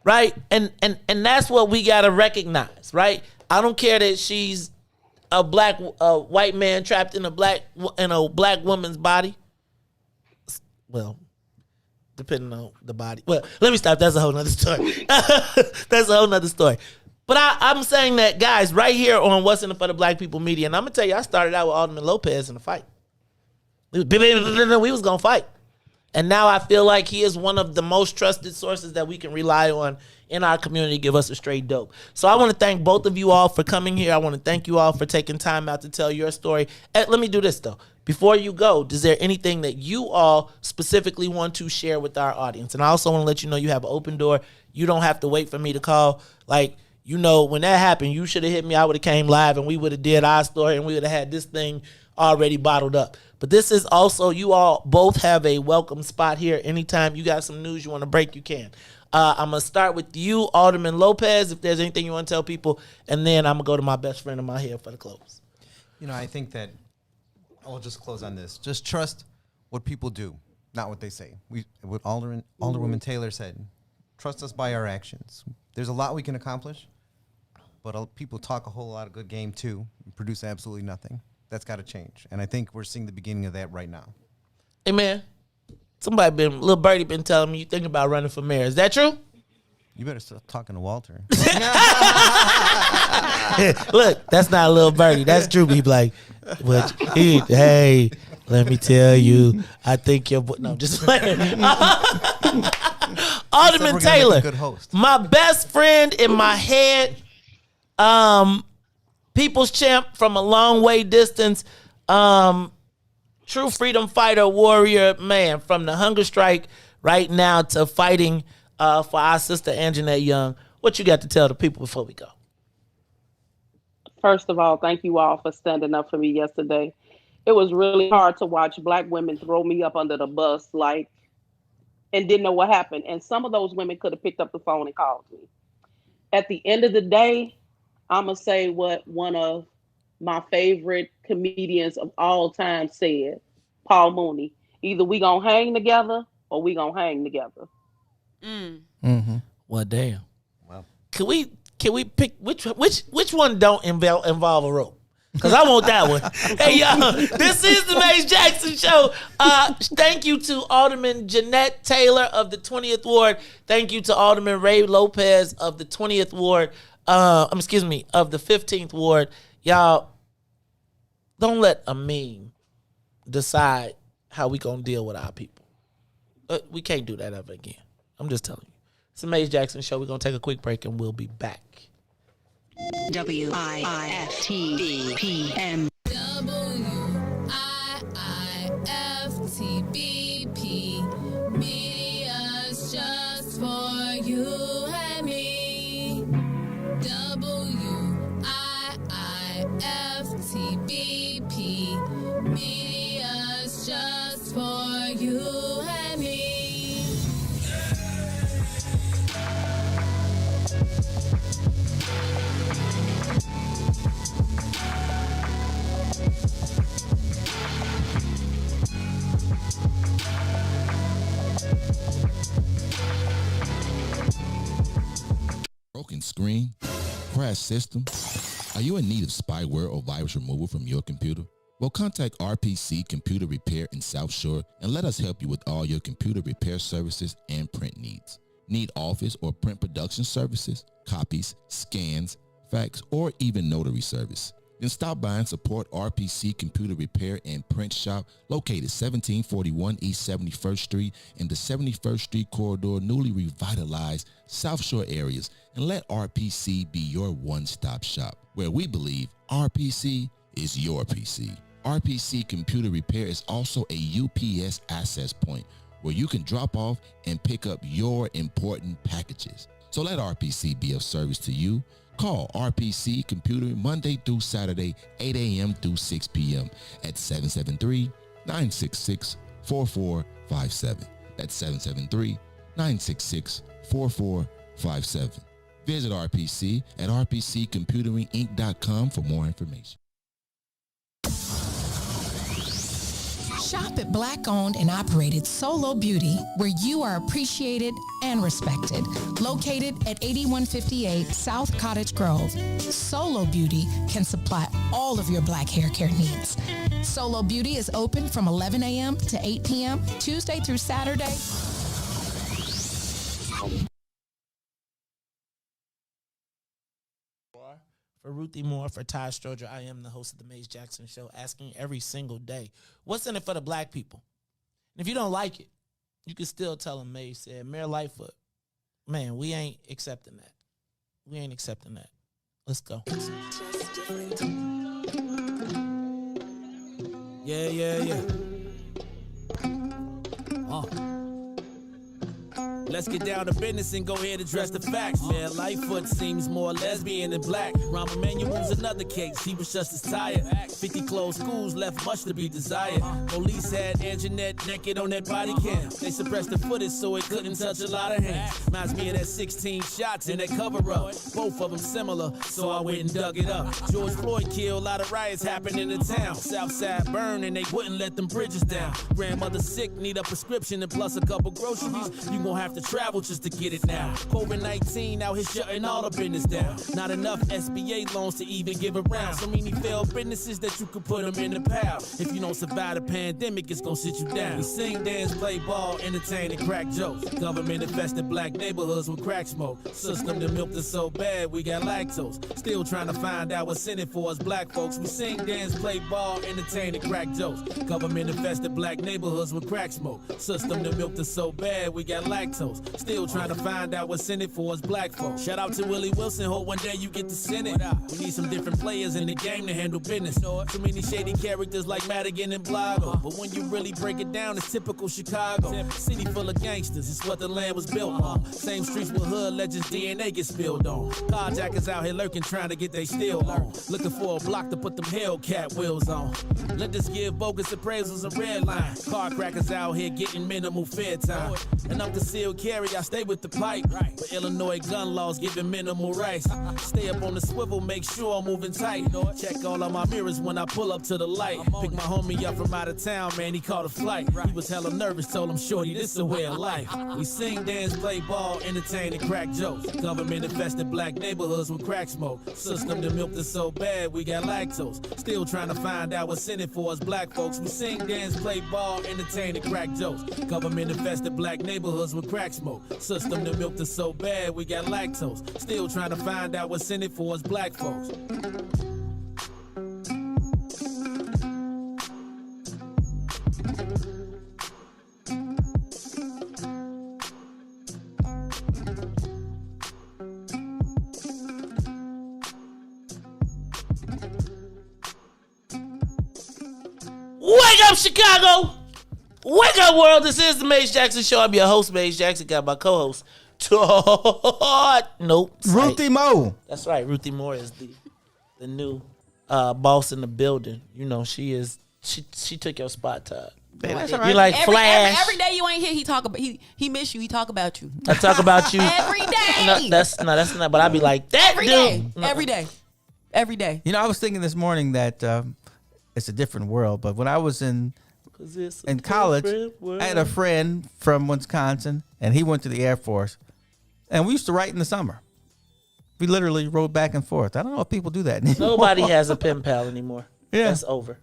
right? And that's what we got to recognize, right? I don't care that she's a white man trapped in a black woman's body. Well, depending on the body. Well, let me stop. That's a whole nother story. But I'm saying that, guys, right here on What's in It for the Black People Media, and I'm going to tell you, I started out with Alderman Lopez in a fight. We was going to fight. And now I feel like he is one of the most trusted sources that we can rely on in our community to give us a straight dope. So I want to thank both of you all for coming here. I want to thank you all for taking time out to tell your story. Let me do this, though. Before you go, is there anything that you all specifically want to share with our audience? And I also want to let you know you have an open door. You don't have to wait for me to call. When that happened, you should have hit me. I would have came live and we would have did our story and we would have had this thing already bottled up. But this is also, you all both have a welcome spot here. Anytime you got some news you want to break, you can. I'm going to start with you, Alderman Lopez, if there's anything you want to tell people. And then I'm going to go to my best friend in my head for the close. I think that I'll just close on this. Just trust what people do, not what they say. What Alderwoman Taylor said, trust us by our actions. There's a lot we can accomplish, but people talk a whole lot of good game too and produce absolutely nothing. That's got to change. And I think we're seeing the beginning of that right now. Hey, man, little birdie been telling me you think about running for mayor. Is that true? You better start talking to Walter. Look, that's not a little birdie. That's Drew. Be like, hey, let me tell you, I think your boy. No, just playing. Alderman Taylor, my best friend in my head, people's champ from a long way distance, true freedom fighter, warrior, man, from the hunger strike right now to fighting for our sister Angenette Young. What you got to tell the people before we go? First of all, thank you all for standing up for me yesterday. It was really hard to watch black women throw me up under the bus, and didn't know what happened. And some of those women could have picked up the phone and called me. At the end of the day, I'm going to say what one of my favorite comedians of all time said, Paul Mooney. Either we going to hang together or we going to hang together. Mm-hmm. Well, damn. Wow. Can we pick which one don't involve a rope? Because I want that one. Hey, y'all, this is the Mace Jackson Show. Thank you to Alderman Jeanette Taylor of the 20th Ward. Thank you to Alderman Ray Lopez of the 20th Ward. Of the 15th Ward. Y'all, don't let a meme decide how we going to deal with our people. We can't do that ever again. I'm just telling you. It's the Mace Jackson Show. We're going to take a quick break and we'll be back. WIIFTBPM. WIIFTBP. Media's just for you and me. WIIFTBP. screen? Crash system? Are you in need of spyware or virus removal from your computer? Well, contact RPC Computer Repair in South Shore and let us help you with all your computer repair services and print needs. Need office or print production services, copies, scans, fax, or even notary service? Then stop by and support RPC Computer Repair and Print Shop located 1741 East 71st Street in the 71st Street corridor, newly revitalized South Shore areas, and let RPC be your one-stop shop where we believe RPC is your PC. RPC Computer Repair is also a UPS access point where you can drop off and pick up your important packages. So let RPC be of service to you. Call RPC Computer Monday through Saturday, 8 a.m. through 6 p.m. at 773-966-4457. That's 773-966-4457. Visit RPC at rpccomputeringinc.com for more information. Shop at Black-owned and operated Solo Beauty, where you are appreciated and respected. Located at 8158 South Cottage Grove, Solo Beauty can supply all of your black hair care needs. Solo Beauty is open from 11 a.m. to 8 p.m., Tuesday through Saturday. For Ruthie Moore, for Todd Stroger, I am the host of the Maze Jackson Show, asking every single day, what's in it for the black people? And if you don't like it, you can still tell them Maze said, Mayor Lightfoot, man, we ain't accepting that. We ain't accepting that. Let's go. Yeah. Let's get down to business and go ahead and address the facts, man. Lightfoot seems more lesbian than black. Rahm Emanuel's another case. He was just as tired. 50 closed schools left much to be desired. Police had Angenette naked on that body cam. They suppressed the footage so it couldn't touch a lot of hands. Reminds me of that 16 shots in that cover-up. Both of them similar, so I went and dug it up. George Floyd killed, a lot of riots happened in the town. Southside burned and they wouldn't let them bridges down. Grandmother sick, need a prescription and plus a couple groceries. You gon' have to travel just to get it now. COVID-19 out here shutting all the business down. Not enough SBA loans to even give around. So many failed businesses that you could put them in the pile. If you don't survive the pandemic, it's gonna sit you down. We sing, dance, play ball, entertain, and crack jokes. Government infested black neighborhoods with crack smoke. System that milked us so bad, we got lactose. Still trying to find out what's in it for us black folks. We sing, dance, play ball, entertain, and crack jokes. Government infested black neighborhoods with crack smoke. System that milked us so bad, we got lactose. Still trying to find out what's in it for us black folks. Shout out to Willie Wilson, hope one day you get to send it. We need some different players in the game to handle business. Too many shady characters like Madigan and Blago. But when you really break it down, it's typical Chicago. City full of gangsters, it's what the land was built on. Same streets with hood legends, DNA gets spilled on. Carjackers out here lurking, trying to get they steal on. Looking for a block to put them Hellcat wheels on. Let us give bogus appraisals a red line. Car crackers out here getting minimal fair time. And I'm concealed carry, I stay with the pipe. But Illinois gun laws giving minimal rights. Stay up on the swivel, make sure I'm moving tight. Check all of my mirrors when I pull up to the light. Pick my homie up from out of town, man, he caught a flight. He was hella nervous, told him, shorty, this a way of life. We sing, dance, play ball, entertain, and crack jokes. Government infested black neighborhoods with crack smoke. System that milked us so bad, we got lactose. Still trying to find out what's in it for us black folks. We sing, dance, play ball, entertain, and crack jokes. Government infested black neighborhoods with crack smoke. System that milked us so bad, we got lactose. Still trying to find out what's in it for us black folks. Wake up, Chicago! Wake up, world! This is the Maze Jackson Show. I'm your host, Maze Jackson. Got my co-host, Todd. Nope. Ruthie Moore. That's right. Ruthie Moore is the new boss in the building. You know, she took your spot, Todd. Man, that's all right. You like Flash. Every day you ain't here, he talk about he miss you. He talk about you. I talk about you every day. No, that's not. But I be like that every dude. Day. No. Every day. You know, I was thinking this morning that it's a different world. But when I was in college, I had a friend from Wisconsin, and he went to the Air Force, and we used to write in the summer. We literally wrote back and forth. I don't know if people do that anymore. Nobody has a pen pal anymore. Yeah. That's over.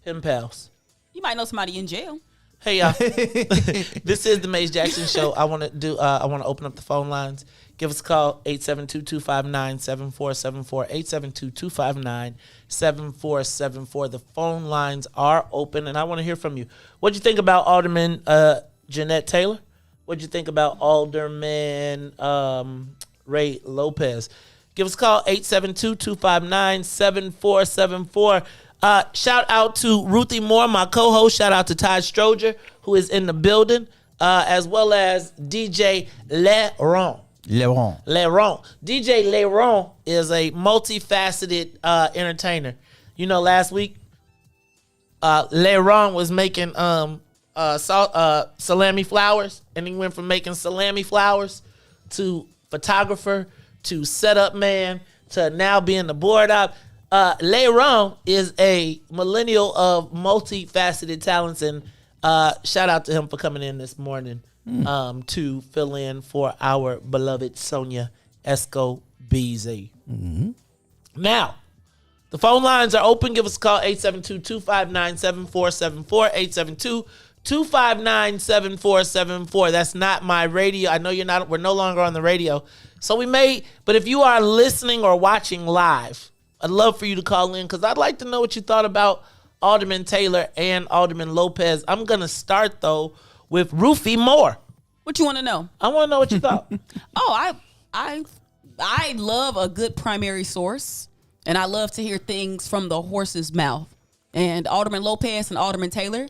Pen pals. You might know somebody in jail. Hey y'all, this is the Maze Jackson Show. I want to open up the phone lines. Give us a call, 872-259-7474, 872-259-7474. The phone lines are open, and I want to hear from you. What'd you think about Alderman Jeanette Taylor? What'd you think about Alderman Ray Lopez? Give us a call, 872-259-7474. Shout out to Ruthie Moore, my co-host. Shout out to Todd Stroger, who is in the building, as well as DJ Leron. DJ Leron is a multifaceted entertainer. You know, last week, Leron was making salami flowers, and he went from making salami flowers to photographer to setup man to now being the board op. Leron is a millennial of multifaceted talents, and shout out to him for coming in this morning to fill in for our beloved Sonia Escobar. Now, the phone lines are open. Give us a call, 872-259-7474, 872-259-7474. That's not my radio. I know we're no longer on the radio. So but if you are listening or watching live, I'd love for you to call in because I'd like to know what you thought about Alderman Taylor and Alderman Lopez. I'm going to start, though, with Ruthie Moore. What you want to know? I want to know what you thought. I love a good primary source, and I love to hear things from the horse's mouth. And Alderman Lopez and Alderman Taylor,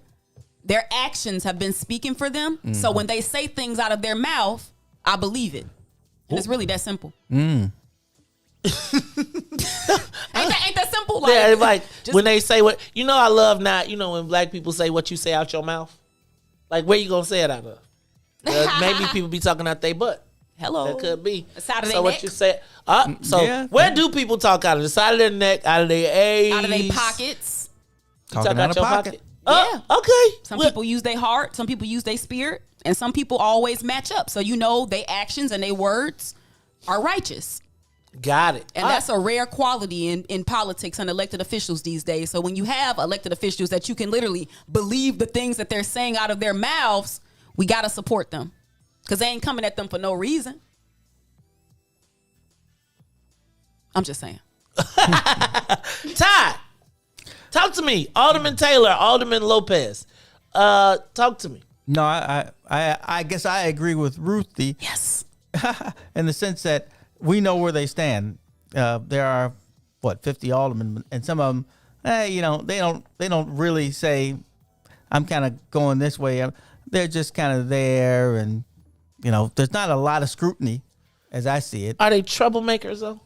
their actions have been speaking for them. Mm-hmm. So when they say things out of their mouth, I believe it. And it's really that simple. Ain't that simple? When they say what, I love not, when black people say what you say out your mouth. Like, where you going to say it out of? Maybe people be talking out their butt. Hello. That could be. The side of their neck. What you say. Where do people talk out of? The side of their neck, out of their A's? Out of their pockets. Talking out of your pocket. Yeah. Okay. Some people use their heart. Some people use their spirit. And some people always match up. So their actions and their words are righteous. Got it. And that's a rare quality in politics and elected officials these days. So when you have elected officials that you can literally believe the things that they're saying out of their mouths, we got to support them. Because they ain't coming at them for no reason. I'm just saying. Todd, talk to me. Alderman Taylor, Alderman Lopez. Talk to me. No, I guess I agree with Ruthie. Yes. In the sense that we know where they stand. There are 50 aldermen, and some of them, they don't really say, I'm kind of going this way. They're just kind of there, and there's not a lot of scrutiny, as I see it. Are they troublemakers though?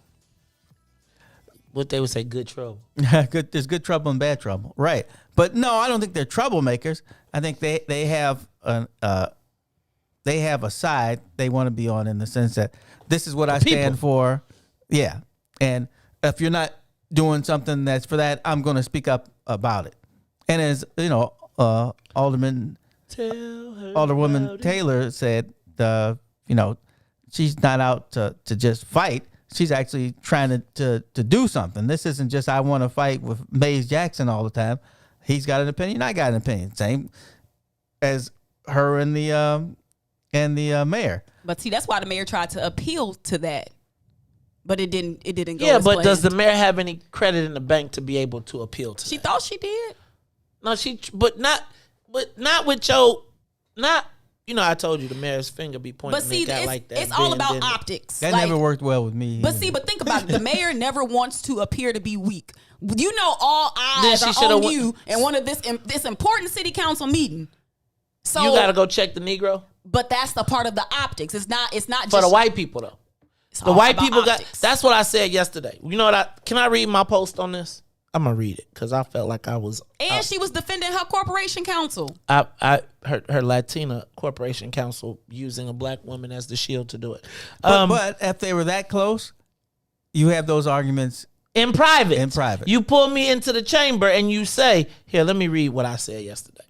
What they would say, good trouble. There's good trouble and bad trouble, right? But no, I don't think they're troublemakers. I think they have a side they want to be on, in the sense that this is what I stand for. Yeah. And if you're not doing something that's for that, I'm going to speak up about it. And as, Alderwoman Taylor said, she's not out to just fight. She's actually trying to do something. This isn't just, I want to fight with Maze Jackson all the time. He's got an opinion. I got an opinion. Same as her and the mayor. But see, that's why the mayor tried to appeal to that, but it didn't go. Yeah, as but planned. does the mayor have any credit in the bank to be able to appeal to? She thought she did. No, not with not. I told you the mayor's finger be pointing. But see, like that. It's all about optics. That never worked well with me. But see, think about it. The mayor never wants to appear to be weak. All eyes are on you and one of this important city council meeting. So you got to go check the Negro. But that's the part of the optics. It's not just for the white people though. The white people optics. That's what I said yesterday. You know what? Can I read my post on this? I'm gonna read it because I felt like I was. And she was defending her corporation counsel. Her Latina corporation counsel using a black woman as the shield to do it. But if they were that close, you have those arguments in private. You pull me into the chamber and you say, "Here, let me read what I said yesterday."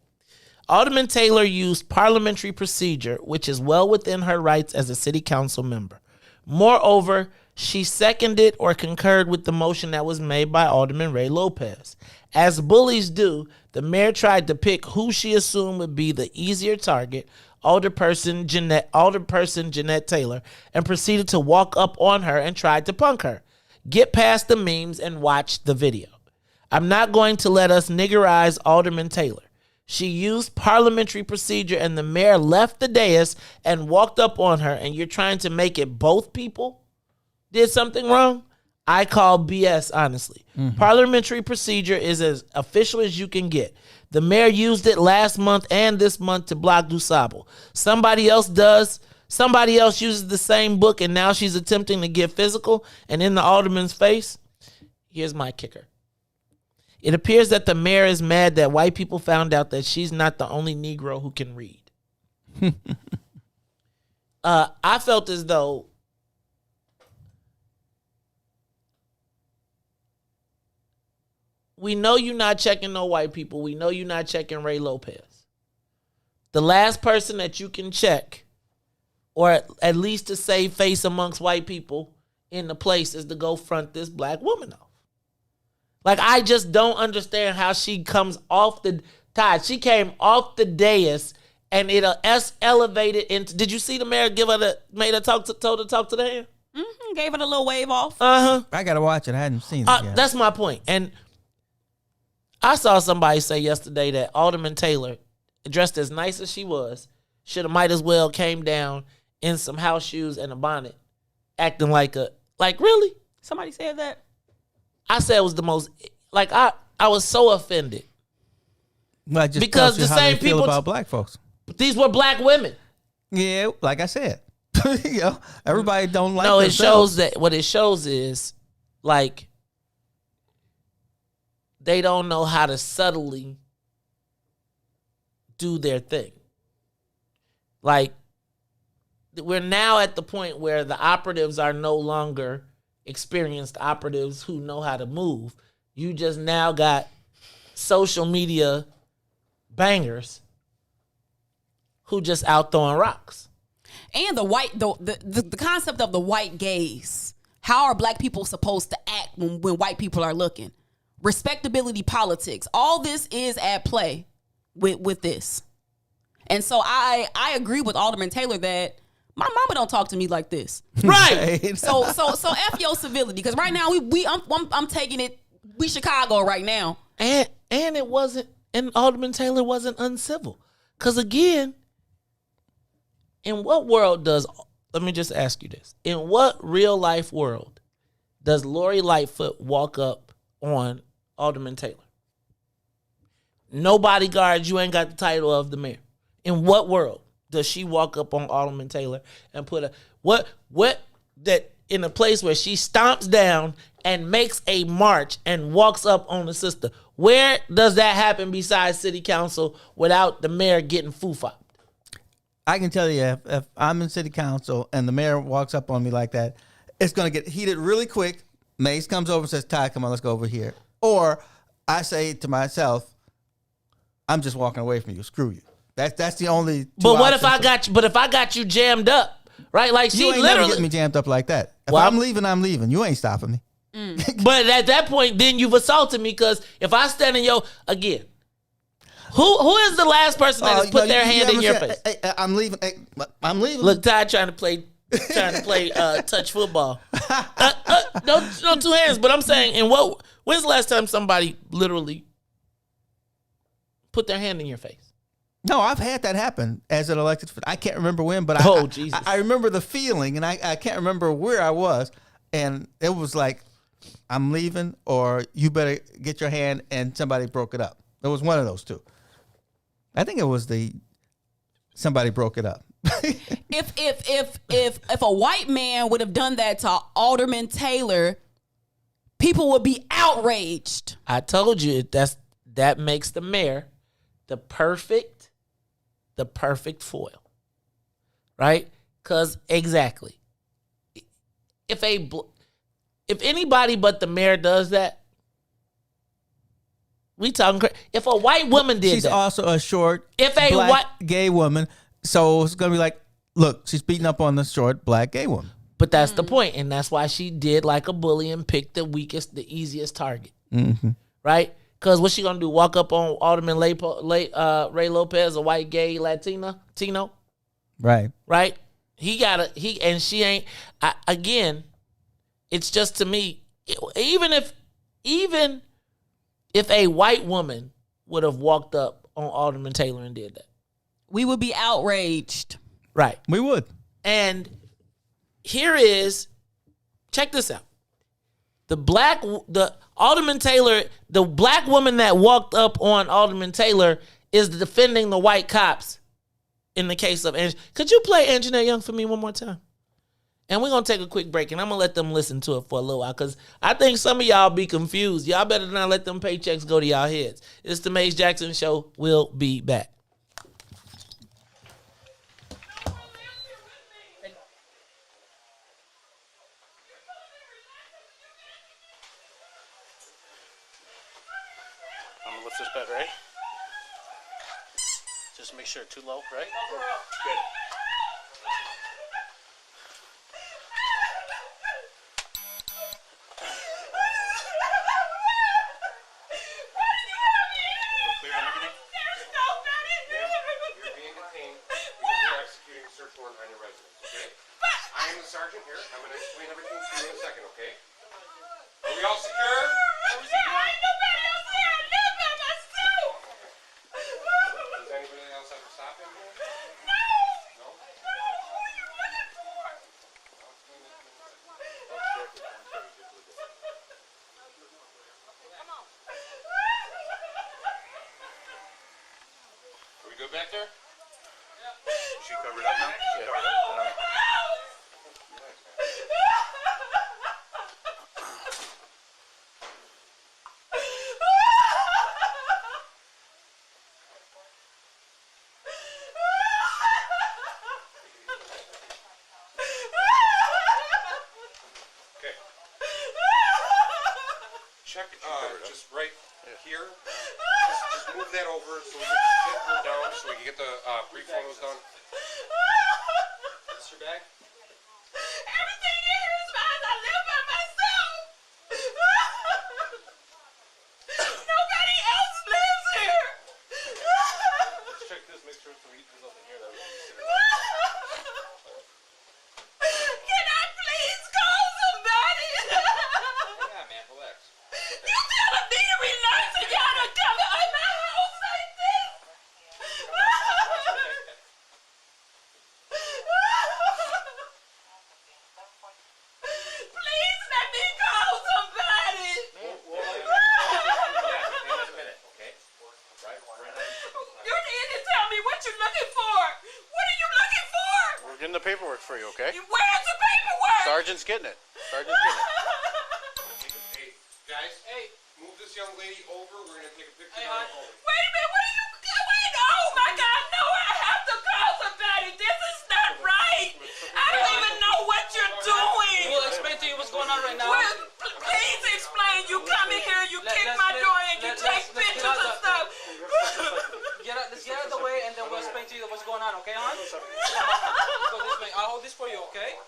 Alderman Taylor used parliamentary procedure, which is well within her rights as a city council member. Moreover, She seconded or concurred with the motion that was made by Alderman Ray Lopez. As bullies do, the mayor tried to pick who she assumed would be the easier target, Alderperson Jeanette Taylor, and proceeded to walk up on her and tried to punk her. Get past the memes and watch the video. I'm not going to let us niggerize Alderman Taylor. She used parliamentary procedure and the mayor left the dais and walked up on her, and you're trying to make it both people did something wrong? I call BS, honestly. Parliamentary procedure is as official as you can get. The mayor used it last month and this month to block Dusable. Somebody else does. Somebody else uses the same book, and now she's attempting to get physical and in the alderman's face. Here's my kicker. It appears that the mayor is mad that white people found out that she's not the only Negro who can read. I felt as though we know you're not checking no white people. We know you're not checking Ray Lopez. The last person that you can check, or at least to save face amongst white people in the place, is to go front this black woman off. Like, I just don't understand how she comes off the Todd. She came off the dais and it elevated into. Did you see the mayor told her to talk to the hand? Mm-hmm, gave it a little wave off. I gotta watch it. I hadn't seen it yet. That's my point. And I saw somebody say yesterday that Alderman Taylor, dressed as nice as she was, might as well came down in some house shoes and a bonnet, acting like really? Somebody said that? I said it was the most, I was so offended. Well, it just because tells you the how same they feel people about black folks. These were black women. Yeah, like I said. Everybody don't like No, it themselves. shows that what it shows is they don't know how to subtly do their thing. We're now at the point where the operatives are no longer experienced operatives who know how to move. You just now got social media bangers who just out throwing rocks. And the concept of the white gaze. How are black people supposed to act when white people are looking? Respectability politics. All this is at play with this. And so I agree with Alderman Taylor that my mama don't talk to me like this. Right. So F your civility, because right now I'm taking it. We Chicago right now. And it wasn't. And Alderman Taylor wasn't uncivil. Because again, in what world let me just ask you this. In what real life world does Lori Lightfoot walk up on Alderman Taylor? No bodyguards, you ain't got the title of the mayor. In what world does she walk up on Alderman Taylor and put that in a place where she stomps down and makes a march and walks up on the sister? Where does that happen besides city council without the mayor getting foo-fopped? I can tell you, if I'm in city council and the mayor walks up on me like that, it's going to get heated really quick. Mace comes over and says, Todd, come on, let's go over here. Or I say to myself, I'm just walking away from you. Screw you. That's the only. But what if I got you? But if I got you jammed up, right? Like she you ain't literally never get me jammed up like that. If Well, I'm leaving, I'm leaving. You ain't stopping me. But at that point, then you've assaulted me, because if I stand in again, who is the last person that has put their hand in your face? I'm leaving. I'm leaving. Look, Todd trying to play touch football. No two hands. But I'm saying, when's the last time somebody literally put their hand in your face? No, I've had that happen as an elected. I can't remember when, but Jesus. I remember the feeling, and I can't remember where I was, and it was like, I'm leaving, or you better get your hand, and somebody broke it up. It was one of those two. I think it was somebody broke it up. If a white man would have done that to Alderman Taylor, people would be outraged. I told you that makes the mayor the perfect foil, right? Because exactly, if anybody but the mayor does that, we talking. If a white woman did she's that, also a short, black gay woman, so it's gonna be like, look, she's beating up on the short black gay woman. But that's the point, and that's why she did like a bully and picked the weakest, the easiest target, right? Because what's she gonna do? Walk up on Alderman Ray Lopez, a white gay Latino, Right. right? And she ain't. Again, it's just to me, even if a white woman would have walked up on Alderman Taylor and did that, we would be outraged. Right. We would. And check this out. The Alderman Taylor, the black woman that walked up on Alderman Taylor is defending the white cops in the case of Could you play Angenette Young for me one more time? And we're going to take a quick break, and I'm going to let them listen to it for a little while, because I think some of y'all be confused. Y'all better not let them paychecks go to y'all heads. It's the Maze Jackson Show. We'll be back. I'm going to lift this bed, right? Just make sure too low, right? Good. Sergeant here. I'm going to explain everything to you in a second, okay? Are we all secure? I'm secure. I ain't nobody else here. I live by myself. Does anybody else ever stop him here? No. No? Who are you looking for? Are we good back there? She covered up now? She covered up. Okay. Check, just right here. Just move that over so we can get her down, so we can get the brief photos done. Is your bag? Everything in here is mine. I live by myself. Nobody else lives here. Let's check this, make sure there's nothing here that we can consider. Can I please call somebody? Yeah, man, relax. You telling me to relax and y'all to come in my house like this? Please let me call somebody. You need to tell me what you're looking for. What are you looking for? We're getting the paperwork for you, okay? Where's the paperwork? Sergeant's getting it. Sergeant's getting it. Hey, guys. Hey. Move this young lady over. We're going to take a picture. Wait a minute, what are you? Wait, oh my God, no, I have to call somebody. This is not right. I don't even know what you're doing. We'll explain to you what's going on right now. Well, please explain. You come in here, you kick my door in, you take pictures and stuff. Let's get out of the way, and then we'll explain to you what's going on, okay, hon? Let's go this way. I'll hold this for you, okay?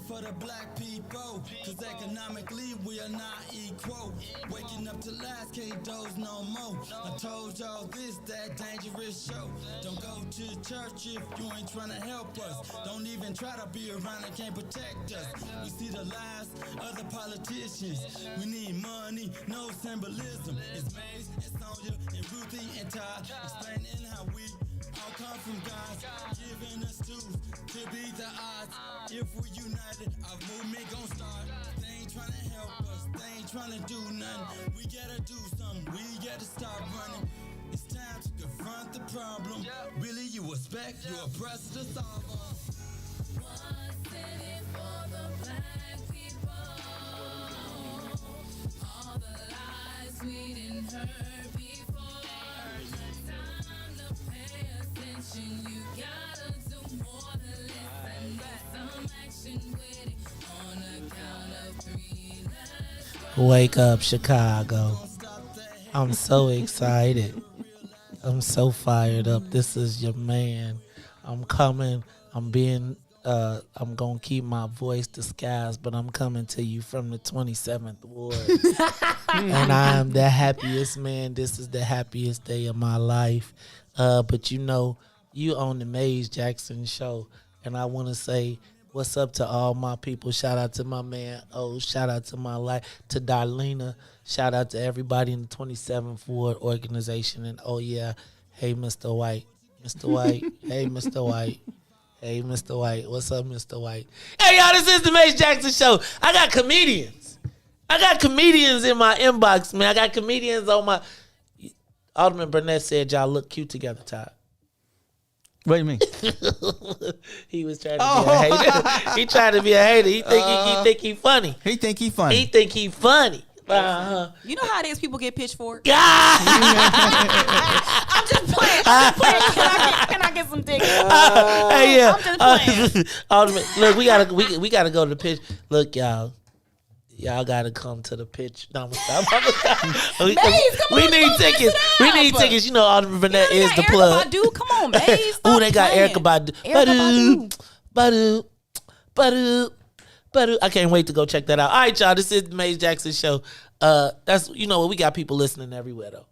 For the black people, cause economically we are not equal. Waking up to last, can't doze no more. I told y'all this, that dangerous show. Don't go to church if you ain't trying to help us. Don't even try to be around and can't protect us. We see the lies of the politicians. We need money, no symbolism. It's Maze and Sonia and Ruthie and Todd explaining how we all come from God, giving us tools to beat the odds. If we're united, our movement gon' start. They ain't tryna help us, they ain't tryna do nothing. We gotta do something, we gotta stop running. It's time to confront the problem. Really, you expect your oppressor to solve us. What's in it for the black people? All the lies Wake up, Chicago. I'm so excited. I'm so fired up. This is your man. I'm coming. I'm gonna keep my voice disguised, but I'm coming to you from the 27th Ward. And I am the happiest man. This is the happiest day of my life. But you know, you on the Maze Jackson show. And I want to say what's up to all my people. Shout out to my man. Oh, shout out to my life, to Darlena. Shout out to everybody in the 27th Ward organization. And oh yeah, hey Mr. White. Mr. White. Hey Mr. White. Hey Mr. White. What's up, Mr. White? Hey y'all, this is the Mace Jackson show. I got comedians. In my inbox, man. I got comedians on my Alderman Burnett said y'all look cute together, Todd. What do you mean? He was trying to be a hater. He trying to be a hater. He think he funny. He think he funny. He think he funny. You know how it is. People get pitchforks. Yeah. I'm just playing. Can I get some dick? Hey, yeah. I'm just playing. Alderman, look, we gotta go to the pitch. Look, y'all gotta come to the pitch. No, I'm gonna stop. We need tickets. We need tickets. You know, Alderman Burnett is the plug. Badu. Come on, babe. Ooh, they got Erykah Badu. Badu. I can't wait to go check that out. All right, y'all. This is the Maze Jackson show. That's we got people listening everywhere though.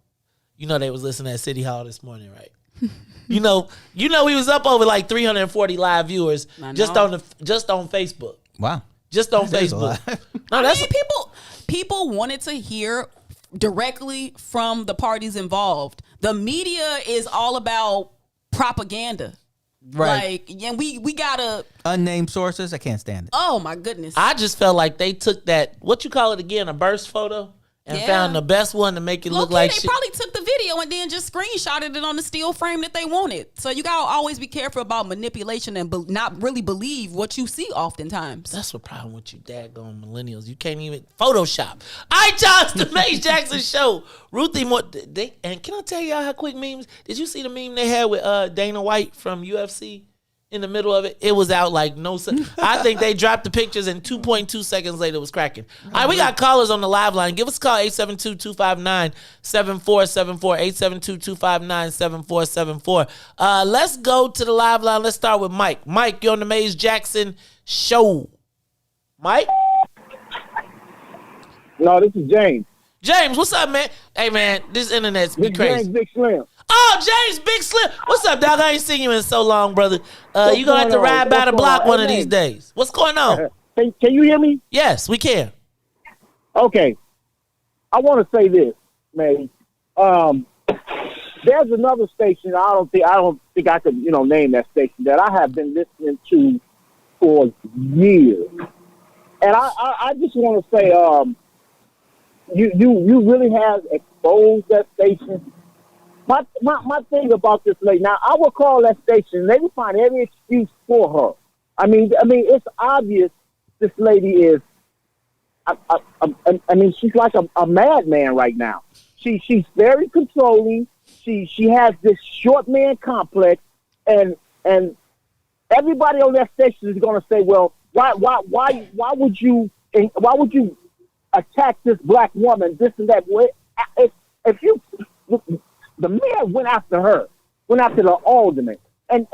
You know they was listening at City Hall this morning, right? you know we was up over like 340 live viewers just on Facebook. Wow. Just on Facebook. No, that's people wanted to hear directly from the parties involved. The media is all about propaganda. Right. Like, and we gotta unnamed sources. I can't stand it. Oh my goodness. I just felt like they took that, what you call it again, a burst photo, and found the best one to make it look like shit. They probably took the video and then just screenshotted it on the steel frame that they wanted. So you gotta always be careful about manipulation and not really believe what you see oftentimes. That's the problem with you daggone millennials. You can't even Photoshop. All right, y'all, it's the Mace Jackson show. Ruthie, and can I tell y'all how quick memes? Did you see the meme they had with Dana White from UFC? In the middle of it, it was out like no. I think they dropped the pictures and 2.2 seconds later it was cracking. All right, we got callers on the live line. Give us a call, 872-259-7474, 872-259-7474. Let's go to the live line. Let's start with Mike. Mike, you're on the Maze Jackson show. Mike? No, this is James. James, what's up, man? Hey, man, this internet's be crazy. James Big Slim. Oh, James Big Slim. What's up, dog? I ain't seen you in so long, brother. You gonna have to ride by the block one of these days. What's going on? Can you hear me? Yes, we can. Okay. I want to say this, man. There's another station. I don't think I could, name that station that I have been listening to for years. And I just want to say, you really have exposed that station. My thing about this lady, now I will call that station, they will find every excuse for her. I mean, it's obvious this lady is, she's like a madman right now. She's very controlling. She has this short man complex, and everybody on that station is going to say, well, why would you attack this black woman, this and that? If you, the mayor went after her, went after the alderman, and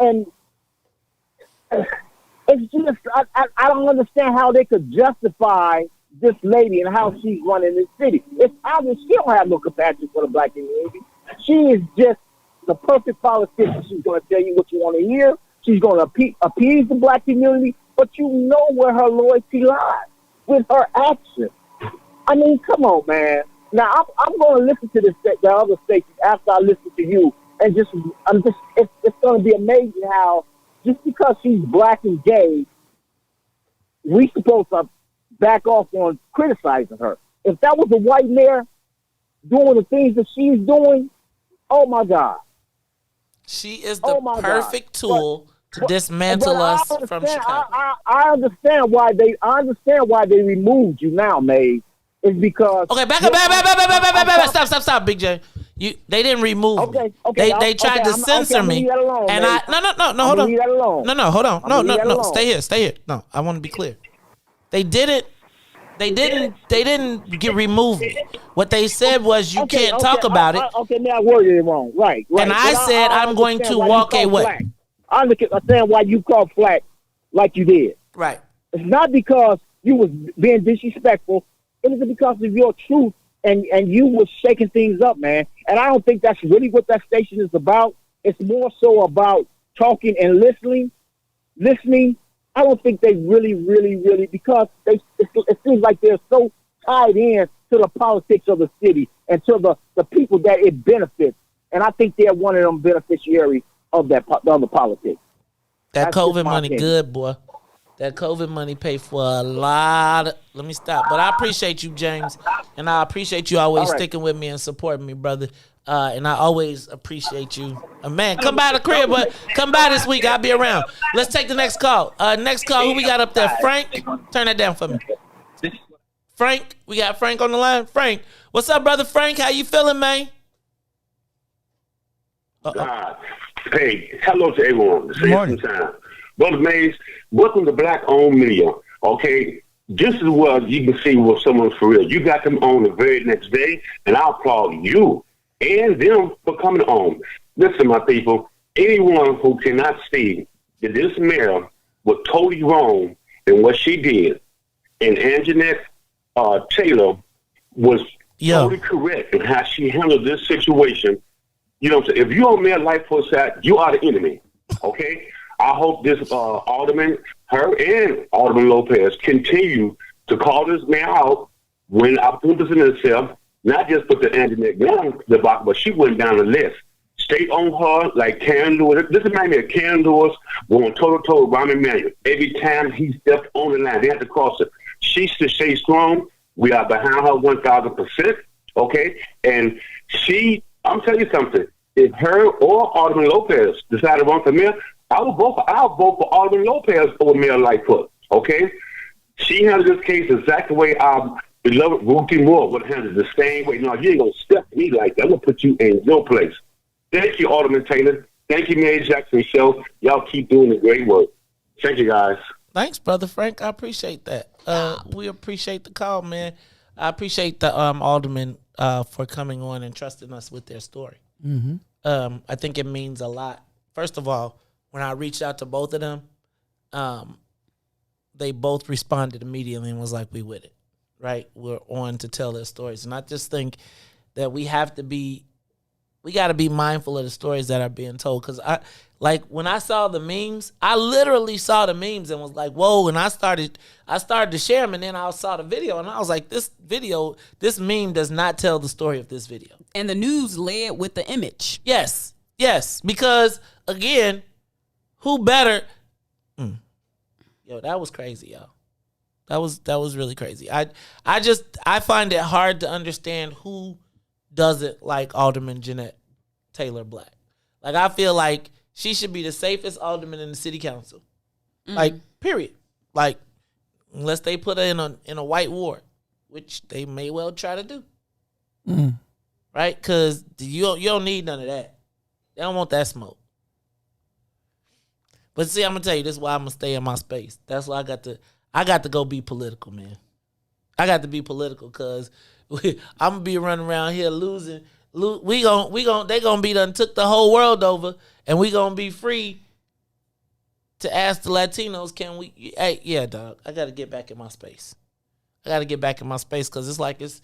it's just I don't understand how they could justify this lady and how she's running this city. It's obvious she don't have no compassion for the black community. She is just the perfect politician. She's going to tell you what you want to hear. She's going to appease the black community, but you know where her loyalty lies with her actions. I mean, come on, man. Now I'm going to listen to the other stations after I listen to you, and it's going to be amazing how just because she's black and gay, we supposed to back off on criticizing her. If that was a white mayor doing the things that she's doing, oh my God. She is the perfect tool to dismantle us from Chicago. I understand why they removed you now, Maeve. is because back up. Stop, Big J. They didn't remove me. They tried to censor me, and hold on. No, hold on. No. Stay here. No, I want to be clear. They didn't get removed me. What they said was you can't talk about it. Okay, now I worded it wrong. Right. And I said I'm going to walk away. I understand why you called flack like you did. Right. It's not because you was being disrespectful. It was because of your truth, and you was shaking things up, man. And I don't think that's really what that station is about. It's more so about talking and listening. I don't think they really, because it seems like they're so tied in to the politics of the city and to the people that it benefits. And I think they're one of them beneficiaries of the other politics. That COVID money good, boy. That COVID money paid for a lot of... Let me stop. But I appreciate you, James. And I appreciate you always sticking with me and supporting me, brother. And I always appreciate you. Man, come by the crib, but come by this week. I'll be around. Let's take the next call. Next call, who we got up there? Frank? Turn that down for me. Frank? We got Frank on the line? Frank. What's up, brother Frank? How you feeling, man? Hey, hello to everyone. Good morning. Brother Mays, welcome to Black Owned Media. Okay, this is what you can see with someone's for real. You got them on the very next day, and I applaud you and them for coming on. Listen, my people, anyone who cannot see that this mayor was totally wrong in what she did, and Angenette Taylor was totally correct in how she handled this situation. You know what I'm saying? If you're on Mayor Lightfoot's side, you are the enemy. Okay? I hope this alderman, her and Alderman Lopez, continue to call this man out when opportunity presents itself, not just put the Angenette Young debacle, but she went down the list. Stay on her like Karen Lewis. This reminds me of Karen Lewis going toe-to-toe with Rahm Emanuel. Every time he stepped on the line, they had to cross it. She should stay strong. We are behind her 1,000%. Okay? And I'm telling you something. If her or Alderman Lopez decide to run for mayor, I'll vote for Alderman Lopez over Mayor Lightfoot. Okay? She handled this case exactly the way our beloved Ruthie Moore would handle it the same way. No, you ain't gonna step me like that. I'm gonna put you in your place. Thank you, Alderman Taylor. Thank you, Mayor Jackson Show. Y'all keep doing the great work. Thank you, guys. Thanks, brother Frank. I appreciate that. We appreciate the call, man. I appreciate the aldermen for coming on and trusting us with their story. Mm-hmm. I think it means a lot. First of all, when I reached out to both of them, they both responded immediately and was like, we with it, right? We're on to tell their stories. And I just think that we got to be mindful of the stories that are being told. Because when I saw the memes, I literally saw the memes and was like, whoa. And I started to share them, and then I saw the video, and I was like, this meme does not tell the story of this video. And the news led with the image. Yes. Because, again, who better? Yo, that was crazy, y'all. That was really crazy. I find it hard to understand who doesn't like Alderman Jeanette Taylor Black. Like, I feel like she should be the safest alderman in the city council. Like, period. Like, unless they put her in a white ward, which they may well try to do. Right? Because you don't need none of that. They don't want that smoke. But see, I'm gonna tell you, this is why I'm gonna stay in my space. That's why I got to go be political, man. I got to be political because I'm gonna be running around here losing. They gonna be done took the whole world over, and we gonna be free to ask the Latinos, can we? Hey, yeah, dog. I got to get back in my space. Because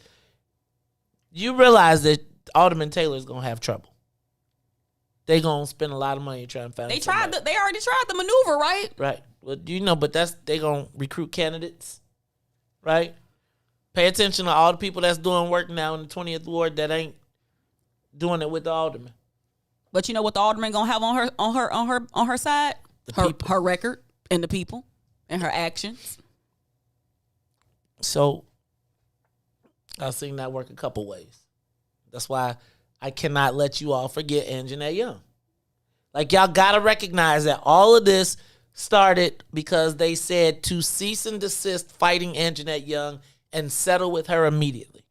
you realize that Alderman Taylor is gonna have trouble. They gonna spend a lot of money trying to find. They already tried the maneuver, right? Right. Well, but they gonna recruit candidates, right? Pay attention to all the people that's doing work now in the 20th ward that ain't doing it with the alderman. But you know what the alderman gonna have on her side? Her record and the people and her actions. So I've seen that work a couple ways. That's why I cannot let you all forget Angenette Young. Like, y'all gotta recognize that all of this started because they said to cease and desist fighting Angenette Young and settle with her immediately.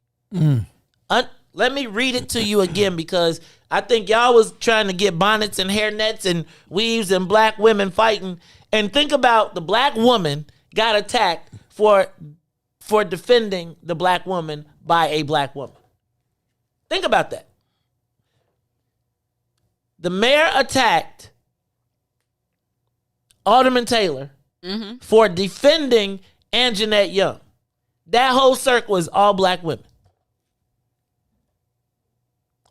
Let me read it to you again because I think y'all was trying to get bonnets and hairnets and weaves and black women fighting. And think about the black woman got attacked for defending the black woman by a black woman. Think about that. The mayor attacked Alderman Taylor for defending Angenette Young. That whole circle is all black women.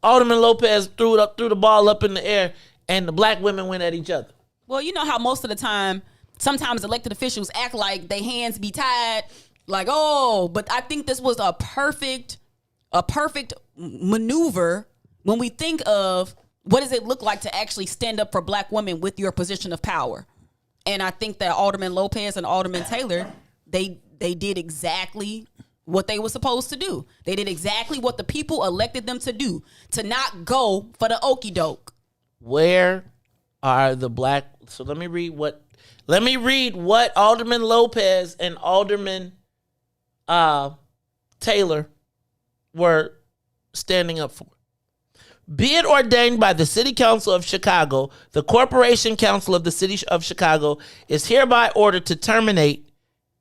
Alderman Lopez threw the ball up in the air, and the black women went at each other. Well, you know how most of the time, sometimes elected officials act like their hands be tied, like, oh, but I think this was a perfect maneuver when we think of what does it look like to actually stand up for black women with your position of power. And I think that Alderman Lopez and Alderman Taylor, they did exactly what they were supposed to do. They did exactly what the people elected them to do, to not go for the okie doke. Where are the black? So let me read what Alderman Lopez and Alderman Taylor were standing up for. Be it ordained by the City Council of Chicago, the Corporation Council of the City of Chicago is hereby ordered to terminate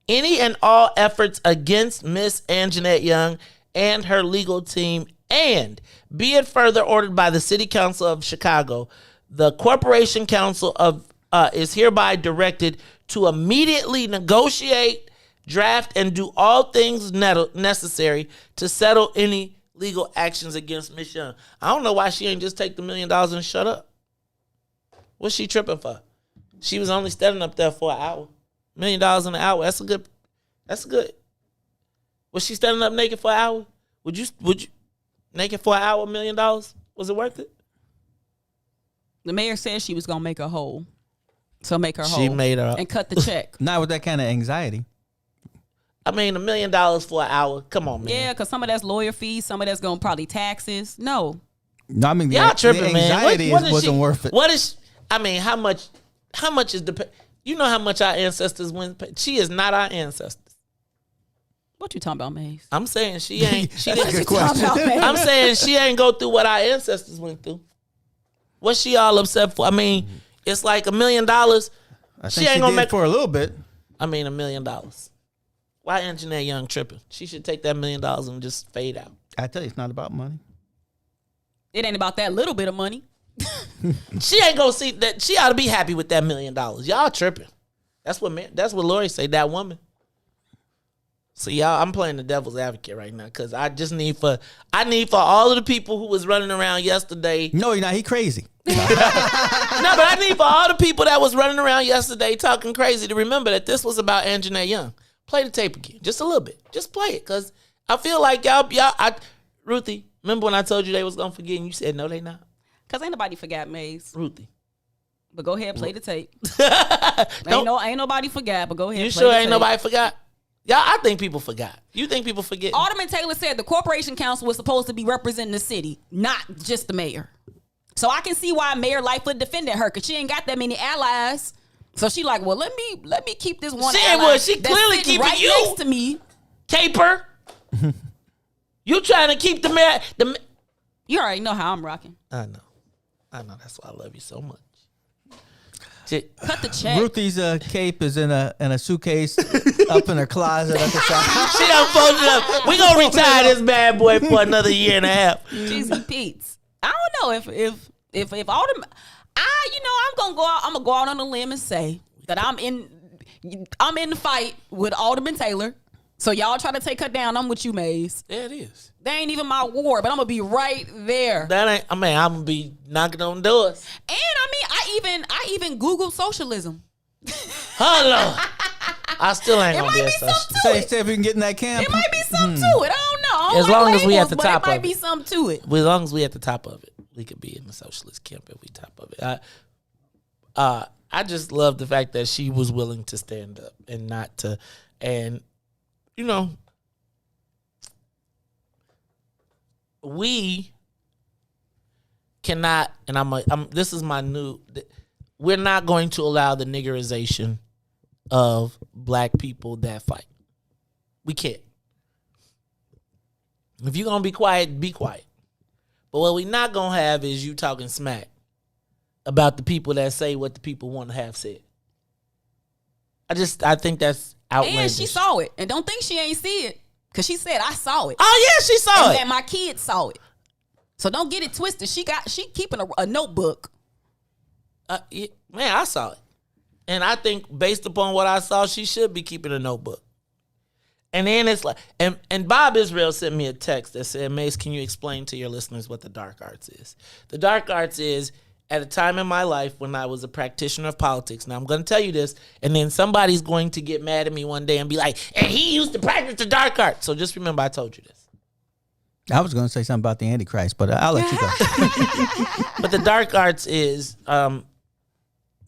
any and all efforts against Miss Angenette Young and her legal team, and be it further ordered by the City Council of Chicago, the Corporation Council of is hereby directed to immediately negotiate, draft, and do all things necessary to settle any legal actions against Miss Young. I don't know why she ain't just take the $1 million and shut up. What's she tripping for? She was only standing up there for an hour. $1 million in an hour. That's good. Was she standing up naked for an hour? Would you naked for an hour, $1 million? Was it worth it? The mayor said she was gonna make her whole. So make her whole. She made her and cut the check. Not with that kind of anxiety. I mean, $1 million for an hour. Come on, man. Yeah, because some of that's lawyer fees, some of that's going to probably taxes. No, I mean, y'all tripping, man. Anxiety wasn't worth it. How much is you know how much our ancestors went? She is not our ancestors. What you talking about, Maze? I'm saying she ain't. She That's a good question. I'm saying she ain't go through what our ancestors went through. What's she all upset for? I mean, it's like $1 million. I think she ain't gonna did make for a little bit. I mean, $1 million. Why Angenette Young tripping? She should take that $1 million and just fade out. I tell you, it's not about money. It ain't about that little bit of money. She ain't gonna see that. She ought to be happy with that $1 million. Y'all tripping. That's what Lori say. That woman. So y'all, I'm playing the devil's advocate right now because I just need for all of the people who was running around yesterday. No, you're not. He crazy. No, but I need for all the people that was running around yesterday talking crazy to remember that this was about Angenette Young. Play the tape again, just a little bit. Just play it, cause I feel like Ruthie, remember when I told you they was gonna forget and you said no, they not. Cause ain't nobody forgot, Maze. Ruthie, but go ahead, play the tape. ain't nobody forgot, but go ahead. You play sure the ain't tape. nobody forgot? Y'all, I think people forgot. You think people forget? Alderman Taylor said the Corporation Council was supposed to be representing the city, not just the mayor. So I can see why Mayor Lightfoot defended her, cause she ain't got that many allies. So she like, well, let me keep this one. She clearly keeping right you next to me. Caper. You trying to keep the mayor? You already know how I'm rocking. I know. That's why I love you so much. Cut the check. Ruthie's cape is in a suitcase up in her closet at the side. She done folded up. We gonna retire this bad boy for another year and a half. Jeezy Pete's. I don't know if Alderman. I'm gonna go out on a limb and say that I'm in the fight with Alderman Taylor. So y'all try to take her down. I'm with you, Maze. There it is. They ain't even my ward, but I'm gonna be right there. I'm gonna be knocking on doors. And I even Googled socialism. Hello. I still ain't gonna be a socialist. Say if we can get in that camp. It might be something to it. I don't know. As long as we at the top of it. It might be something to it. As long as we at the top of it, we could be in the socialist camp if we top of it. I just love the fact that she was willing to stand up and not to, and you know, we cannot, and this is my new, we're not going to allow the niggerization of black people that fight. We can't. If you're going to be quiet, be quiet. But what we not going to have is you talking smack about the people that say what the people want to have said. I think that's outlandish. And she saw it. And don't think she ain't see it. Because she said, I saw it. Oh, yeah, she saw it. And my kids saw it. So don't get it twisted. She keeping a notebook. Man, I saw it. And I think based upon what I saw, she should be keeping a notebook. And then it's like, and Bob Israel sent me a text that said, Mace, can you explain to your listeners what the dark arts is? The dark arts is at a time in my life when I was a practitioner of politics. Now, I'm going to tell you this, and then somebody's going to get mad at me one day and be like, and he used to practice the dark arts. So just remember I told you this. I was going to say something about the Antichrist, but I'll let you go. But the dark arts is the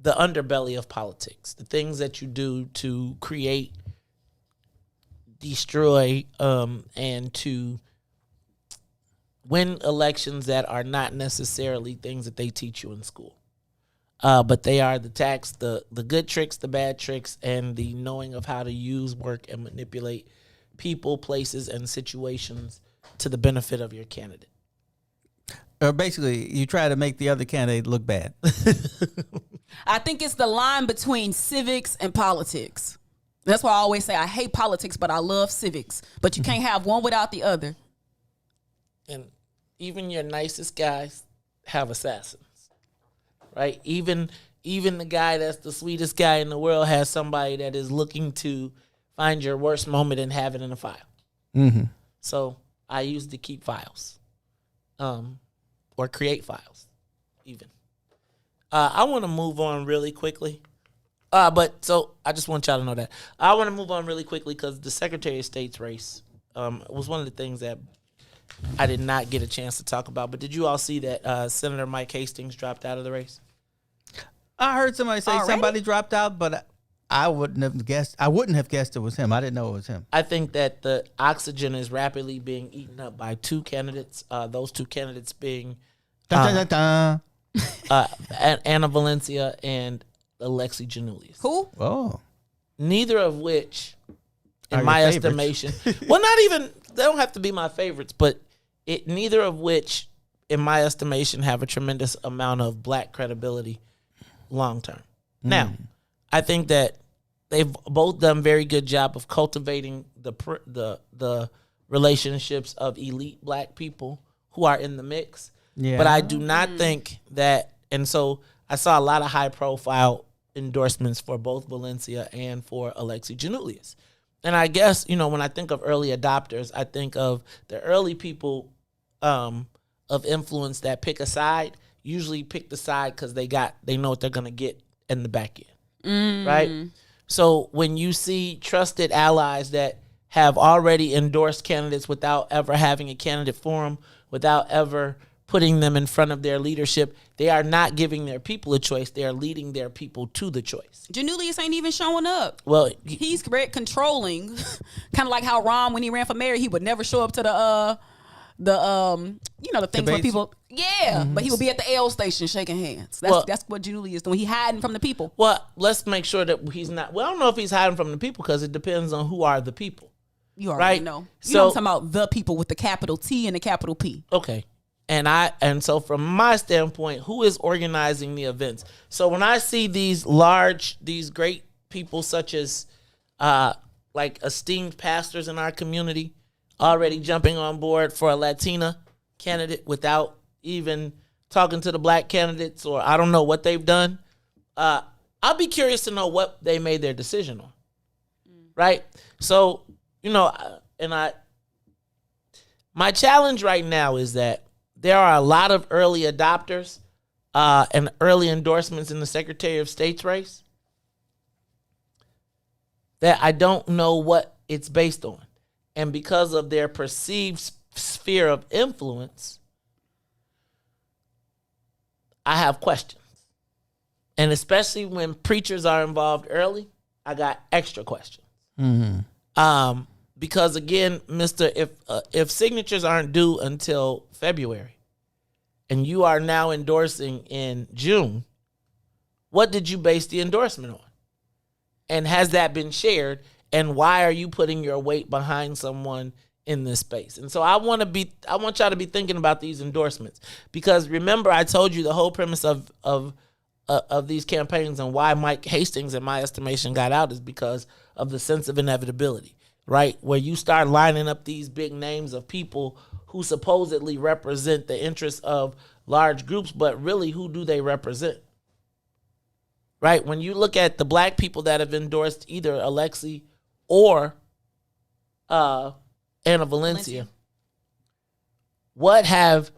underbelly of politics, the things that you do to create, destroy, and to win elections that are not necessarily things that they teach you in school. But they are the good tricks, the bad tricks, and the knowing of how to use, work, and manipulate people, places, and situations to the benefit of your candidate. Or basically, you try to make the other candidate look bad. I think it's the line between civics and politics. That's why I always say I hate politics, but I love civics. But you can't have one without the other. And even your nicest guys have assassins, right? Even the guy that's the sweetest guy in the world has somebody that is looking to find your worst moment and have it in a file. Mm-hmm. So I used to keep files, or create files, even. I want to move on really quickly. But so I just want y'all to know that. I want to move on really quickly because the Secretary of State's race was one of the things that I did not get a chance to talk about. But did you all see that Senator Mike Hastings dropped out of the race? I heard somebody say somebody dropped out, but I wouldn't have guessed. I wouldn't have guessed it was him. I didn't know it was him. I think that the oxygen is rapidly being eaten up by two candidates. Those two candidates being Anna Valencia and Alexi Janulius. Who? Oh. Neither of which, in Are my your estimation, well, not even, they don't have to be my favorites, but neither of which, in my estimation, have a tremendous amount of black credibility long term. Now, I think that they've both done a very good job of cultivating the relationships of elite black people who are in the mix. Yeah. But I do not think that, and so I saw a lot of high profile endorsements for both Valencia and for Alexi Janulius. And I guess, when I think of early adopters, I think of the early people of influence that pick a side, usually pick the side because they know what they're going to get in the back end, right? So when you see trusted allies that have already endorsed candidates without ever having a candidate forum, without ever putting them in front of their leadership, they are not giving their people a choice. They are leading their people to the choice. Janulius ain't even showing up. Well, he's controlling, kind of like how Ron, when he ran for mayor, he would never show up to the things where people, but he would be at the L station shaking hands. That's what Janulius is doing. He hiding from the people. Well, let's make sure that he's not. Well, I don't know if he's hiding from the people because it depends on who are the people. You already know. You know what I'm talking about, the people with the capital T and the capital P. Okay. And so from my standpoint, who is organizing the events? So when I see these great people such as like esteemed pastors in our community already jumping on board for a Latina candidate without even talking to the black candidates, or I don't know what they've done, I'll be curious to know what they made their decision on. Right? So, my challenge right now is that there are a lot of early adopters and early endorsements in the Secretary of State's race that I don't know what it's based on. And because of their perceived sphere of influence, I have questions. And especially when preachers are involved early, I got extra questions. Mm-hmm. Because again, if signatures aren't due until February, and you are now endorsing in June, what did you base the endorsement on? And has that been shared? And why are you putting your weight behind someone in this space. And so I want y'all to be thinking about these endorsements, because remember, I told you the whole premise of these campaigns and why Mike Hastings, in my estimation, got out is because of the sense of inevitability, right? Where you start lining up these big names of people who supposedly represent the interests of large groups, but really, who do they represent? Right? When you look at the black people that have endorsed either Alexi or Anna Valencia, what have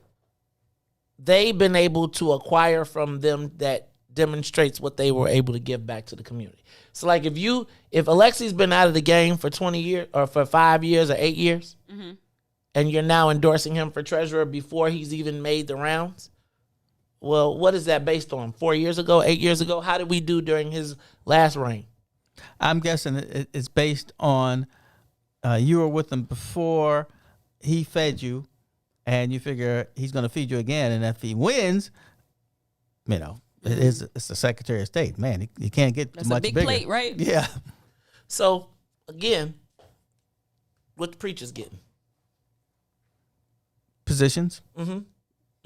they been able to acquire from them that demonstrates what they were able to give back to the community? So like if Alexi's been out of the game for 20 years or for 5 years or 8 years, and you're now endorsing him for treasurer before he's even made the rounds, well, what is that based on? 4 years ago, 8 years ago? How did we do during his last reign? I'm guessing it's based on you were with him before he fed you, and you figure he's going to feed you again. And if he wins, it's the Secretary of State. Man, you can't get That's much a big bigger. plate, right? Yeah. So, again, what the preacher's getting? Positions.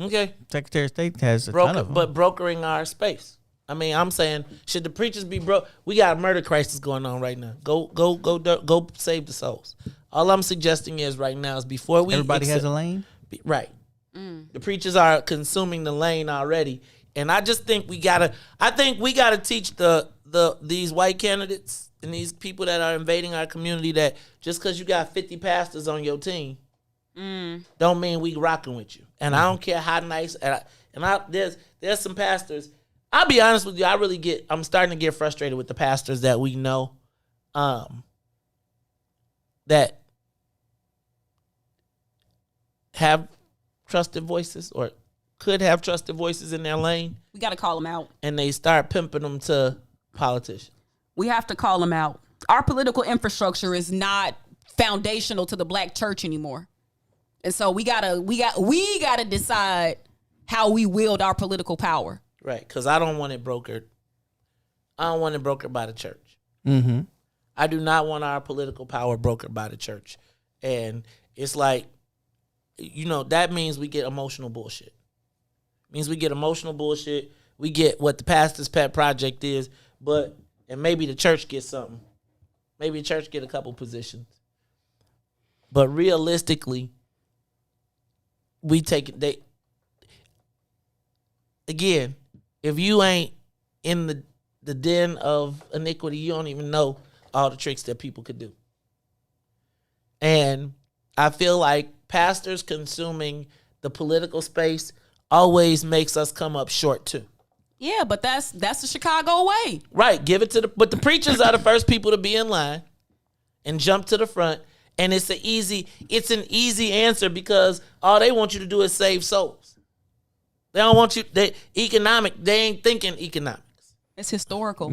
Okay. Secretary of State has a ton of them. But brokering our space. I mean, I'm saying, should the preachers be broke? We got a murder crisis going on right now. Go save the souls. All I'm suggesting is right now is before we everybody has a lane. Right. The preachers are consuming the lane already, and I just think we gotta. I think we gotta teach these white candidates and these people that are invading our community that just because you got 50 pastors on your team, don't mean we rocking with you. And I don't care how nice. There's some pastors. I'll be honest with you. I'm starting to get frustrated with the pastors that we know, that have trusted voices or could have trusted voices in their lane. We got to call them out. And they start pimping them to politicians. We have to call them out. Our political infrastructure is not foundational to the black church anymore. And so we gotta decide how we wield our political power. Right, because I don't want it brokered. I don't want it brokered by the church. Mm-hmm. I do not want our political power brokered by the church. And it's like, that means we get emotional bullshit. Means we get emotional bullshit. We get what the pastor's pet project is, and maybe the church gets something. Maybe the church get a couple positions. But realistically, we take it. Again, if you ain't in the den of iniquity, you don't even know all the tricks that people could do. And I feel like pastors consuming the political space always makes us come up short too. Yeah, but that's the Chicago way. Right. Give it to but the preachers are the first people to be in line and jump to the front. And it's an easy answer because all they want you to do is save souls. They don't want you. They ain't thinking economics. It's historical.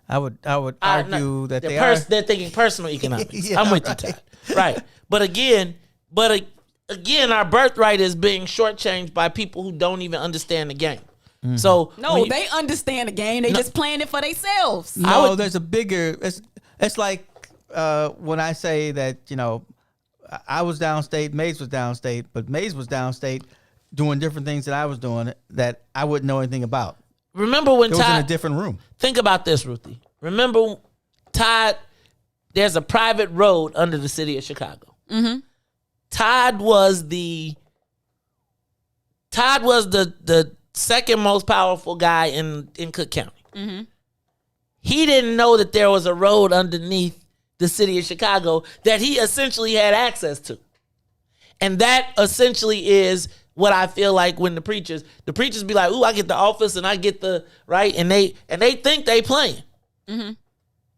I would argue that they're thinking personal economics. Yeah, I'm with you, Todd. Right. But again, our birthright is being shortchanged by people who don't even understand the game. Mm-hmm. So they understand the game. They just playing it for themselves. No, there's a bigger. It's like when I say that I was downstate, Mays was downstate, but Mays was downstate doing different things that I was doing that I wouldn't know anything about. Remember when Todd was in a different room? Think about this, Ruthie. Remember, Todd, there's a private road under the city of Chicago. Mm-hmm. Todd was the second most powerful guy in Cook County. Mm-hmm. He didn't know that there was a road underneath the city of Chicago that he essentially had access to. And that essentially is what I feel like when the preachers be like, ooh, I get the office and I get the right, and they think they playing. Mm-hmm.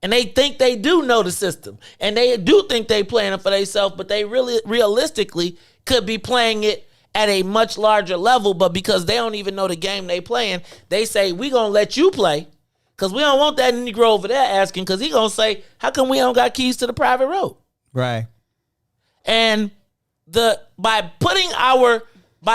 And they think they do know the system. And they do think they playing it for themselves, but they really realistically could be playing it at a much larger level, but because they don't even know the game they playing, they say, we gonna let you play, because we don't want that Negro over there asking, because he gonna say, how come we don't got keys to the private road? Right. And by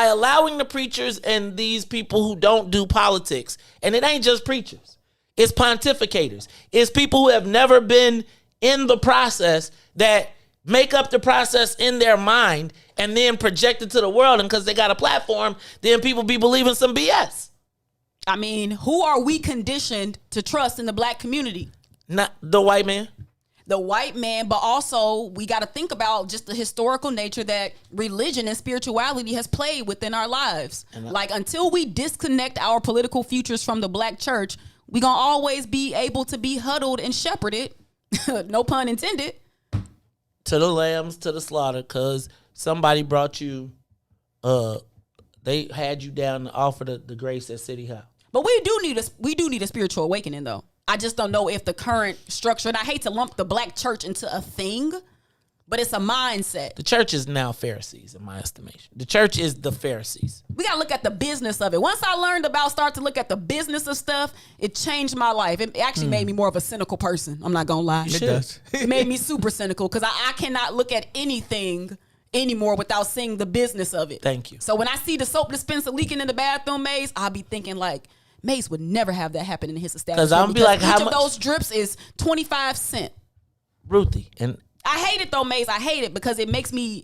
allowing the preachers and these people who don't do politics, and it ain't just preachers, it's pontificators, it's people who have never been in the process that make up the process in their mind and then project it to the world. And because they got a platform, then people be believing some BS. I mean, who are we conditioned to trust in the black community? Not the white man. The white man, but also we got to think about just the historical nature that religion and spirituality has played within our lives. Like, until we disconnect our political futures from the black church, we gonna always be able to be huddled and shepherded, no pun intended, to the lambs, to the slaughter, because somebody brought you, they had you down to offer the grace at City Hall. But we do need a spiritual awakening, though. I just don't know if the current structure, and I hate to lump the black church into a thing, but it's a mindset. The church is now Pharisees, in my estimation. The church is the Pharisees. We got to look at the business of it. Once I learned start to look at the business of stuff, it changed my life. It actually made me more of a cynical person. I'm not going to lie. It does. It made me super cynical because I cannot look at anything anymore without seeing the business of it. Thank you. So when I see the soap dispenser leaking in the bathroom, Maze, I'll be thinking like, Mace would never have that happen in his establishment. Because I'm be like, each of those drips is 25 cents. Ruthie, and I hate it though, Mace. I hate it because it makes me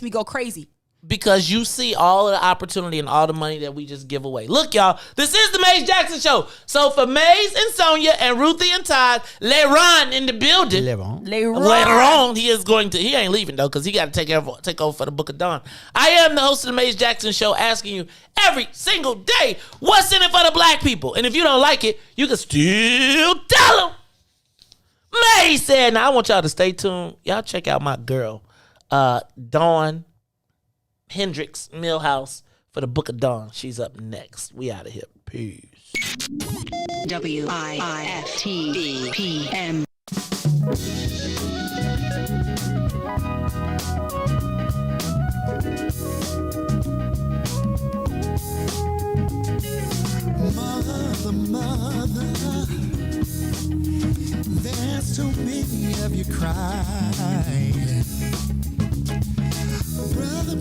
go crazy. Because you see all of the opportunity and all the money that we just give away. Look, y'all, this is the Maze Jackson Show. So for Maze and Sonia and Ruthie and Todd, LeRon in the building. Later on, he ain't leaving though, because he got to take over for the Book of Dawn. I am the host of the Maze Jackson Show, asking you every single day, what's in it for the black people? And if you don't like it, you can still tell them. Maze said, now I want y'all to stay tuned. Y'all check out my girl, Dawn Hendricks Millhouse, for the Book of Dawn. She's up next. We out of here. Peace. WIFTV-PM. Mother, there's too many of you crying. Brother,